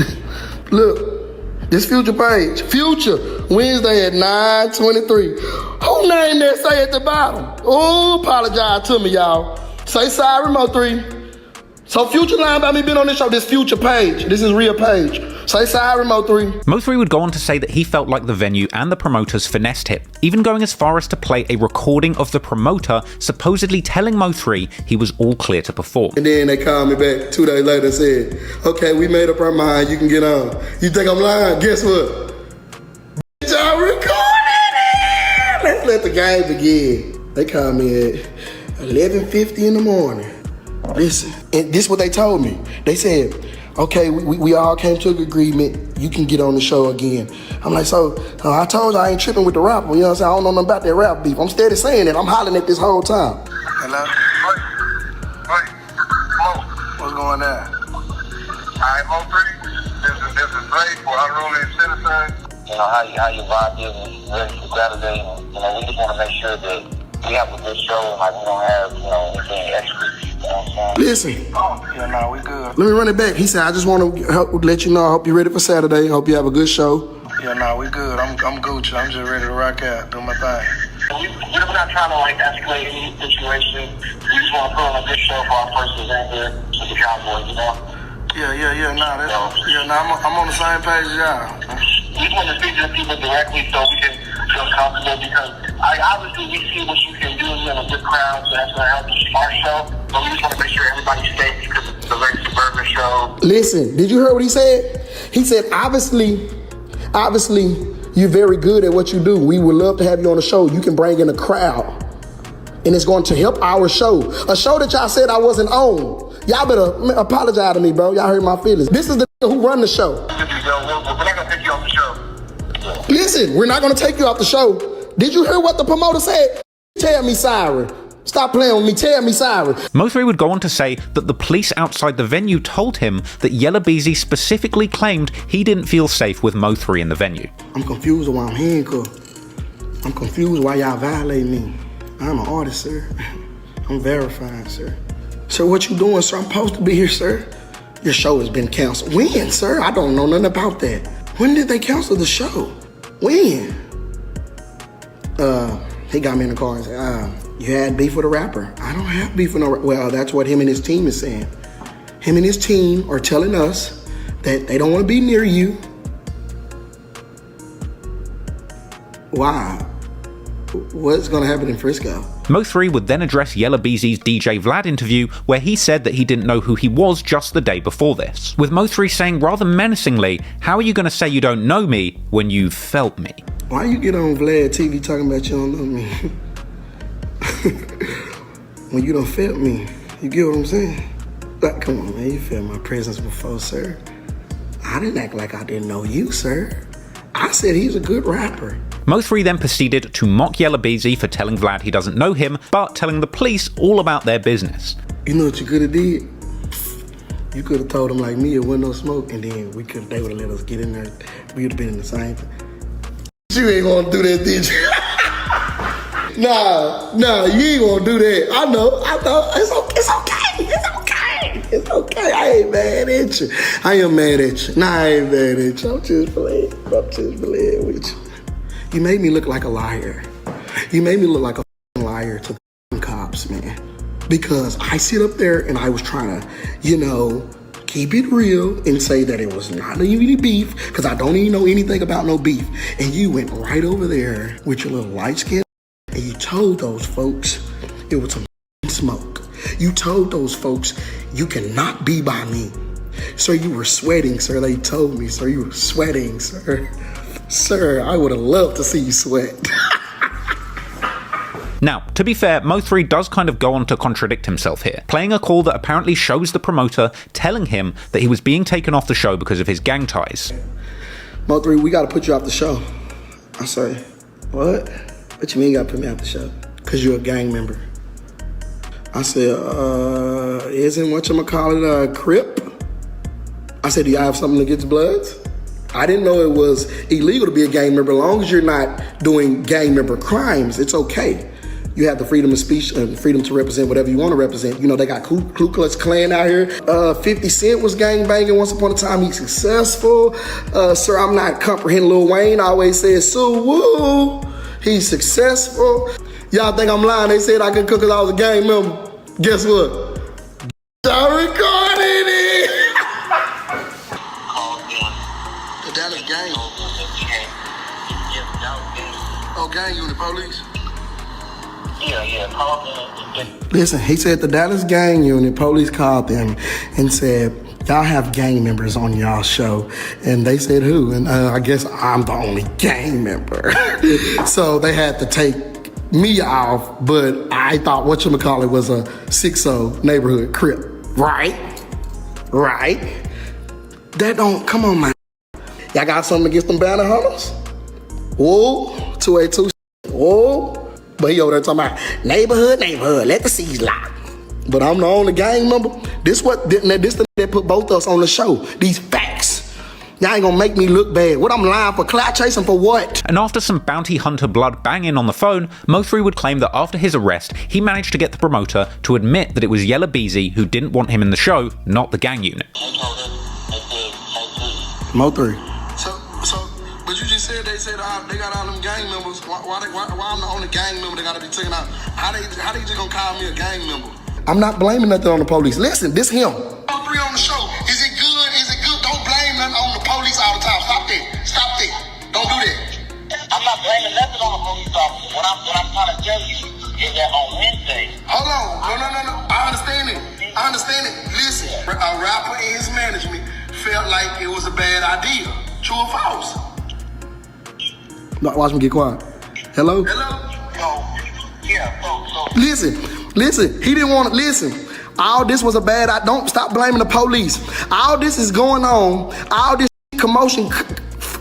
Look, this Future page. Future, Wednesday at 9:23. Who named that say at the bottom? Oh, apologize to me, y'all. Say sorry, Mo3. So Future lying about me being on this show, this Future page. This is real page. Say sorry, Mo3. Mo3 would go on to say that he felt like the venue and the promoters finessed him, even going as far as to play a recording of the promoter supposedly telling Mo3 he was all clear to perform. And then they called me back 2 days later and said, okay, we made up our mind, you can get on. You think I'm lying? Guess what? Y'all recorded it! Let's let the game begin. They called me at 11:50 in the morning. Listen, and this is what they told me. They said, okay, we all came to an agreement. You can get on the show again. I'm like, so I told you I ain't tripping with the rapper. You know what I'm saying? I don't know nothing about that rap beef. I'm steady saying that. I'm hollering at this whole time. Hello? What's going on? Alright, Mo3, this is Blake for Unruly Citizens. You know, how you vibe is ready for Saturday. You know, we just want to make sure that we have a good show, like we don't have, you know, anything extra. Listen. Yeah, no, we good. Let me run it back. He said, I just want to let you know, I hope you're ready for Saturday. Hope you have a good show. Yeah, no, we good. I'm Gucci. I'm just ready to rock out, do my thing. We're not trying to, like, escalate any situation. We just want to put on a good show for our first event here with the Cowboys, you know? Yeah, I'm on the same page as y'all. We just want to speak to the people directly so we can feel comfortable, because obviously we see what you can do in a good crowd, so that's going to help our show. But we just want to make sure everybody's safe because it's a very suburban show. Listen, did you hear what he said? He said, obviously, You're very good at what you do. We would love to have you on the show. You can bring in a crowd. And it's going to help our show. A show that y'all said I wasn't on. Y'all better apologize to me, bro. Y'all hurt my feelings. This is the who run the show. We're not gonna take you off the show. Listen, we're not going to take you off the show. Did you hear what the promoter said? Tell me, Siren. Stop playing with me. Tell me, Siren. Mo3 would go on to say that the police outside the venue told him that Yella Beezy specifically claimed he didn't feel safe with Mo3 in the venue. I'm confused why I'm handcuffed. I'm confused why y'all violate me. I'm an artist, sir. I'm verified, sir. Sir, what you doing, sir? I'm supposed to be here, sir. Your show has been canceled. When, sir? I don't know nothing about that. When did they cancel the show? When? He got me in the car and said, you had beef with a rapper. I don't have beef with no rapper. Well, that's what him and his team is saying. Him and his team are telling us that they don't want to be near you. Why? What's going to happen in Frisco? Mo3 would then address Yella Beezy's DJ Vlad interview, where he said that he didn't know who he was just the day before this, with Mo3 saying rather menacingly, how are you going to say you don't know me when you've felt me? Why you get on Vlad TV talking about you don't know me? When you done felt me, you get what I'm saying? Like, come on, man, you felt my presence before, sir. I didn't act like I didn't know you, sir. I said he's a good rapper. Mo3 then proceeded to mock Yella Beezy for telling Vlad he doesn't know him, but telling the police all about their business. You know what you could have did? You could have told them like me, it wasn't no smoke, and then they would have let us get in there. We would have been in the same thing. You ain't gonna do that, did you? Nah, you ain't gonna do that. I know. It's okay. I ain't mad at you. I am mad at you. Nah, I ain't mad at you. I'm just playing with you. You made me look like a liar. You made me look like a liar to the cops, man. Because I sit up there and I was trying to, keep it real and say that it was not any beef, because I don't even know anything about no beef. And you went right over there with your little light skin and you told those folks it was some smoke. You told those folks you cannot be by me. Sir, you were sweating, sir. They told me, sir, you were sweating, sir. Sir, I would have loved to see you sweat. Now, to be fair, Mo3 does kind of go on to contradict himself here, playing a call that apparently shows the promoter telling him that he was being taken off the show because of his gang ties. Mo3, we gotta put you off the show. I say, what? What you mean you gotta put me off the show? Cause you're a gang member. I said, isn't whatchamacallit a Crip? I said, do y'all have something against Bloods? I didn't know it was illegal to be a gang member. As long as you're not doing gang member crimes, it's okay. You have the freedom of speech and freedom to represent whatever you want to represent. They got Ku Klux Klan out here. 50 Cent was gang banging once upon a time. He's successful. Sir, I'm not comprehending Lil Wayne. I always said, so woo. He's successful. Y'all think I'm lying? They said I could cook because I was a gang member. Guess what? I recorded it. The Dallas gang. Oh, gang unit police. Listen, he said the Dallas gang unit police called them and said, y'all have gang members on y'all show. And they said who? And I guess I'm the only gang member. So they had to take me off, but I thought whatchamacallit was a 6-0 neighborhood Crip. Right? That don't, come on, man. Y'all got something against them bounty hunters? Whoa, 282. Whoa. But he over there talking about neighborhood, let the C's lock. But I'm the only gang member. This that put both of us on the show. These facts. Y'all ain't gonna make me look bad. What, I'm lying for? Clout chasing for what? And after some bounty hunter blood banging on the phone, Mo3 would claim that after his arrest, he managed to get the promoter to admit that it was Yella Beezy who didn't want him in the show, not the gang unit. Mo3. But you just said they got all them gang members. Why I'm the only gang member that gotta be taken out? How they just gonna call me a gang member? I'm not blaming nothing on the police. Listen, this him. Mo3 on the show. Is it good? Don't blame nothing on the police all the time. Stop that. Don't do that. I'm not blaming nothing on the police officer. What I'm trying to tell you is that on Wednesday. Hold on. No. I understand it. Listen, a rapper and his management felt like it was a bad idea. True or false? Watch me get quiet. Hello? Listen, he didn't want to listen. All this was a bad, don't stop blaming the police. All this is going on, all this commotion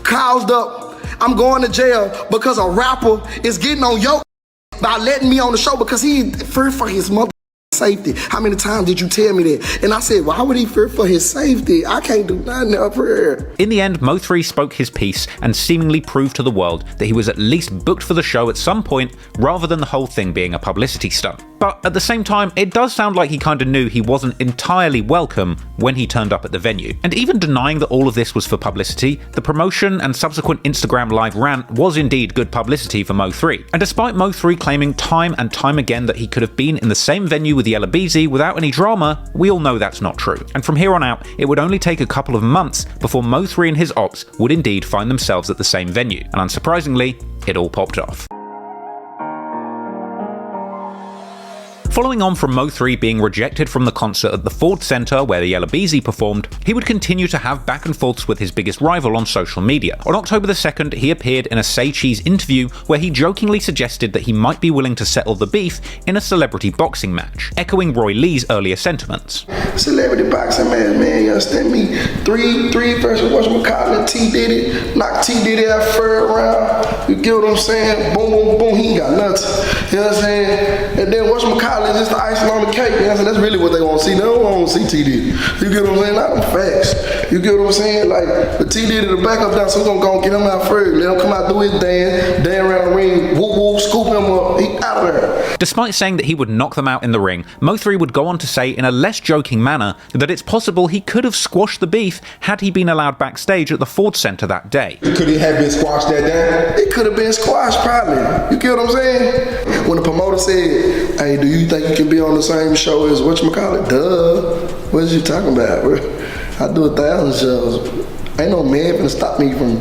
caused up. I'm going to jail because a rapper is getting on your by letting me on the show because he feared for his mother safety. How many times did you tell me that? And I said, why would he fear for his safety? I can't do nothing up here. In the end, Mo3 spoke his piece and seemingly proved to the world that he was at least booked for the show at some point, rather than the whole thing being a publicity stunt. But at the same time, it does sound like he kind of knew he wasn't entirely welcome when he turned up at the venue. And even denying that all of this was for publicity, the promotion and subsequent Instagram live rant was indeed good publicity for Mo3. And despite Mo3 claiming time and time again that he could have been in the same venue with Yella Beezy without any drama, we all know that's not true. And from here on out, it would only take a couple of months before Mo3 and his ops would indeed find themselves at the same venue. And unsurprisingly, it all popped off. Following on from Mo3 being rejected from the concert at the Ford Center where the Yella Beezy performed, he would continue to have back and forths with his biggest rival on social media. On October the 2nd, he appeared in a Say Cheese interview where he jokingly suggested that he might be willing to settle the beef in a celebrity boxing match, echoing Roy Lee's earlier sentiments. Celebrity boxing man, you understand me? Three versus whatchamacallit, T Diddy, knock T Diddy out third round. You get what I'm saying? Boom, boom, boom, he ain't got nothing. You know what I'm saying? And then whatchamacallit, just the icing on the cake. You know what I'm saying? That's really what they want to see. They don't want to see T Diddy. You get what I'm saying? Not them facts. You get what I'm saying? Like, the T Diddy, the backup down, so we're going to get him out first. Let him come out, do his dance around the ring, whoop, whoop, scoop him up, he out of there. Despite saying that he would knock them out in the ring, Mo3 would go on to say in a less joking manner that it's possible he could have squashed the beef had he been allowed backstage at the Ford Center that day. Could he have been squashed that day? It could have been squashed probably. You get what I'm saying? When the promoter said, hey, do you think you can be on the same show as whatchamacallit? Duh. What is you talking about, bro? I do 1,000 shows. Ain't no man finna stop me from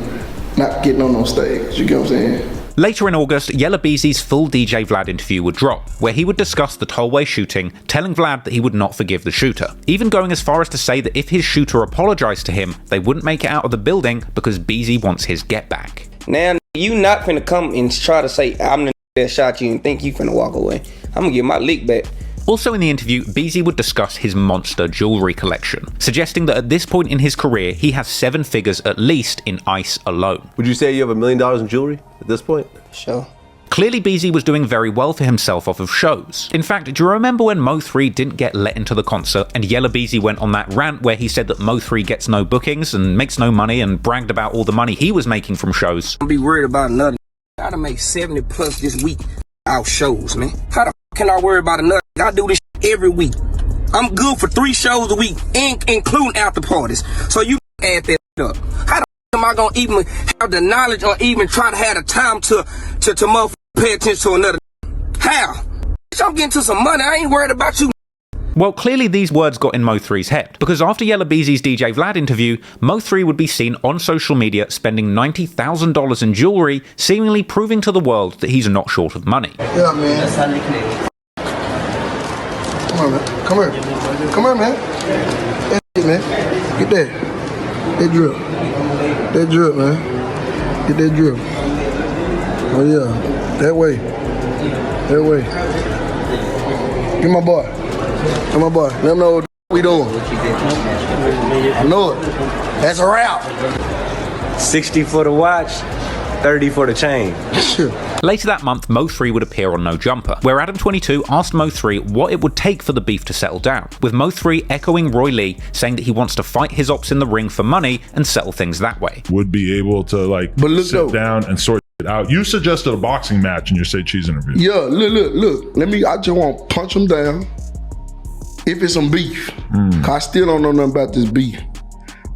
not getting on stage. You get what I'm saying? Later in August, Yella Beezy's full DJ Vlad interview would drop, where he would discuss the Tollway shooting, telling Vlad that he would not forgive the shooter, even going as far as to say that if his shooter apologized to him, they wouldn't make it out of the building because Beezy wants his get back. Now, you not finna come and try to say, I'm the that shot you and think you finna walk away. I'm gonna get my lick back. Also in the interview, Beezy would discuss his monster jewelry collection, suggesting that at this point in his career, he has 7 figures at least in ice alone. Would you say you have $1 million in jewelry at this point? Sure. Clearly, Beezy was doing very well for himself off of shows. In fact, do you remember when Mo3 didn't get let into the concert and Yella Beezy went on that rant where he said that Mo3 gets no bookings and makes no money and bragged about all the money he was making from shows? Don't be worried about another. I done make 70 plus this week out shows, man. How the can I worry about another? I do this every week. I'm good for 3 shows a week, including after parties. So you add that up. How the am I gonna even have the knowledge or even try to have the time to motherfucker pay attention to another? How? I'm getting to some money. I ain't worried about you. Well, clearly these words got in Mo3's head, because after Yella Beezy's DJ Vlad interview, Mo3 would be seen on social media spending $90,000 in jewelry, seemingly proving to the world that he's not short of money. Yeah, man. Come on, man. Come here. Come here, man. Hey, man. Get that. That drip. That drip, man. Get that drip. Oh, yeah. That way. That way. Get my boy. Get my boy. Let him know what we doing. I know it. That's a wrap. 60 for the watch, 30 for the chain. Later that month, Mo3 would appear on No Jumper, where Adam22 asked Mo3 what it would take for the beef to settle down, with Mo3 echoing Roy Lee, saying that he wants to fight his ops in the ring for money and settle things that way. Would be able to sit down and sort it out. You suggested a boxing match in your Say Cheese interview. Yeah, look. I just want to punch him down if it's some beef. Cause I still don't know nothing about this beef.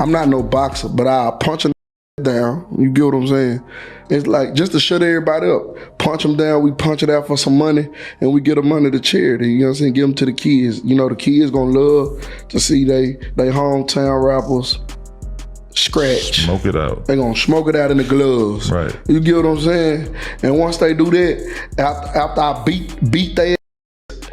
I'm not no boxer, but I'll punch him down. You get what I'm saying? It's like just to shut everybody up. Punch them down, we punch it out for some money, and we get the money to charity. You know what I'm saying? Give them to the kids. You know, the kids gonna love to see they hometown rappers scratch. Smoke it out. They gonna smoke it out in the gloves. Right. You get what I'm saying? And once they do that, after I beat their ass,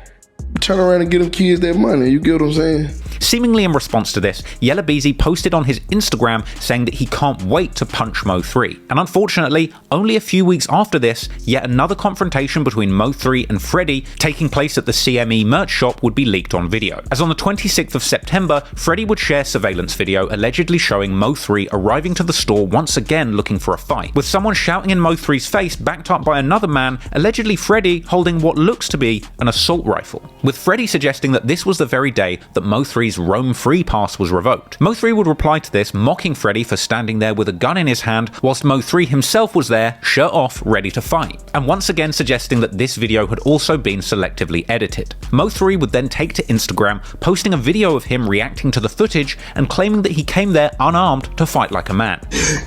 turn around and get them kids their money. You get what I'm saying? Seemingly in response to this, Yella Beezy posted on his Instagram saying that he can't wait to punch Mo3. And unfortunately, only a few weeks after this, yet another confrontation between Mo3 and Freddy taking place at the CME merch shop would be leaked on video. As on the 26th of September, Freddy would share surveillance video allegedly showing Mo3 arriving to the store once again looking for a fight, with someone shouting in Mo3's face backed up by another man, allegedly Freddy holding what looks to be an assault rifle, with Freddy suggesting that this was the very day that Mo3's roam free pass was revoked. Mo3 would reply to this, mocking Freddy for standing there with a gun in his hand whilst Mo3 himself was there, shirt off, ready to fight, and once again suggesting that this video had also been selectively edited. Mo3 would then take to Instagram, posting a video of him reacting to the footage and claiming that he came there unarmed to fight like a man.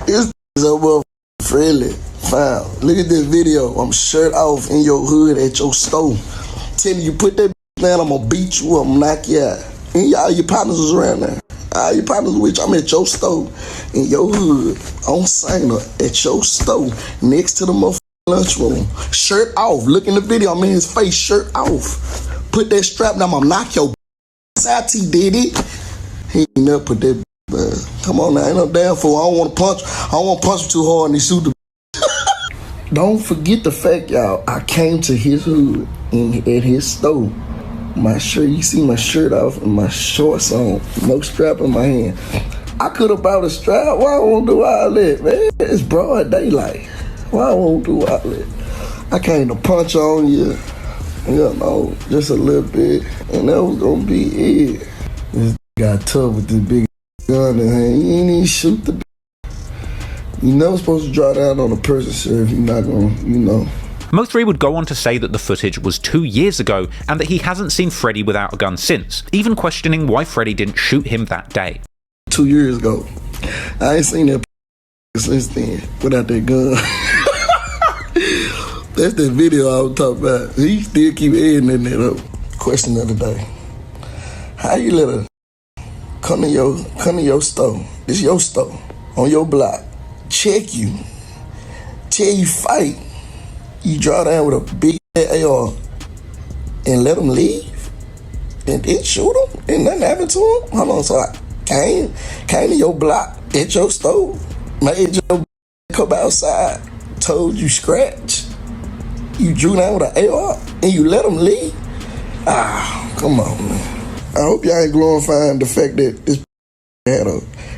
This so friendly, fine. Look at this video. I'm shirt off in your hood at your store. Tell you put that down, I'm gonna beat you up, knock you out. And y'all your partners was around there. All your partners with you, I'm at your store in your hood on Sanger at your store next to the motherfucking lunchroom. Shirt off. Look in the video, I'm in his face, shirt off. Put that strap down, I'm gonna knock your out. He did it. He ain't never put that. Come on now, ain't no damn fool. I don't want to punch him too hard and he shoot the. Don't forget the fact, y'all. I came to his hood at his store. My shirt, you see my shirt off and my shorts on, no strap in my hand. I could have bought a strap. Why I won't do all that, man? It's broad daylight. Why I won't do all that? I came to punch on you, you know, just a little bit, and that was gonna be it. This got tough with this big gun in hand. You ain't even shoot the. You're never supposed to draw down on a person, sir, if you're not gonna, you know. Mo3 would go on to say that the footage was 2 years ago and that he hasn't seen Freddy without a gun since, even questioning why Freddy didn't shoot him that day. 2 years ago. I ain't seen that since then without that gun. That's that video I was talking about. He still keep editing that up. Question of the day. How you let her come to your store, this your store, on your block, check you, tell you fight, you draw down with a big AR and let them leave and then shoot them and nothing happened to them? Hold on, so I came to your block at your store, made your come outside, told you scratch, you drew down with an AR and you let them leave? Ah, come on, man. I hope y'all ain't glorifying the fact that this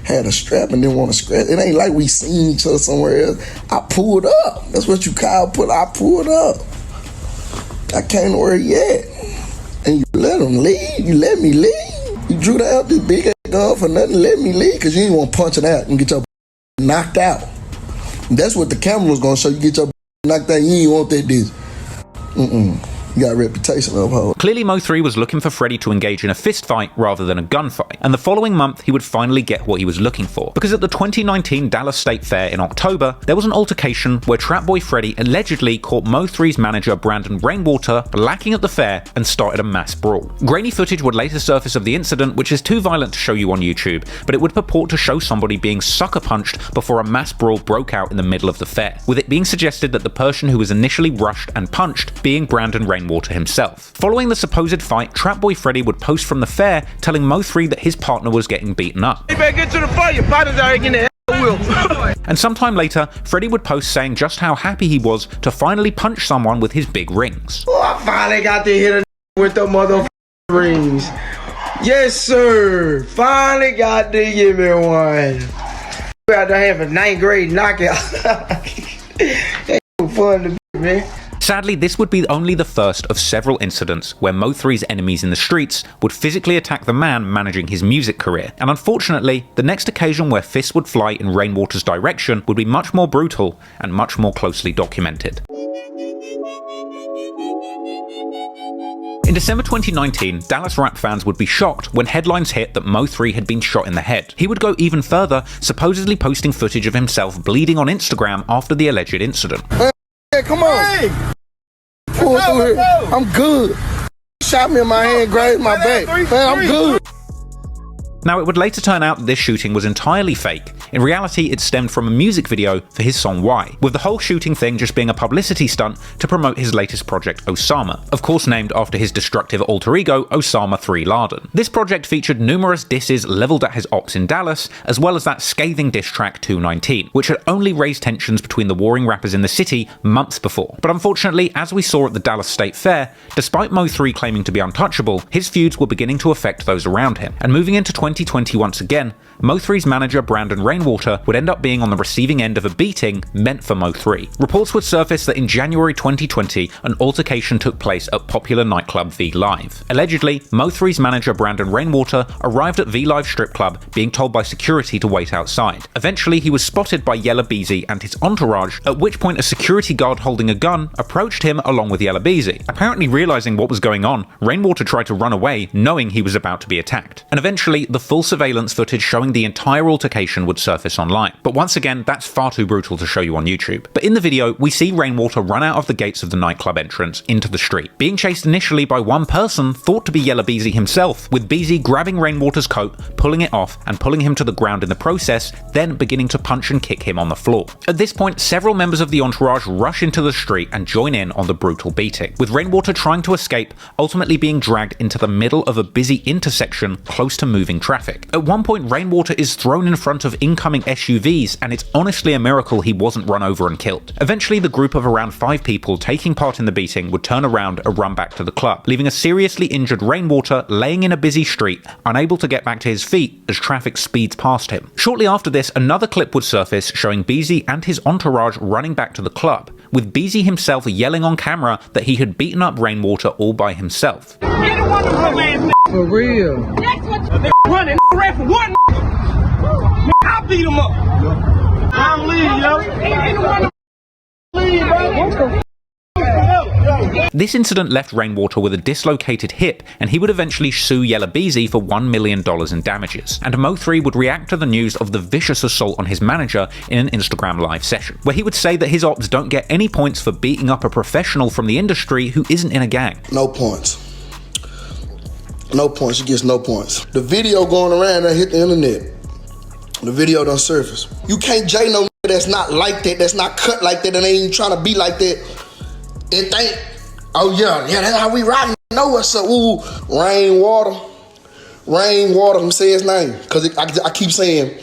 had a strap and didn't want to scratch. It ain't like we seen each other somewhere else. I pulled up. That's what you call I pulled up. I came to where he at. And you let him leave. You let me leave. You drew out this big ass gun for nothing. Let me leave because you didn't want to punch it out and get your knocked out. That's what the camera was going to show. You get your knocked out. You ain't want that this. You got a reputation of hoe. Clearly Mo3 was looking for Freddy to engage in a fist fight rather than a gunfight, and the following month he would finally get what he was looking for, because at the 2019 Dallas State Fair in October, there was an altercation where Trap Boy Freddy allegedly caught Mo3's manager Brandon Rainwater lacking at the fair and started a mass brawl. Grainy footage would later surface of the incident, which is too violent to show you on YouTube, but it would purport to show somebody being sucker punched before a mass brawl broke out in the middle of the fair, with it being suggested that the person who was initially rushed and punched being Brandon Rainwater himself. Following the supposed fight, Trap Boy Freddy would post from the fair telling Mo3 that his partner was getting beaten up. You better get to the fight, your partner's already getting the wheel. And sometime later, Freddy would post saying just how happy he was to finally punch someone with his big rings. Oh, I finally got to hit a with the motherfucking rings. Yes, sir. Finally got to give me one. We had to have a 9th grade knockout. That's fun to be, man. Sadly, this would be only the first of several incidents where Mo3's enemies in the streets would physically attack the man managing his music career, and unfortunately, the next occasion where fists would fly in Rainwater's direction would be much more brutal and much more closely documented. In December 2019, Dallas rap fans would be shocked when headlines hit that Mo3 had been shot in the head. He would go even further, supposedly posting footage of himself bleeding on Instagram after the alleged incident. Hey, come on. Hey. Pull through here. I'm good. Shot me in my hand, grazed my back. Man, I'm good. Now, it would later turn out that this shooting was entirely fake, In reality, it stemmed from a music video for his song Why, with the whole shooting thing just being a publicity stunt to promote his latest project Osama, of course named after his destructive alter ego Osama 3 Laden. This project featured numerous disses leveled at his ops in Dallas, as well as that scathing diss track 219, which had only raised tensions between the warring rappers in the city months before. But unfortunately, as we saw at the Dallas State Fair, despite Mo3 claiming to be untouchable, his feuds were beginning to affect those around him. And moving into 2020 once again, Mo3's manager Brandon Rainwater would end up being on the receiving end of a beating meant for Mo3. Reports would surface that in January 2020, an altercation took place at popular nightclub V Live. Allegedly, Mo3's manager Brandon Rainwater arrived at V Live strip club being told by security to wait outside. Eventually, he was spotted by Yella Beezy and his entourage, at which point a security guard holding a gun approached him along with Yella Beezy. Apparently realizing what was going on, Rainwater tried to run away, knowing he was about to be attacked. And eventually, the full surveillance footage showing the entire altercation would surface online. But once again, that's far too brutal to show you on YouTube. But in the video, we see Rainwater run out of the gates of the nightclub entrance into the street, being chased initially by one person thought to be Yella Beezy himself, with Beezy grabbing Rainwater's coat, pulling it off, and pulling him to the ground in the process, then beginning to punch and kick him on the floor. At this point, several members of the entourage rush into the street and join in on the brutal beating, with Rainwater trying to escape, ultimately being dragged into the middle of a busy intersection close to moving traffic. At one point, Rainwater is thrown in front of incoming SUVs, and it's honestly a miracle he wasn't run over and killed. Eventually, the group of around 5 people taking part in the beating would turn around and run back to the club, leaving a seriously injured Rainwater laying in a busy street, unable to get back to his feet as traffic speeds past him. Shortly after this, another clip would surface showing Beezy and his entourage running back to the club, with Beezy himself yelling on camera that he had beaten up Rainwater all by himself. For real. They running, ran for one. I beat him up. I don't leave, yo. This incident left Rainwater with a dislocated hip, and he would eventually sue Yella Beezy for $1 million in damages. And Mo3 would react to the news of the vicious assault on his manager in an Instagram live session, where he would say that his ops don't get any points for beating up a professional from the industry who isn't in a gang. No points. No points. He gets no points. The video going around that hit the internet. The video done surface. You can't J no that's not like that, that's not cut like that, and ain't even trying to be like that. It ain't, oh yeah, that's how we riding. Know what's up? Ooh, Rainwater. Let me say his name, cause I keep saying,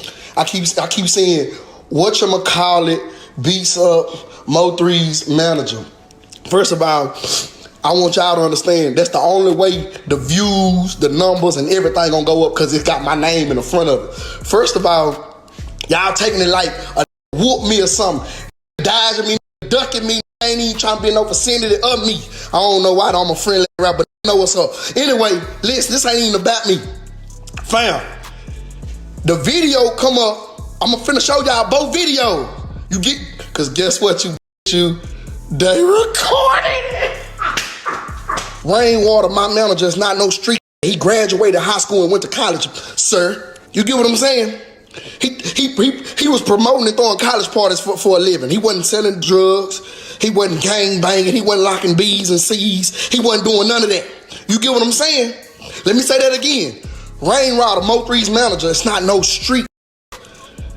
whatchamacallit beats up Mo3's manager. First of all, I want y'all to understand that's the only way the views, the numbers, and everything gonna go up, cause it got my name in the front of it. First of all, y'all taking it like a whoop me or something, dodging me, ducking me. Ain't even trying to be in no vicinity of me. I don't know why I'm a friendly rapper, but I know what's up. Anyway, listen, this ain't even about me. Fam, the video come up, I'm finna show y'all both videos. You get, cause guess what they recorded it. Rainwater, my manager, is not no street. He graduated high school and went to college, sir. You get what I'm saying? He was promoting and throwing college parties for a living. He wasn't selling drugs. He wasn't gang banging. He wasn't locking B's and C's. He wasn't doing none of that. You get what I'm saying? Let me say that again. Rainwater, Mo3's manager, it's not no street.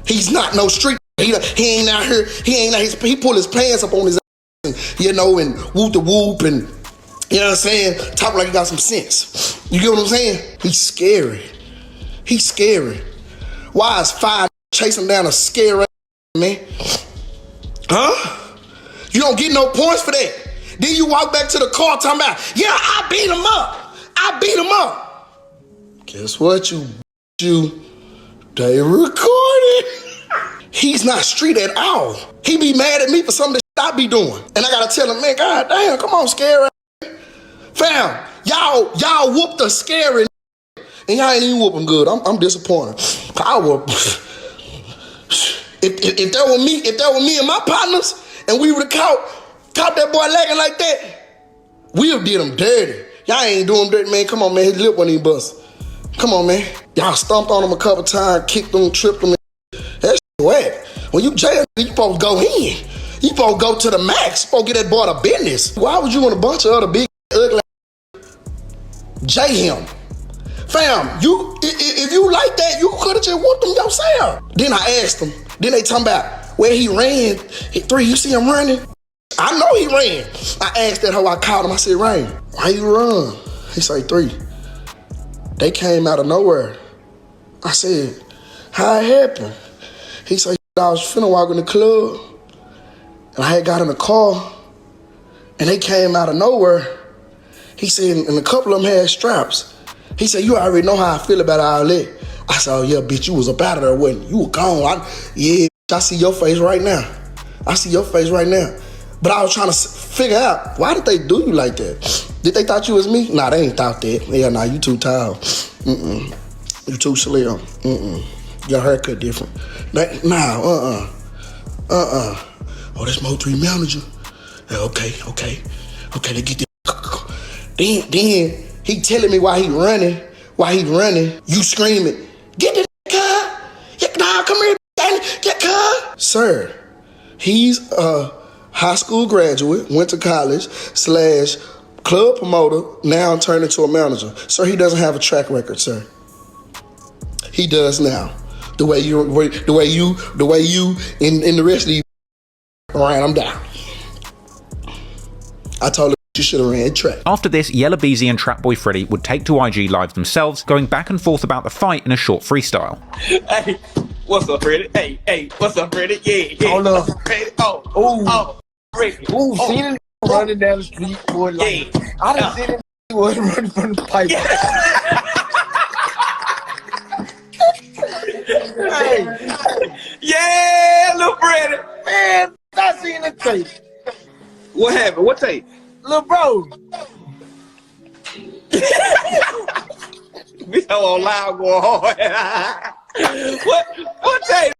He's not no street. He ain't out here. He pull his pants up on his ass, and whoop the whoop, and you know what I'm saying? Talk like he got some sense. You get what I'm saying? He's scary. Why is 5 chasing down a scary man? Huh? You don't get no points for that. Then you walk back to the car talking about, yeah, I beat him up. Guess what, they recorded. He's not street at all. He be mad at me for some of the shit I be doing. And I gotta tell him, man, god damn, come on, scary. Fam, y'all whooped the scary and y'all ain't even whooping good. I'm disappointed. If that were me and my partners, and we would have caught that boy lagging like that, we would have did him dirty. Y'all ain't doing him dirty, man. Come on, man. His lip wasn't even bust. Come on, man. Y'all stomped on him a couple times, kicked him, tripped him. That shit whack. When you jail, you supposed to go in. You supposed to go to the max. You supposed to get that boy to business. Why would you want a bunch of other big ugly J him? fam, if you like that, you could have just whooped him yourself. Then I asked him. Then they talking about where he ran. 3, you see him running? I know he ran. I asked that hoe, I called him, I said, Rain, why you run? He said, 3. They came out of nowhere. I said, how it happened? He said, I was finna walk in the club, and I had got in the car, and they came out of nowhere. He said, and a couple of them had straps. He said, you already know how I feel about all that. I said, oh yeah, bitch, you was up out of there, wasn't you? You were gone. I see your face right now. I see your face right now. But I was trying to figure out, why did they do you like that? Did they thought you was me? Nah, they ain't thought that. Yeah, nah, you too tall. You too slim. Your haircut different. Oh, that's Mo 3 manager. Yeah, okay, they get this. Then he telling me why he running. You screaming, get the car. Nah, come here, get car. Sir, he's a high school graduate, went to college, / club promoter, now turned into a manager. Sir, he doesn't have a track record, sir. He does now. The way you and the rest of you ran him down. I told him you should have ran track. After this, Yella Beezy and Trap Boy Freddy would take to IG Live themselves, going back and forth about the fight in a short freestyle. Hey, what's up, Freddy? Hey, what's up, Freddy? Yeah. Hold up. Freddy. Oh, Freddy. Ooh, seen him running down the street, boy. Like, I done seen him running from the pipe. Hey. Yeah, little Freddy. Man, I seen the tape. What happened? What tape? Little bro. We so loud going hard. What tape?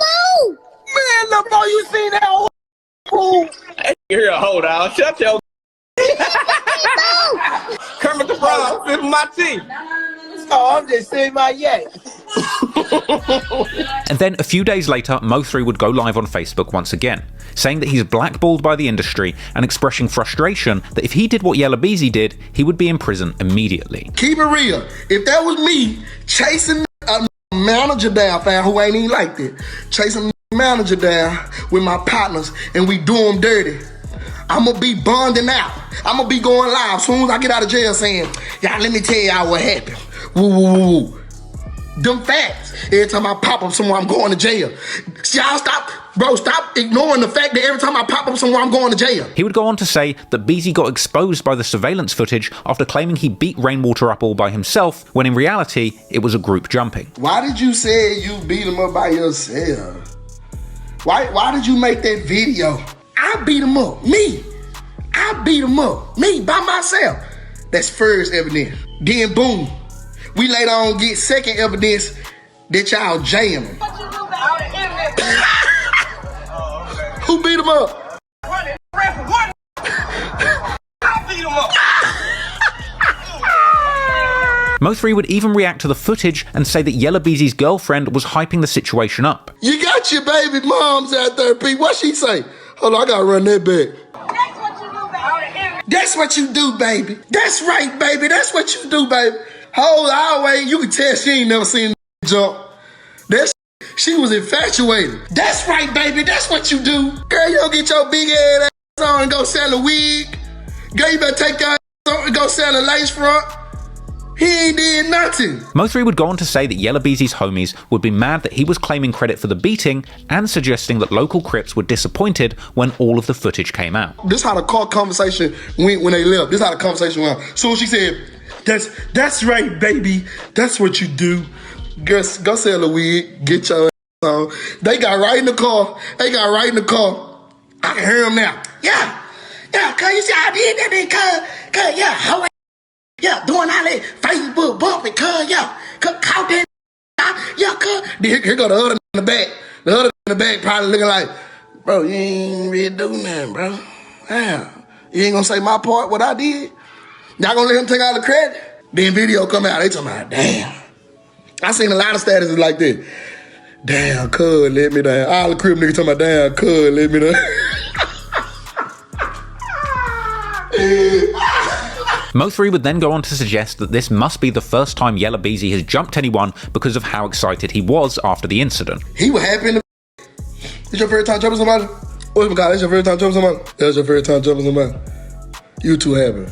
No! Man, little bro, you seen that old fool? Hey, here, hold on. Shut your Kermit the Frog, sipping my tea. Oh, I'm just saying my yak. And then a few days later, Mo 3 would go live on Facebook once again, saying that he's blackballed by the industry and expressing frustration that if he did what Yella Beezy did, he would be in prison immediately. Keep it real. If that was me chasing a manager down, fam, who ain't even like that, chasing a manager down with my partners and we do them dirty, I'm gonna be bonding out. I'm gonna be going live as soon as I get out of jail saying, y'all, let me tell y'all what happened. Woo, woo, woo. Them facts. Every time I pop up somewhere, I'm going to jail. Y'all stop ignoring the fact that every time I pop up somewhere, I'm going to jail. He would go on to say that Beezy got exposed by the surveillance footage after claiming he beat Rainwater up all by himself, when in reality, it was a group jumping. Why did you say you beat him up by yourself? Why did you make that video? I beat him up. Me. I beat him up. Me, by myself. That's first evidence. Then boom. We later on get second evidence that y'all jamming. Who beat him up? I beat him up. Mo 3 would even react to the footage and say that Yella Beezy's girlfriend was hyping the situation up. You got your baby moms out there, Pete. What she say? Hold on, I gotta run that back. That's what you do, baby. That's right, baby. That's what you do, baby. Hold on, you can tell she ain't never seen jump. She was infatuated. That's right, baby. That's what you do. Girl, you don't get your big ass on and go sell a wig. Girl, you better take your ass on and go sell a lace front. He ain't did nothing. Mo 3 would go on to say that Yella Beezy's homies would be mad that he was claiming credit for the beating and suggesting that local Crips were disappointed when all of the footage came out. This how the call conversation went when they left. This how the conversation went. So she said, that's right, baby. That's what you do. Go sell a wig. Get your ass on. They got right in the car. I can hear them now. Yeah, cuz you see I did that thing, cuz, yeah, how doing all that Facebook bumping, cuz, caught that, yeah, cuz. Then here go the other in the back. The other in the back probably looking like, bro, you ain't really do nothing, bro. Damn. You ain't gonna say my part, what I did? Y'all gonna let him take all the credit? Then video come out, they talking about, damn. I seen a lot of statuses like that. Damn, cuz, let me down. All the Crip niggas talking about, damn, cuz, let me down. Mo3 would then go on to suggest that this must be the first time Yella Beezy has jumped anyone because of how excited he was after the incident. He was happy in the... It's your first time jumping somebody? What's my God? It's your first time jumping somebody? That's your first time jumping somebody. You too happy.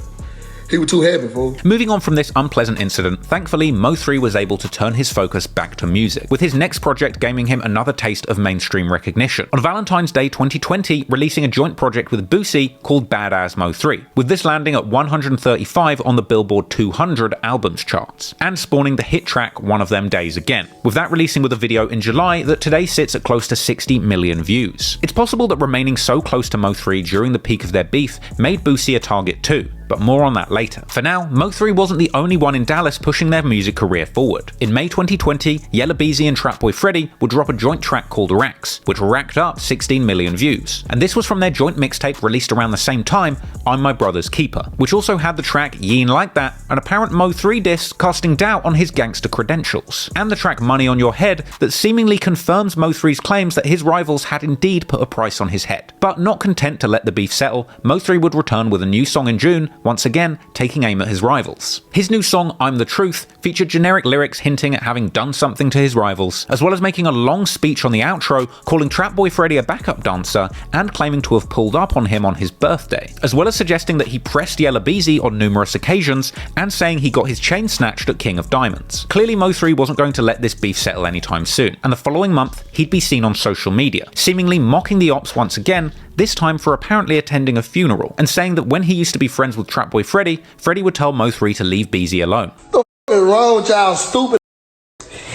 He was too happy, fool. Moving on from this unpleasant incident, thankfully Mo3 was able to turn his focus back to music, with his next project gaining him another taste of mainstream recognition. On Valentine's Day 2020, releasing a joint project with Boosie called Bad Ass Mo3, with this landing at 135 on the Billboard 200 albums charts, and spawning the hit track One of Them Days again, with that releasing with a video in July that today sits at close to 60 million views. It's possible that remaining so close to Mo3 during the peak of their beef made Boosie a target too, but more on that later. For now, Mo3 wasn't the only one in Dallas pushing their music career forward. In May 2020, Yella Beezy and Trapboy Freddy would drop a joint track called Racks, which racked up 16 million views. And this was from their joint mixtape released around the same time, I'm My Brother's Keeper, which also had the track Ye Ain't Like That, an apparent Mo3 diss casting doubt on his gangster credentials, and the track Money on Your Head that seemingly confirms Mo3's claims that his rivals had indeed put a price on his head. But not content to let the beef settle, Mo3 would return with a new song in June, once again taking aim at his rivals. His new song, I'm the Truth, featured generic lyrics hinting at having done something to his rivals, as well as making a long speech on the outro calling Trapboy Freddy a backup dancer and claiming to have pulled up on him on his birthday, as well as suggesting that he pressed Yella Beezy on numerous occasions and saying he got his chain snatched at King of Diamonds. Clearly Mo3 wasn't going to let this beef settle anytime soon, and the following month he'd be seen on social media, seemingly mocking the ops once again, this time for apparently attending a funeral, and saying that when he used to be friends with Trapboy Freddy, Freddy would tell Mo3 to leave Beezy alone. What the f*** is wrong with y'all stupid?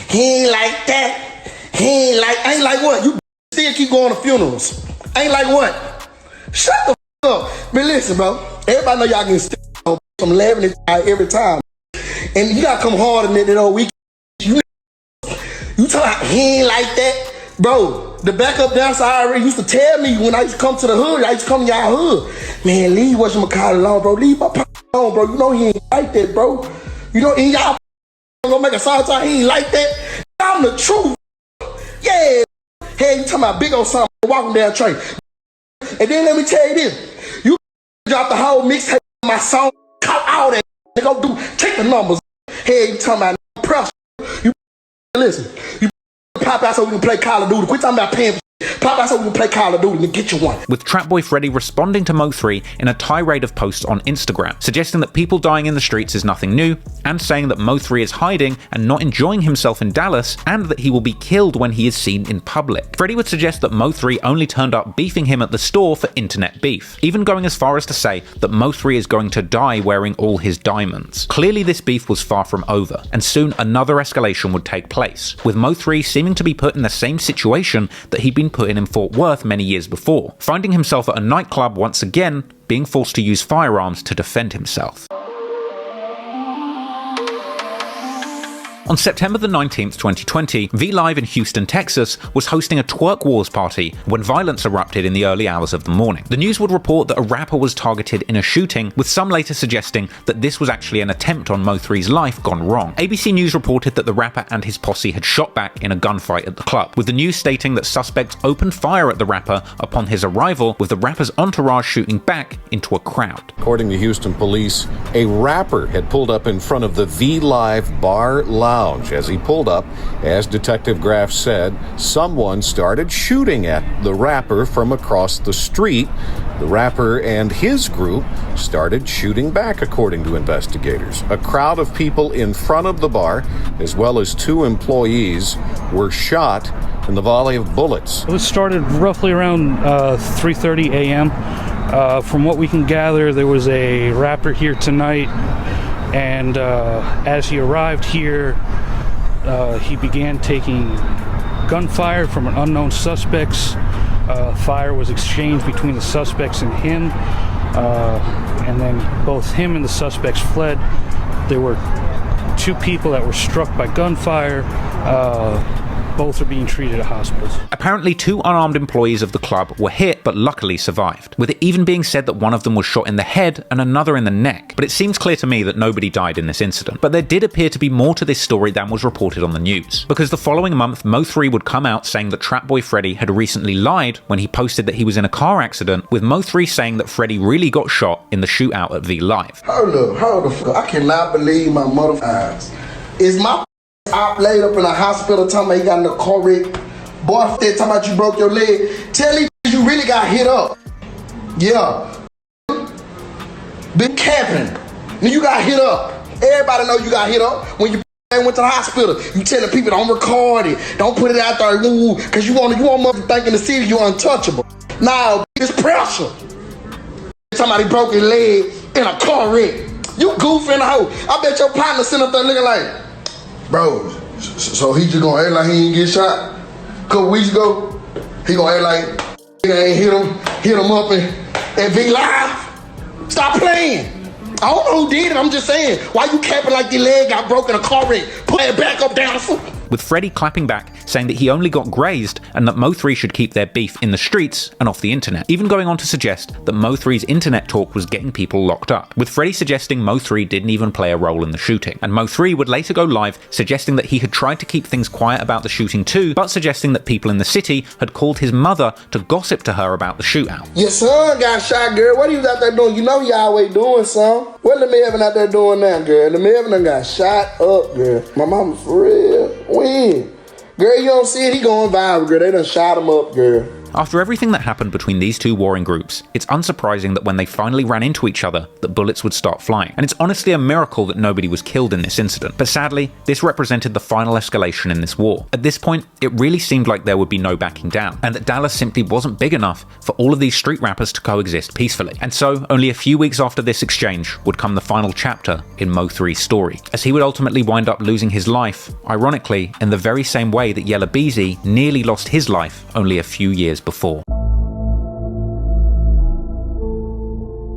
He ain't like that. He ain't like... Ain't like what? You still keep going to funerals. Ain't like what? Shut the f*** up. Man, listen, bro. Everybody know y'all can still on. I'm laughing this every time. And you gotta come harder than that old weekend. You talking about he ain't like that? Bro, the backup dancer already used to tell me when I used to come to the hood, I used to come to y'all hood. Man, leave whatchamacallit alone, bro. Leave my alone, bro. You know he ain't like that, bro. You know, and y'all gonna make a song talk, he ain't like that. I'm the truth. Yeah. Hey, you talking about big old something walking down the train. And then let me tell you this. You drop the whole mixtape of my song, cut all that. They go do, take the numbers. Hey, you talking about press. You listen. You pop out so we can play Call of Duty. Quit talking about paying. Pop out so we can play Call of Duty and get you one. With Trapboy Freddy responding to Mo3 in a tirade of posts on Instagram, suggesting that people dying in the streets is nothing new, and saying that Mo3 is hiding and not enjoying himself in Dallas, and that he will be killed when he is seen in public. Freddy would suggest that Mo3 only turned up beefing him at the store for internet beef, even going as far as to say that Mo3 is going to die wearing all his diamonds. Clearly this beef was far from over, and soon another escalation would take place, with Mo3 seeming to be put in the same situation that he'd been put in Fort Worth many years before, finding himself at a nightclub once again, being forced to use firearms to defend himself. On September the 19th, 2020, V-Live in Houston, Texas was hosting a twerk wars party when violence erupted in the early hours of the morning. The news would report that a rapper was targeted in a shooting, with some later suggesting that this was actually an attempt on Mo3's life gone wrong. ABC News reported that the rapper and his posse had shot back in a gunfight at the club, with the news stating that suspects opened fire at the rapper upon his arrival, with the rapper's entourage shooting back into a crowd. According to Houston police, a rapper had pulled up in front of the V-Live Bar Lounge. As he pulled up, as Detective Graff said, someone started shooting at the rapper from across the street. The rapper and his group started shooting back, according to investigators. A crowd of people in front of the bar, as well as 2 employees, were shot in the volley of bullets. It started roughly around 3:30 a.m. From what we can gather, there was a rapper here tonight, and as he arrived here, he began taking gunfire from an unknown suspects. Fire was exchanged between the suspects and him, and then both him and the suspects fled. There were 2 people that were struck by gunfire. Both are being treated at hospitals. Apparently, 2 unarmed employees of the club were hit but luckily survived, with it even being said that one of them was shot in the head and another in the neck. But it seems clear to me that nobody died in this incident. But there did appear to be more to this story than was reported on the news, because the following month, Mo3 would come out saying that Trap Boy Freddy had recently lied when he posted that he was in a car accident, with Mo3 saying that Freddy really got shot in the shootout at V Live. Hold the fuck. I cannot believe my mother eyes. Is my op laid up in a hospital talking about he got in a car wreck? Boy, talking about you broke your leg. Tell him you really got hit up. Yeah. Been capping. Then you got hit up. Everybody know you got hit up when you went to the hospital. You telling people don't record it, don't put it out there, woo, cause you want motherfuckers thinking the city you untouchable. Now it's pressure. Somebody broke his leg in a car wreck. You goofing the hoe. I bet your partner sitting up there looking like, bro, so he just gonna act like he ain't get shot? A couple weeks ago, he gonna act like he ain't hit him up and V Live? Stop playing. I don't know who did it, I'm just saying. Why you capping like your leg got broken in a car wreck? Put it back up down the foot. With Freddy clapping back, saying that he only got grazed and that Mo3 should keep their beef in the streets and off the internet, even going on to suggest that Mo3's internet talk was getting people locked up, with Freddy suggesting Mo3 didn't even play a role in the shooting. And Mo3 would later go live suggesting that he had tried to keep things quiet about the shooting too, but suggesting that people in the city had called his mother to gossip to her about the shootout. Your son got shot, girl. What are you out there doing? You know you always doing something. What the Melvin out there doing now, girl? The Melvin done got shot up, girl. My mama for real. When? Girl, you don't see it, he going viral, girl. They done shot him up, girl. After everything that happened between these two warring groups, it's unsurprising that when they finally ran into each other, that bullets would start flying. And it's honestly a miracle that nobody was killed in this incident. But sadly, this represented the final escalation in this war. At this point, it really seemed like there would be no backing down, and that Dallas simply wasn't big enough for all of these street rappers to coexist peacefully. And so, only a few weeks after this exchange would come the final chapter in Mo3's story, as he would ultimately wind up losing his life, ironically, in the very same way that Yella Beezy nearly lost his life only a few years before.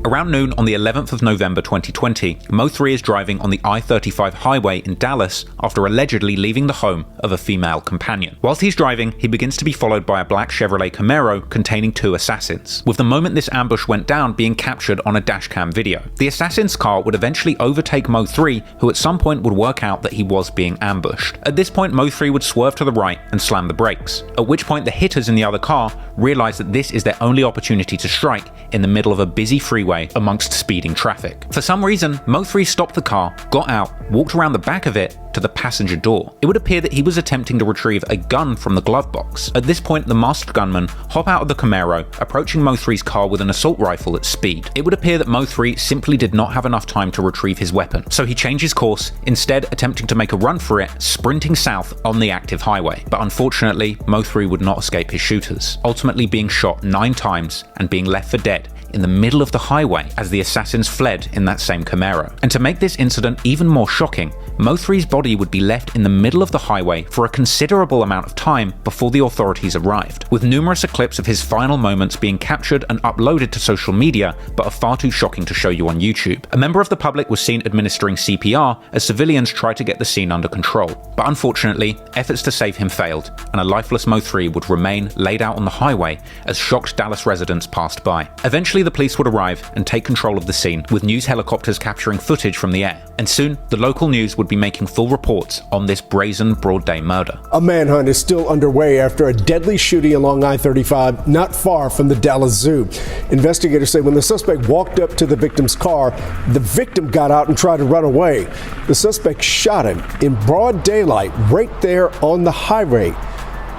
Around noon on the 11th of November 2020, Mo3 is driving on the I-35 highway in Dallas after allegedly leaving the home of a female companion. Whilst he's driving, he begins to be followed by a black Chevrolet Camaro containing 2 assassins, with the moment this ambush went down being captured on a dashcam video. The assassin's car would eventually overtake Mo3, who at some point would work out that he was being ambushed. At this point, Mo3 would swerve to the right and slam the brakes, at which point the hitters in the other car realize that this is their only opportunity to strike in the middle of a busy freeway amongst speeding traffic. For some reason, Mo3 stopped the car, got out, walked around the back of it to the passenger door. It would appear that he was attempting to retrieve a gun from the glove box. At this point, the masked gunman hop out of the Camaro, approaching Mo3's car with an assault rifle at speed. It would appear that Mo3 simply did not have enough time to retrieve his weapon, so he changes course, instead attempting to make a run for it, sprinting south on the active highway. But unfortunately, Mo3 would not escape his shooters, ultimately being shot 9 times and being left for dead in the middle of the highway as the assassins fled in that same Camaro. And to make this incident even more shocking, Mo3's body would be left in the middle of the highway for a considerable amount of time before the authorities arrived, with numerous clips of his final moments being captured and uploaded to social media, but are far too shocking to show you on YouTube. A member of the public was seen administering CPR as civilians tried to get the scene under control, but unfortunately, efforts to save him failed, and a lifeless Mo3 would remain laid out on the highway as shocked Dallas residents passed by. Eventually, the police would arrive and take control of the scene, with news helicopters capturing footage from the air, and soon the local news would be making full reports on this brazen broad day murder. A manhunt is still underway after a deadly shooting along I-35 not far from the Dallas Zoo. Investigators say when the suspect walked up to the victim's car, the victim got out and tried to run away. The suspect shot him in broad daylight right there on the highway.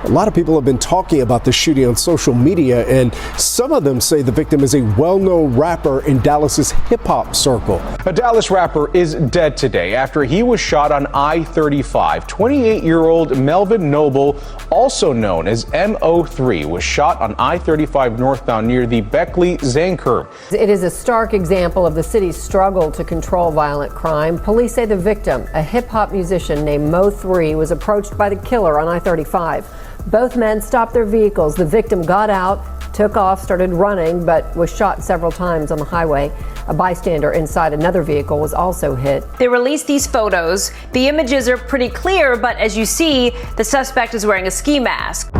A lot of people have been talking about the shooting on social media, and some of them say the victim is a well-known rapper in Dallas's hip-hop circle. A Dallas rapper is dead today after he was shot on I-35. 28-year-old Melvin Noble, also known as Mo3, was shot on I-35 northbound near the Beckley-Zane curve. It is a stark example of the city's struggle to control violent crime. Police say the victim, a hip-hop musician named Mo3, was approached by the killer on I-35. Both men stopped their vehicles. The victim got out, took off, started running, but was shot several times on the highway. A bystander inside another vehicle was also hit. They released these photos. The images are pretty clear, but as you see, the suspect is wearing a ski mask.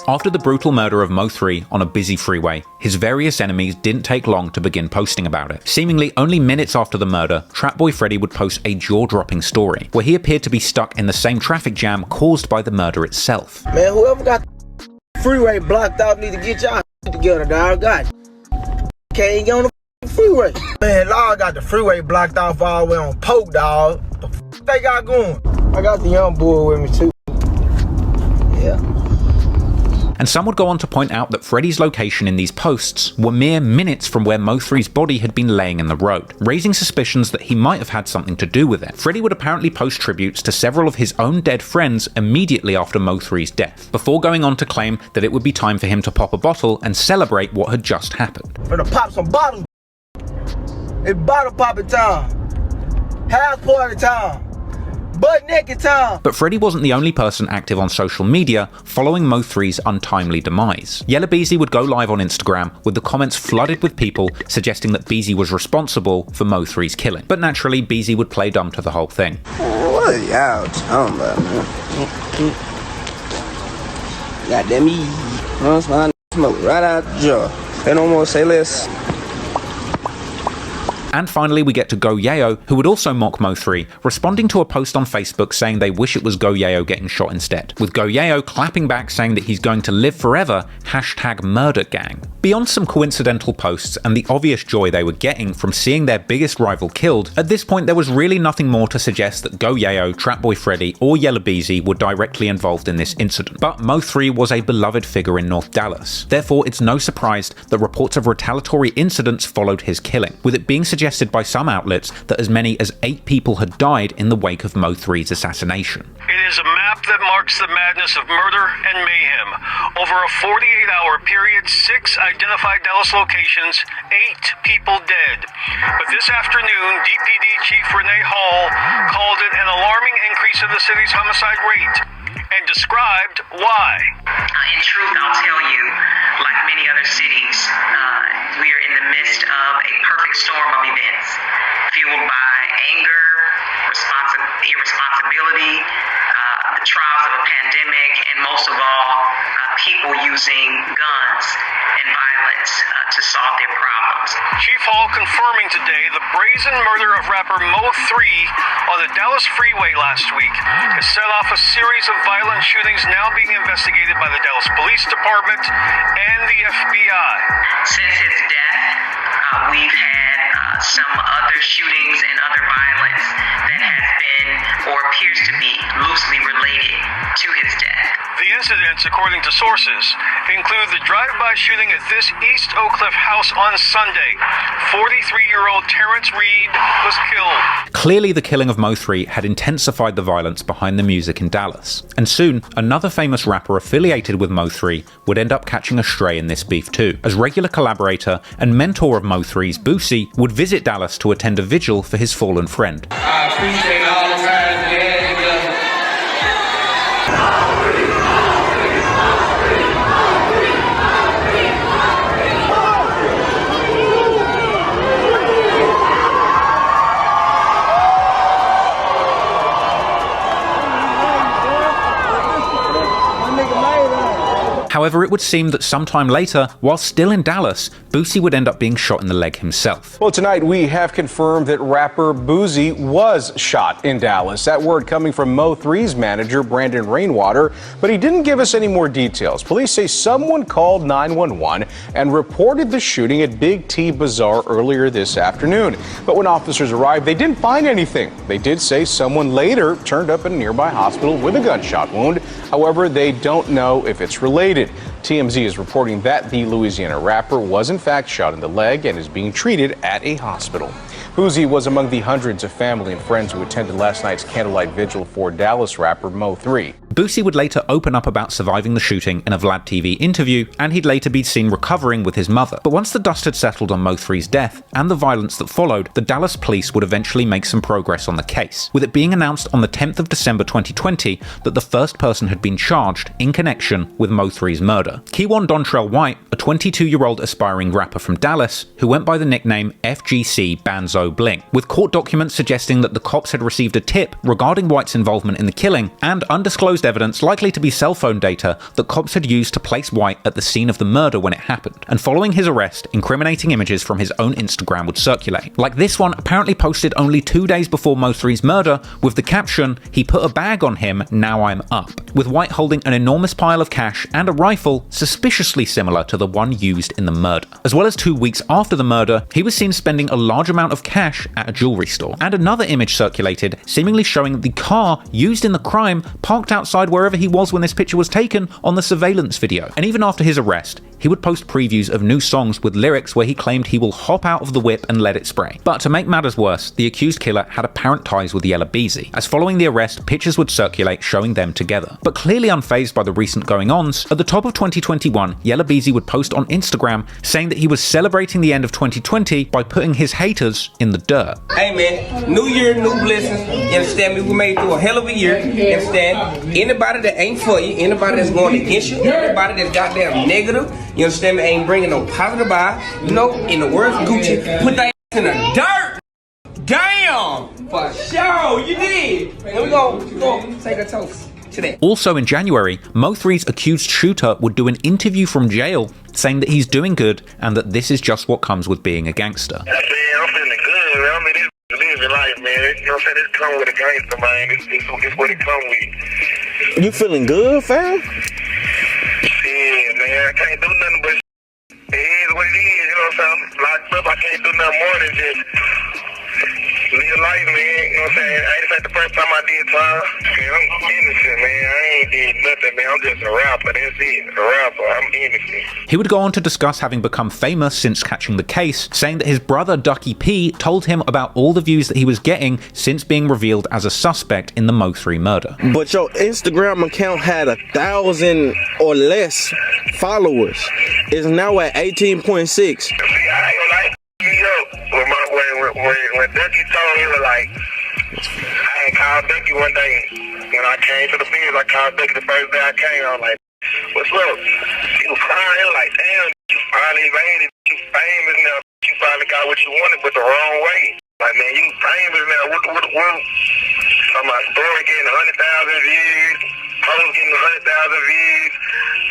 After the brutal murder of Mo 3 on a busy freeway, his various enemies didn't take long to begin posting about it. Seemingly only minutes after the murder, Trapboy Freddy would post a jaw-dropping story, where he appeared to be stuck in the same traffic jam caused by the murder itself. Man, whoever got the freeway blocked off need to get y'all together, dog. God, can't get on the freeway. Man, Lord got the freeway blocked off all the way on Polk, dog. The f they got going? I got the young boy with me, too. Yeah. And some would go on to point out that Freddy's location in these posts were mere minutes from where Mo 3's body had been laying in the road, raising suspicions that he might have had something to do with it. Freddy would apparently post tributes to several of his own dead friends immediately after Mo 3's death, before going on to claim that it would be time for him to pop a bottle and celebrate what had just happened. Gonna pop some bottles. It's bottle popping time. House party time. Butt naked time. But Freddy wasn't the only person active on social media following Mo 3's untimely demise. Yella Beezy would go live on Instagram with the comments flooded with people suggesting that Beezy was responsible for Mo 3's killing. But naturally, Beezy would play dumb to the whole thing. What are y'all talking about, man? Goddamn me. I smoke right out the jar. They no more say less. And finally, we get to Go Yayo, who would also mock Mo 3, responding to a post on Facebook saying they wish it was Go Yayo getting shot instead, with Go Yayo clapping back saying that he's going to live forever, #MurderGang. Beyond some coincidental posts and the obvious joy they were getting from seeing their biggest rival killed, at this point there was really nothing more to suggest that Go Yayo, Trapboy Freddy, or Yella Beezy were directly involved in this incident. But Mo 3 was a beloved figure in North Dallas. Therefore, it's no surprise that reports of retaliatory incidents followed his killing, with it being suggested by some outlets that as many as 8 people had died in the wake of Mo 3's assassination. It is a map that marks the madness of murder and mayhem. Over a 48-hour period, 6 identified Dallas locations, 8 people dead. But this afternoon, DPD Chief Renee Hall called it an alarming increase in the city's homicide rate and described why. In truth, I'll tell you, like many other cities, we are in the midst of a perfect storm of events, fueled by anger, irresponsibility, the trials of a pandemic, and most of all, people using guns and violence to solve their problems. Chief Hall confirming today the brazen murder of rapper Mo 3 on the Dallas freeway last week has set off a series of violent shootings now being investigated by the Dallas Police Department and the FBI. Since his death, we've had some other shootings and other violence that has been or appears to be loosely related to his death. The incidents, according to sources, include the drive-by shooting at this East Oak Cliff house on Sunday. 43-year-old Terrence Reed was killed. Clearly, the killing of Mo 3 had intensified the violence behind the music in Dallas. And soon, another famous rapper affiliated with Mo 3 would end up catching a stray in this beef too, as regular collaborator and mentor of Mo 3's Boosie would visit Dallas to attend a vigil for his fallen friend. I appreciate all the time we had together. However, it would seem that sometime later, while still in Dallas, Boosie would end up being shot in the leg himself. Well, tonight we have confirmed that rapper Boosie was shot in Dallas. That word coming from Mo 3's manager, Brandon Rainwater, but he didn't give us any more details. Police say someone called 911 and reported the shooting at Big T Bazaar earlier this afternoon. But when officers arrived, they didn't find anything. They did say someone later turned up in a nearby hospital with a gunshot wound. However, they don't know if it's related. TMZ is reporting that the Louisiana rapper was in fact shot in the leg and is being treated at a hospital. Boosie was among the hundreds of family and friends who attended last night's candlelight vigil for Dallas rapper Mo 3. Boosie would later open up about surviving the shooting in a Vlad TV interview, and he'd later be seen recovering with his mother. But once the dust had settled on Mo3's death and the violence that followed, the Dallas police would eventually make some progress on the case, with it being announced on the 10th of December 2020 that the first person had been charged in connection with Mo3's murder. Keywan Dontrell White, a 22-year-old aspiring rapper from Dallas who went by the nickname FGC Banzo Bling, with court documents suggesting that the cops had received a tip regarding White's involvement in the killing and undisclosed evidence likely to be cell phone data that cops had used to place White at the scene of the murder when it happened. And following his arrest, incriminating images from his own Instagram would circulate. Like this one, apparently posted only 2 days before Mo3's murder, with the caption, "He put a bag on him, now I'm up," with White holding an enormous pile of cash and a rifle suspiciously similar to the one used in the murder. As well as 2 weeks after the murder, he was seen spending a large amount of cash at a jewelry store. And another image circulated, seemingly showing the car used in the crime parked outside wherever he was when this picture was taken on the surveillance video. And even after his arrest, he would post previews of new songs with lyrics where he claimed he will hop out of the whip and let it spray. But to make matters worse, the accused killer had apparent ties with Yella Beezy, as following the arrest, pictures would circulate showing them together. But clearly unfazed by the recent going-ons, at the top of 2021, Yella Beezy would post on Instagram saying that he was celebrating the end of 2020 by putting his haters in the dirt. Hey man, new year, new blessings. You understand me? We made it through a hell of a year. You understand? Anybody that ain't for you, anybody that's going against you, anybody that's goddamn negative, you understand me, ain't bringing no positive vibe. You know, in the words of Gucci, put that in the dirt. Damn! For sure, you did. And we go take a toast to that. Also in January, Mo3's accused shooter would do an interview from jail saying that he's doing good and that this is just what comes with being a gangster. Man, I'm feeling good, man. I mean, this living life, man. You know what I'm saying? This come with a gangster, man. This what it come with. You feeling good, fam? Shit, man. I can't do nothing but it is what it is. You know what I'm saying? I'm locked up. I can't do nothing more than just live life, man. You know what I'm saying? This ain't the first time I did time. Man, I'm innocent, man. I ain't did nothing, man. I'm just a rapper. That's it. A rapper. I'm innocent. He would go on to discuss having become famous since catching the case, saying that his brother Ducky P told him about all the views that he was getting since being revealed as a suspect in the Mo3 murder. But your Instagram account had 1,000 or less followers. It's now at 18.6. When Ducky told me, like, I had called Ducky one day. When I came to the field, I called Ducky the first day I came. I was like, what's up? He was crying. He was like, damn, you finally made it. You famous now. You finally got what you wanted, but the wrong way. Like, man, you famous now. What? So my story getting 100,000 views. Post getting 100,000 views.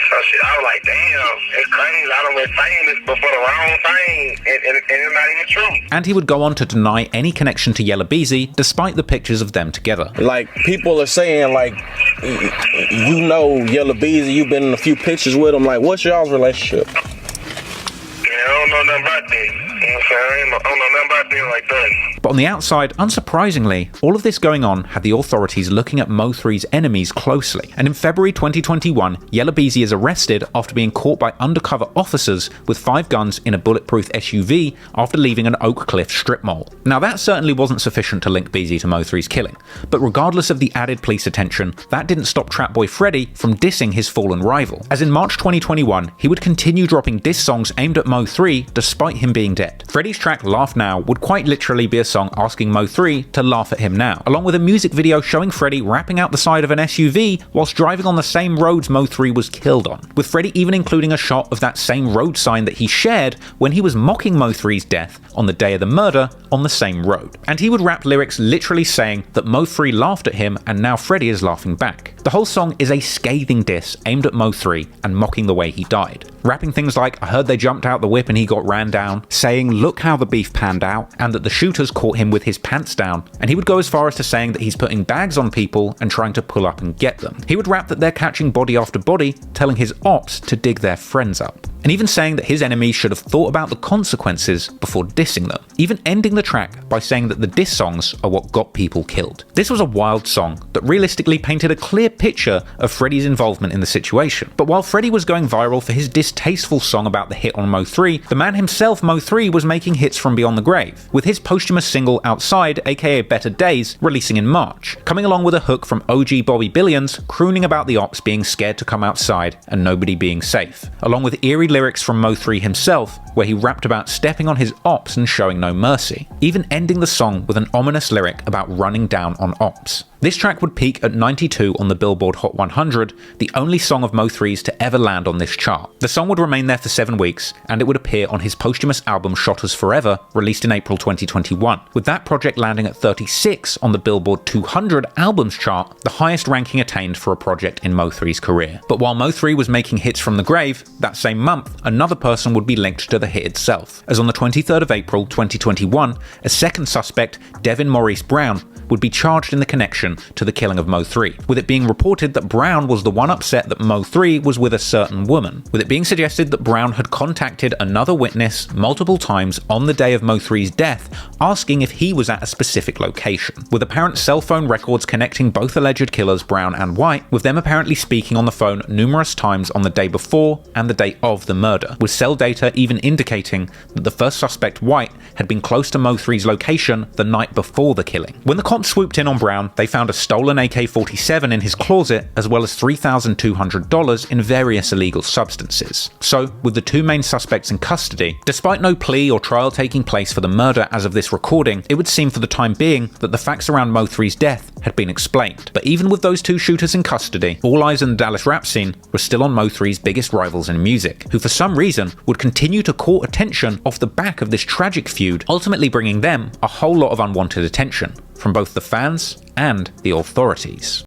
So shit, I was like, damn, it's crazy. I done been famous, but for the wrong thing, and it's not even true. And he would go on to deny any connection to Yella Beezy, despite the pictures of them together. Like, people are saying, like, you know Yella Beezy, you've been in a few pictures with him. Like, what's y'all's relationship? Yeah, I don't know nothing about that. You know what I'm saying? I don't know nothing about that like that. But on the outside, unsurprisingly, all of this going on had the authorities looking at Mo3's enemies closely. And in February 2021, Yella Beezy is arrested after being caught by undercover officers with 5 guns in a bulletproof SUV after leaving an Oak Cliff strip mall. Now that certainly wasn't sufficient to link Beezy to Mo3's killing, but regardless of the added police attention, that didn't stop Trapboy Freddy from dissing his fallen rival. As in March 2021, he would continue dropping diss songs aimed at Mo3 despite him being dead. Freddy's track Laugh Now would quite literally be a song asking Mo3 to laugh at him now, along with a music video showing Freddy rapping out the side of an SUV whilst driving on the same roads Mo3 was killed on, with Freddy even including a shot of that same road sign that he shared when he was mocking Mo3's death on the day of the murder on the same road. And he would rap lyrics literally saying that Mo3 laughed at him and now Freddy is laughing back. The whole song is a scathing diss aimed at Mo3 and mocking the way he died, rapping things like, I heard they jumped out the whip and he got ran down, saying look how the beef panned out, and that the shooters caught him with his pants down, and he would go as far as to saying that he's putting bags on people and trying to pull up and get them. He would rap that they're catching body after body, telling his ops to dig their friends up. and even saying that his enemies should have thought about the consequences before dissing them, even ending the track by saying that the diss songs are what got people killed. This was a wild song that realistically painted a clear picture of Freddie's involvement in the situation. But while Freddie was going viral for his distasteful song about the hit on Mo3, the man himself, Mo3, was making hits from beyond the grave, with his posthumous single Outside, aka Better Days, releasing in March, coming along with a hook from OG Bobby Billions crooning about the ops being scared to come outside and nobody being safe, along with eerie lyrics from Mo3 himself where he rapped about stepping on his ops and showing no mercy, even ending the song with an ominous lyric about running down on ops. This track would peak at 92 on the Billboard Hot 100, the only song of Mo3's to ever land on this chart. The song would remain there for 7 weeks, and it would appear on his posthumous album Shot Us Forever, released in April 2021, with that project landing at 36 on the Billboard 200 albums chart, the highest ranking attained for a project in Mo3's career. But while Mo3 was making hits from the grave, that same month, another person would be linked to the hit itself, as on the 23rd of April 2021, a second suspect, Devin Maurice Brown, would be charged in the connection to the killing of Mo3, with it being reported that Brown was the one upset that Mo3 was with a certain woman, with it being suggested that Brown had contacted another witness multiple times on the day of Mo3's death, asking if he was at a specific location, with apparent cell phone records connecting both alleged killers Brown and White, with them apparently speaking on the phone numerous times on the day before and the day of the murder, with cell data even indicating that the first suspect, White, had been close to Mo3's location the night before the killing. When the cops swooped in on Brown, they found a stolen AK-47 in his closet, as well as $3,200 in various illegal substances. So, with the two main suspects in custody, despite no plea or trial taking place for the murder as of this recording, it would seem for the time being that the facts around Mo3's death had been explained. But even with those two shooters in custody, all eyes in the Dallas rap scene were still on Mo3's biggest rivals in music, who for some reason would continue to court attention off the back of this tragic feud, ultimately bringing them a whole lot of unwanted attention from both the fans and the authorities.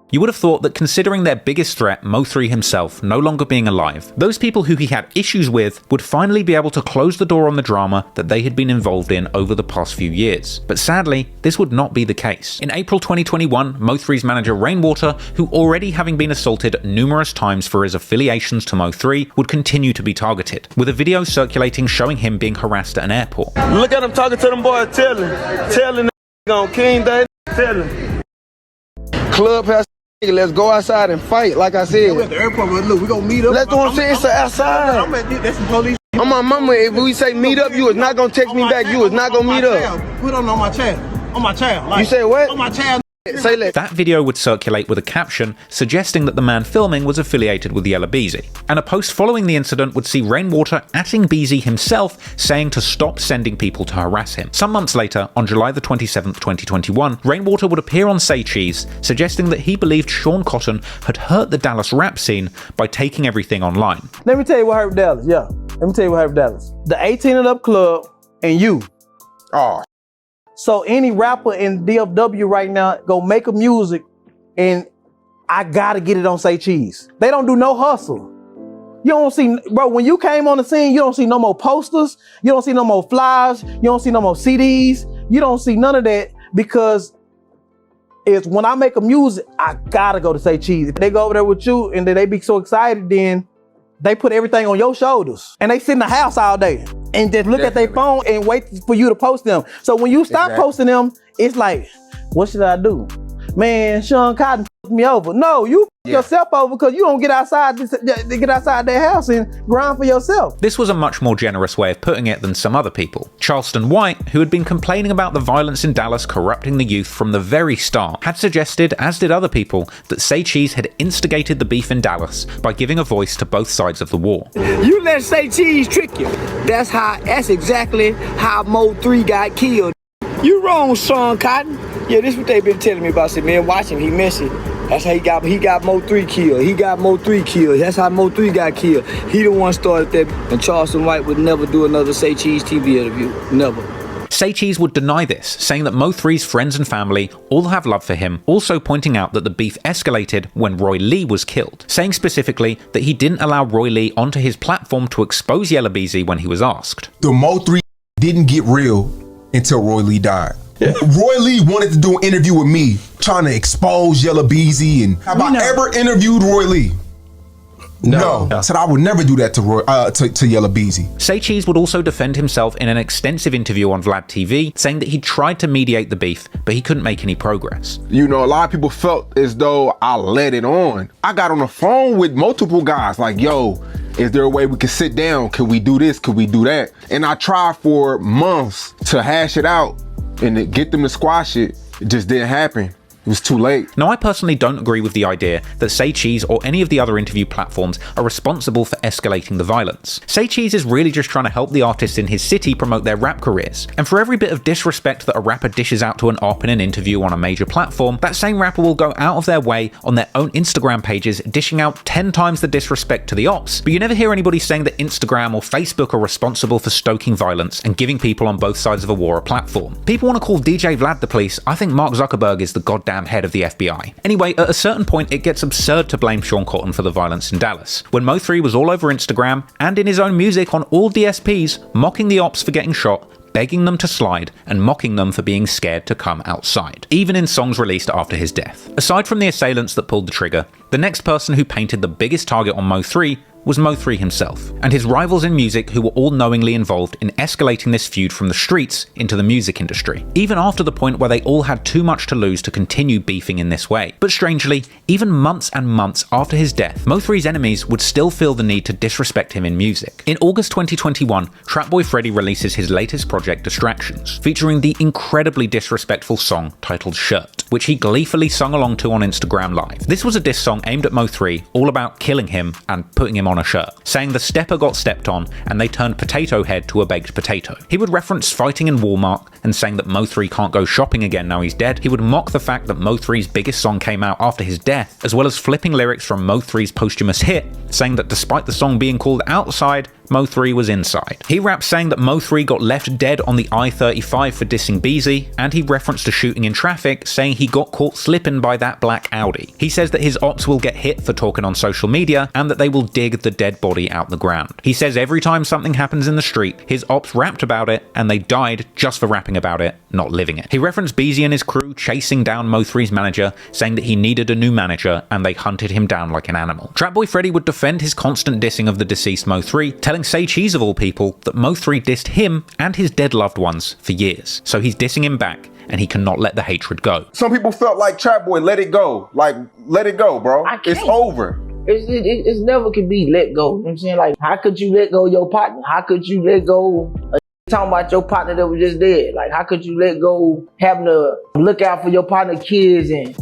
You would have thought that considering their biggest threat, Mo3 himself, no longer being alive, those people who he had issues with would finally be able to close the door on the drama that they had been involved in over the past few years. But sadly, this would not be the case. In April 2021, Mo3's manager Rainwater, who already having been assaulted numerous times for his affiliations to Mo3, would continue to be targeted, with a video circulating showing him being harassed at an airport. Look at him talking to them boys, telling on King Day, telling. Clubhouse. Let's go outside and fight, like I said. We're at the airport, but look, we gonna meet up. That's what I'm saying, it's outside. That's some police. On my mama, if we say meet up, you is not gonna text me back, you is not gonna meet up. Put on my child. On my child. Like, you say what? On my child. Say less. That video would circulate with a caption suggesting that the man filming was affiliated with Yella Beezy, and a post following the incident would see Rainwater atting Beezy himself, saying to stop sending people to harass him. Some months later, on July the 27th, 2021, Rainwater would appear on Say Cheese, suggesting that he believed Sean Cotton had hurt the Dallas rap scene by taking everything online. Let me tell you what happened Dallas, yeah. Let me tell you what happened Dallas. The 18 and Up Club and you. Oh. So any rapper in DFW right now go make a music and I gotta get it on Say Cheese. They don't do no hustle. You don't see, bro, when you came on the scene, you don't see no more posters, you don't see no more flyers, you don't see no more CDs, you don't see none of that because it's when I make a music, I gotta go to Say Cheese. If they go over there with you and then they be so excited, then they put everything on your shoulders and they sit in the house all day and just look at their phone and wait for you to post them. So when you stop posting them, it's like, what should I do? Man, Sean Cotton f***ed me over. No, you f*** yourself over because you don't get outside their house and grind for yourself. This was a much more generous way of putting it than some other people. Charleston White, who had been complaining about the violence in Dallas corrupting the youth from the very start, had suggested, as did other people, that Say Cheese had instigated the beef in Dallas by giving a voice to both sides of the war. You let Say Cheese trick you. That's exactly how Mo3 got killed. You wrong, Sean Cotton. Yeah, this is what they been telling me about. I said, man, watch him, he messy. That's how he got Mo3 killed. He got Mo3 killed. That's how Mo3 got killed. He the one started that. And Charleston White would never do another Say Cheese TV interview. Never. Say Cheese would deny this, saying that Mo3's friends and family all have love for him, also pointing out that the beef escalated when Roy Lee was killed, saying specifically that he didn't allow Roy Lee onto his platform to expose Yella Beezy when he was asked. The Mo3 didn't get real until Roy Lee died. Roy Lee wanted to do an interview with me, trying to expose Yella Beezy, and have I ever interviewed Roy Lee? No. I said I would never do that to Roy, to Yella Beezy. Say Cheese would also defend himself in an extensive interview on Vlad TV, saying that he tried to mediate the beef, but he couldn't make any progress. You know, a lot of people felt as though I let it on. I got on the phone with multiple guys like, yo, is there a way we can sit down? Could we do this? Could we do that? And I tried for months to hash it out and to get them to squash it. It just didn't happen. It was too late. Now, I personally don't agree with the idea that Say Cheese or any of the other interview platforms are responsible for escalating the violence. Say Cheese is really just trying to help the artists in his city promote their rap careers. And for every bit of disrespect that a rapper dishes out to an op in an interview on a major platform, that same rapper will go out of their way on their own Instagram pages dishing out 10 times the disrespect to the ops. But you never hear anybody saying that Instagram or Facebook are responsible for stoking violence and giving people on both sides of a war a platform. People want to call DJ Vlad the police. I think Mark Zuckerberg is the goddamn head of the FBI. Anyway, at a certain point, it gets absurd to blame Sean Cotton for the violence in Dallas, when Mo3 was all over Instagram and in his own music on all DSPs, mocking the ops for getting shot, begging them to slide, and mocking them for being scared to come outside, even in songs released after his death. Aside from the assailants that pulled the trigger, the next person who painted the biggest target on Mo3 was Mo3 himself, and his rivals in music who were all knowingly involved in escalating this feud from the streets into the music industry, even after the point where they all had too much to lose to continue beefing in this way. But strangely, even months and months after his death, Mo3's enemies would still feel the need to disrespect him in music. In August 2021, Trapboy Freddy releases his latest project, Distractions, featuring the incredibly disrespectful song titled Shirt, which he gleefully sung along to on Instagram Live. This was a diss song aimed at Mo3, all about killing him and putting him on a shirt, saying the stepper got stepped on and they turned Potato Head to a baked potato. He would reference fighting in Walmart and saying that Mo3 can't go shopping again now he's dead. He would mock the fact that Mo3's biggest song came out after his death, as well as flipping lyrics from Mo3's posthumous hit, saying that despite the song being called Outside, Mo3 was inside. He raps saying that Mo3 got left dead on the I-35 for dissing Beezy, and he referenced a shooting in traffic, saying he got caught slipping by that black Audi. He says that his ops will get hit for talking on social media, and that they will dig the dead body out the ground. He says every time something happens in the street, his ops rapped about it, and they died just for rapping about it, not living it. He referenced Beezy and his crew chasing down Mo3's manager, saying that he needed a new manager, and they hunted him down like an animal. Trapboy Freddy would defend his constant dissing of the deceased Mo3, telling Say Cheese of all people that Mo3 dissed him and his dead loved ones for years. So he's dissing him back, and he cannot let the hatred go. Some people felt like Trapboy, let it go. Like, let it go, bro. It's over. It's never can be let go. You know what I'm saying? Like, how could you let go of your partner? How could you let go of talking about your partner that was just dead? Like, how could you let go having to look out for your partner kids and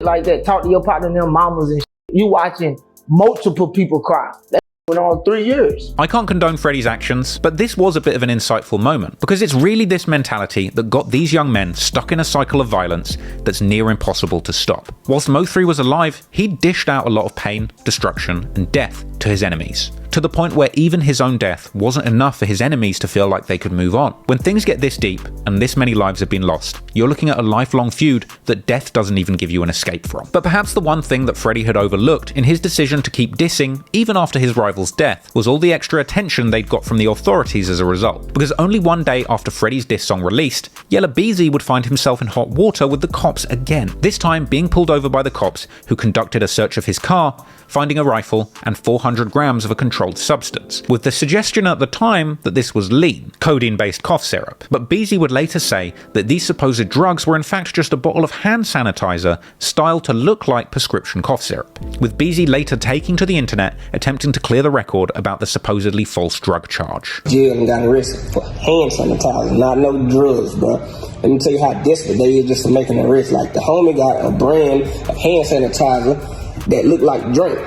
like that? Talk to your partner and their mamas and you watching multiple people cry. That went on 3 years. I can't condone Freddy's actions, but this was a bit of an insightful moment, because it's really this mentality that got these young men stuck in a cycle of violence that's near impossible to stop. Whilst Mo3 was alive, he dished out a lot of pain, destruction, and death to his enemies, to the point where even his own death wasn't enough for his enemies to feel like they could move on. When things get this deep, and this many lives have been lost, you're looking at a lifelong feud that death doesn't even give you an escape from. But perhaps the one thing that Freddy had overlooked in his decision to keep dissing, even after his rival's death, was all the extra attention they'd got from the authorities as a result. Because only one day after Freddy's diss song released, Yella Beezy would find himself in hot water with the cops again, this time being pulled over by the cops who conducted a search of his car, finding a rifle and 400 grams of a controlled substance, with the suggestion at the time that this was lean, codeine-based cough syrup. But Beezy would later say that these supposed drugs were in fact just a bottle of hand sanitizer styled to look like prescription cough syrup, with Beezy later taking to the internet attempting to clear the record about the supposedly false drug charge. Jail got arrested for hand sanitizer, not no drugs, bro. Let me tell you how desperate they is just for making an arrest. Like, the homie got a brand of hand sanitizer that look like drink,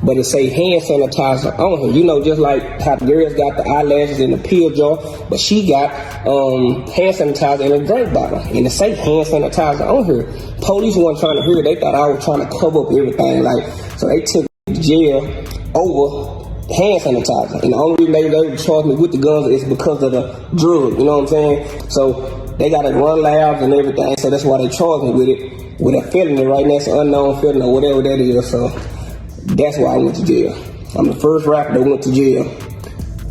but it say hand sanitizer on her. You know, just like how girls got the eyelashes in the pill jar, but she got hand sanitizer in a drink bottle, and it say hand sanitizer on her. Police weren't trying to hear it. They thought I was trying to cover up everything. Like, so they took me to jail over hand sanitizer, and the only reason they were charged me with the guns is because of the drug. You know what I'm saying? So they got to run labs and everything, so that's why they charged me with it. With a felony right now, it's an unknown felony or whatever that is, so that's why I went to jail. I'm the first rapper that went to jail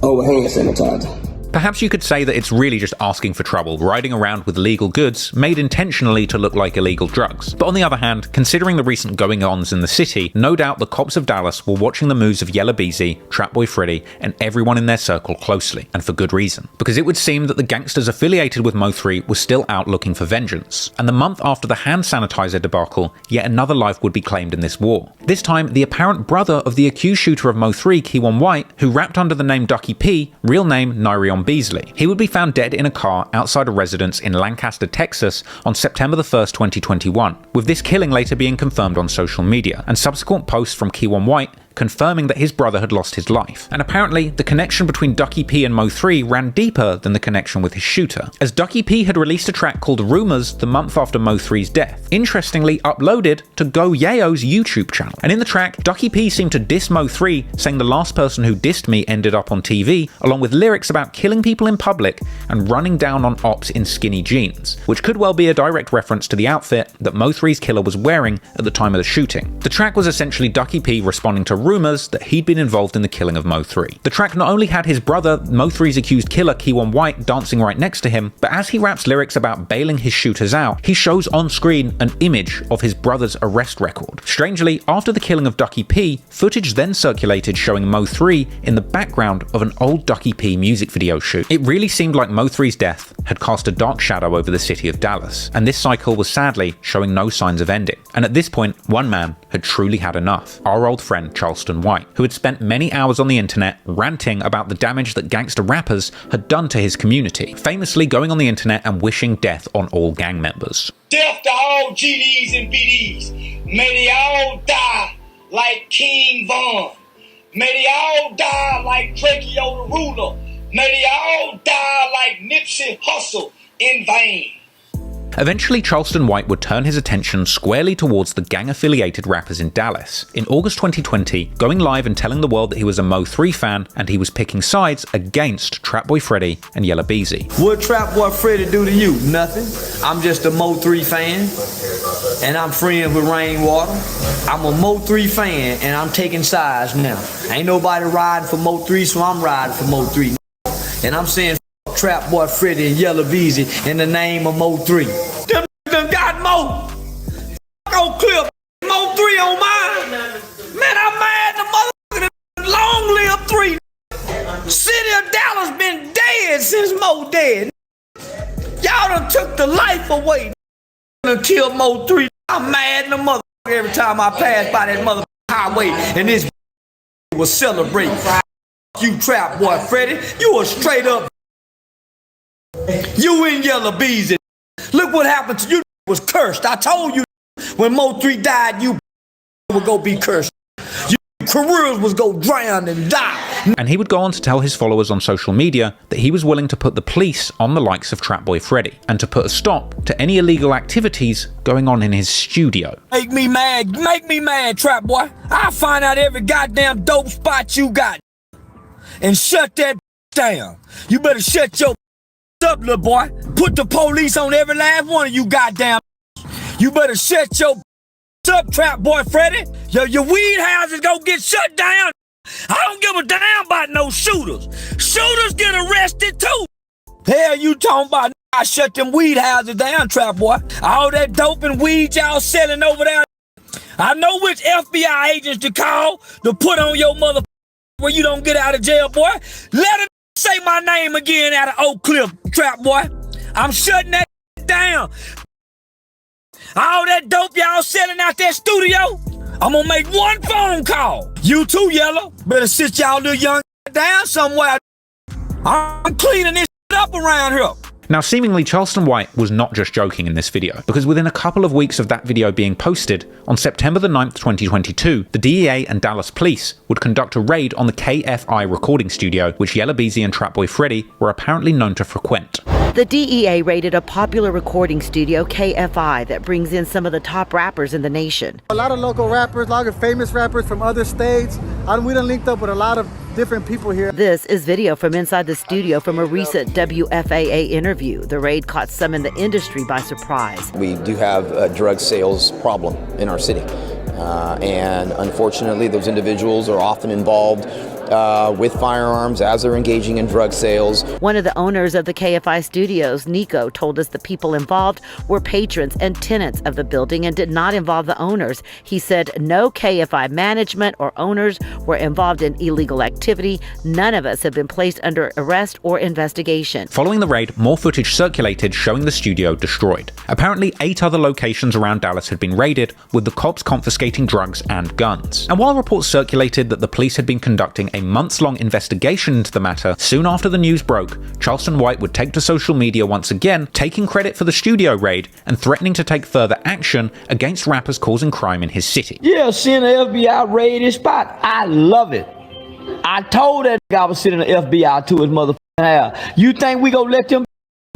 over hand sanitizer. Perhaps you could say that it's really just asking for trouble, riding around with legal goods made intentionally to look like illegal drugs. But on the other hand, considering the recent going-ons in the city, no doubt the cops of Dallas were watching the moves of Yella Beezy, Trapboy Freddy, and everyone in their circle closely, and for good reason. Because it would seem that the gangsters affiliated with Mo3 were still out looking for vengeance. And the month after the hand sanitizer debacle, yet another life would be claimed in this war. This time, the apparent brother of the accused shooter of Mo3, Keywan White, who rapped under the name Ducky P, real name Nyrion Beasley. He would be found dead in a car outside a residence in Lancaster, Texas on September 1st, 2021, with this killing later being confirmed on social media, and subsequent posts from Keywan White confirming that his brother had lost his life. And apparently, the connection between Ducky P and Mo3 ran deeper than the connection with his shooter, as Ducky P had released a track called Rumors the month after Mo3's death, interestingly uploaded to Go Yayo's YouTube channel. And in the track, Ducky P seemed to diss Mo3, saying the last person who dissed me ended up on TV, along with lyrics about killing people in public and running down on ops in skinny jeans, which could well be a direct reference to the outfit that Mo3's killer was wearing at the time of the shooting. The track was essentially Ducky P responding to rumors that he'd been involved in the killing of Mo3. The track not only had his brother, Mo3's accused killer Keywan White, dancing right next to him, but as he raps lyrics about bailing his shooters out, he shows on screen an image of his brother's arrest record. Strangely, after the killing of Ducky P, footage then circulated showing Mo3 in the background of an old Ducky P music video shoot. It really seemed like Mo3's death had cast a dark shadow over the city of Dallas, and this cycle was sadly showing no signs of ending. And at this point, one man had truly had enough: our old friend Charleston White, who had spent many hours on the internet ranting about the damage that gangster rappers had done to his community, famously going on the internet and wishing death on all gang members. Death to all GDs and BDs. May they all die like King Von. May they all die like Drakeo the Ruler. May they all die like Nipsey Hussle in vain. Eventually, Charleston White would turn his attention squarely towards the gang-affiliated rappers in Dallas. In August 2020, going live and telling the world that he was a Mo3 fan and he was picking sides against Trapboy Freddy and Yella Beezy. What Trapboy Freddy do to you? Nothing. I'm just a Mo3 fan, and I'm friends with Rainwater. I'm a Mo3 fan, and I'm taking sides now. Ain't nobody riding for Mo3, so I'm riding for Mo3. And I'm saying Trapboy Freddy and Yella Beezy in the name of Mo3. Them got Mo. On clip. Mo3 on mine. Man, I'm mad the motherfucker. Long live 3. City of Dallas been dead since Mo dead. Y'all done took the life away and killed Mo3. I'm mad the motherfucker every time I pass by that motherfucker highway and this will celebrate. You Trapboy Freddy. You a straight up. You in Yella Beezy. Look what happened to you. Was cursed. I told you when Mo3 died, you would go be cursed. Your careers was go drown and die. And he would go on to tell his followers on social media that he was willing to put the police on the likes of Trapboy Freddy and to put a stop to any illegal activities going on in his studio. Make me mad, Trapboy. I'll find out every goddamn dope spot you got and shut that down. You better shut your up, little boy. Put the police on every last one of you goddamn. You better shut your up, Trapboy Freddy. Your weed houses gonna get shut down. I don't give a damn about no shooters. Shooters get arrested too. Hell, you talking about? I shut them weed houses down, Trapboy. All that dope and weed y'all selling over there. I know which FBI agents to call to put on your mother where you don't get out of jail, boy. Let him say my name again out of Oak Cliff, Trapboy. I'm shutting that down. All that dope y'all selling out that studio, I'm gonna make one phone call. You too, Yella. Better sit y'all little young down somewhere. I'm cleaning this up around here. Now, seemingly Charleston White was not just joking in this video, because within a couple of weeks of that video being posted, on September the 9th, 2022, the DEA and Dallas police would conduct a raid on the KFI recording studio, which Yella Beezy and Trapboy Freddy were apparently known to frequent. The DEA raided a popular recording studio, KFI, that brings in some of the top rappers in the nation. A lot of local rappers, a lot of famous rappers from other states. We done linked up with a lot of different people here. This is video from inside the studio from a recent WFAA interview. The raid caught some in the industry by surprise. We do have a drug sales problem in our city. And unfortunately, those individuals are often involved with firearms as they're engaging in drug sales. One of the owners of the KFI studios, Nico, told us the people involved were patrons and tenants of the building and did not involve the owners. He said no KFI management or owners were involved in illegal activity. None of us have been placed under arrest or investigation. Following the raid, more footage circulated showing the studio destroyed. Apparently, 8 other locations around Dallas had been raided, with the cops confiscating drugs and guns. And while reports circulated that the police had been conducting a months-long investigation into the matter, soon after the news broke, Charleston White would take to social media once again, taking credit for the studio raid and threatening to take further action against rappers causing crime in his city. Yeah, seeing the FBI raid his spot, I love it. I told that I was sending the FBI to his motherfucking house. You think we gonna let them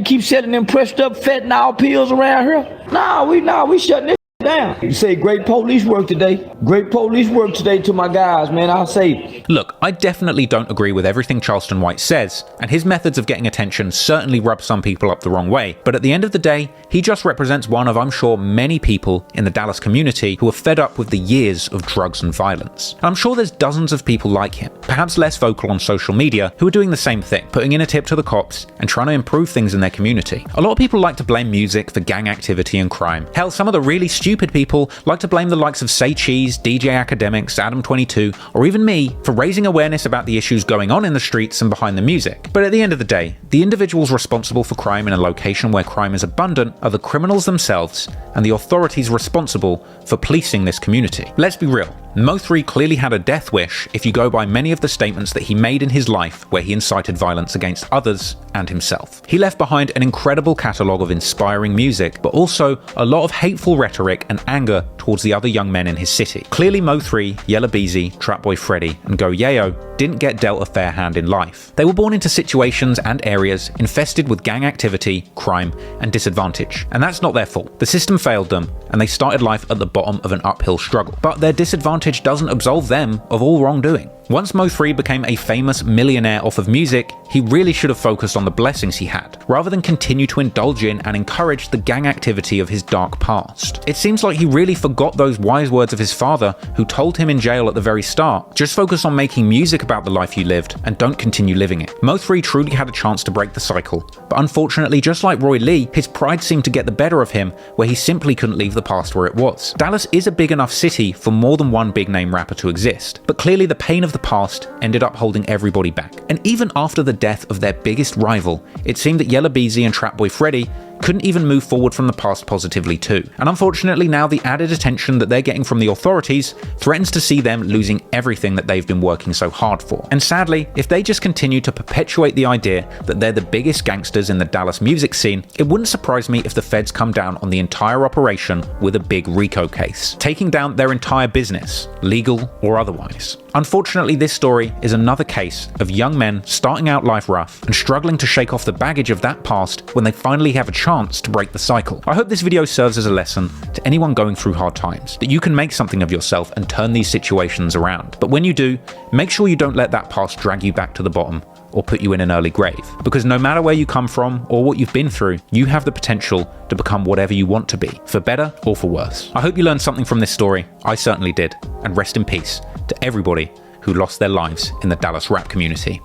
keep selling them pressed up fentanyl pills around here? Nah, we shutting this down. You say great police work today. Great police work today to my guys, man. I'll say. Look, I definitely don't agree with everything Charleston White says, and his methods of getting attention certainly rub some people up the wrong way. But at the end of the day, he just represents one of, I'm sure, many people in the Dallas community who are fed up with the years of drugs and violence. And I'm sure there's dozens of people like him, perhaps less vocal on social media, who are doing the same thing, putting in a tip to the cops and trying to improve things in their community. A lot of people like to blame music for gang activity and crime. Hell, some of the really stupid people like to blame the likes of Say Cheese, DJ Academics, Adam22, or even me for raising awareness about the issues going on in the streets and behind the music. But at the end of the day, the individuals responsible for crime in a location where crime is abundant are the criminals themselves and the authorities responsible for policing this community. Let's be real. Mo3 clearly had a death wish if you go by many of the statements that he made in his life where he incited violence against others and himself. He left behind an incredible catalogue of inspiring music, but also a lot of hateful rhetoric and anger towards the other young men in his city. Clearly Mo3, Yella Beezy, Trapboy Freddy, and Go Yayo didn't get dealt a fair hand in life. They were born into situations and areas infested with gang activity, crime, and disadvantage. And that's not their fault. The system failed them, and they started life at the bottom of an uphill struggle. But their disadvantage doesn't absolve them of all wrongdoing. Once Mo3 became a famous millionaire off of music, he really should have focused on the blessings he had, rather than continue to indulge in and encourage the gang activity of his dark past. It seems like he really forgot those wise words of his father, who told him in jail at the very start, just focus on making music about the life you lived, and don't continue living it. Mo3 truly had a chance to break the cycle, but unfortunately, just like Roy Lee, his pride seemed to get the better of him, where he simply couldn't leave the past where it was. Dallas is a big enough city for more than one big name rapper to exist, but clearly the pain of the past ended up holding everybody back. And even after the death of their biggest rival, it seemed that Yella Beezy and Trapboy Freddy couldn't even move forward from the past positively too. And unfortunately now the added attention that they're getting from the authorities threatens to see them losing everything that they've been working so hard for. And sadly, if they just continue to perpetuate the idea that they're the biggest gangsters in the Dallas music scene, it wouldn't surprise me if the feds come down on the entire operation with a big RICO case, taking down their entire business, legal or otherwise. Unfortunately, this story is another case of young men starting out life rough and struggling to shake off the baggage of that past when they finally have a chance to break the cycle. I hope this video serves as a lesson to anyone going through hard times, that you can make something of yourself and turn these situations around. But when you do, make sure you don't let that past drag you back to the bottom or put you in an early grave. Because no matter where you come from or what you've been through, you have the potential to become whatever you want to be, for better or for worse. I hope you learned something from this story. I certainly did. And rest in peace to everybody who lost their lives in the Dallas rap community.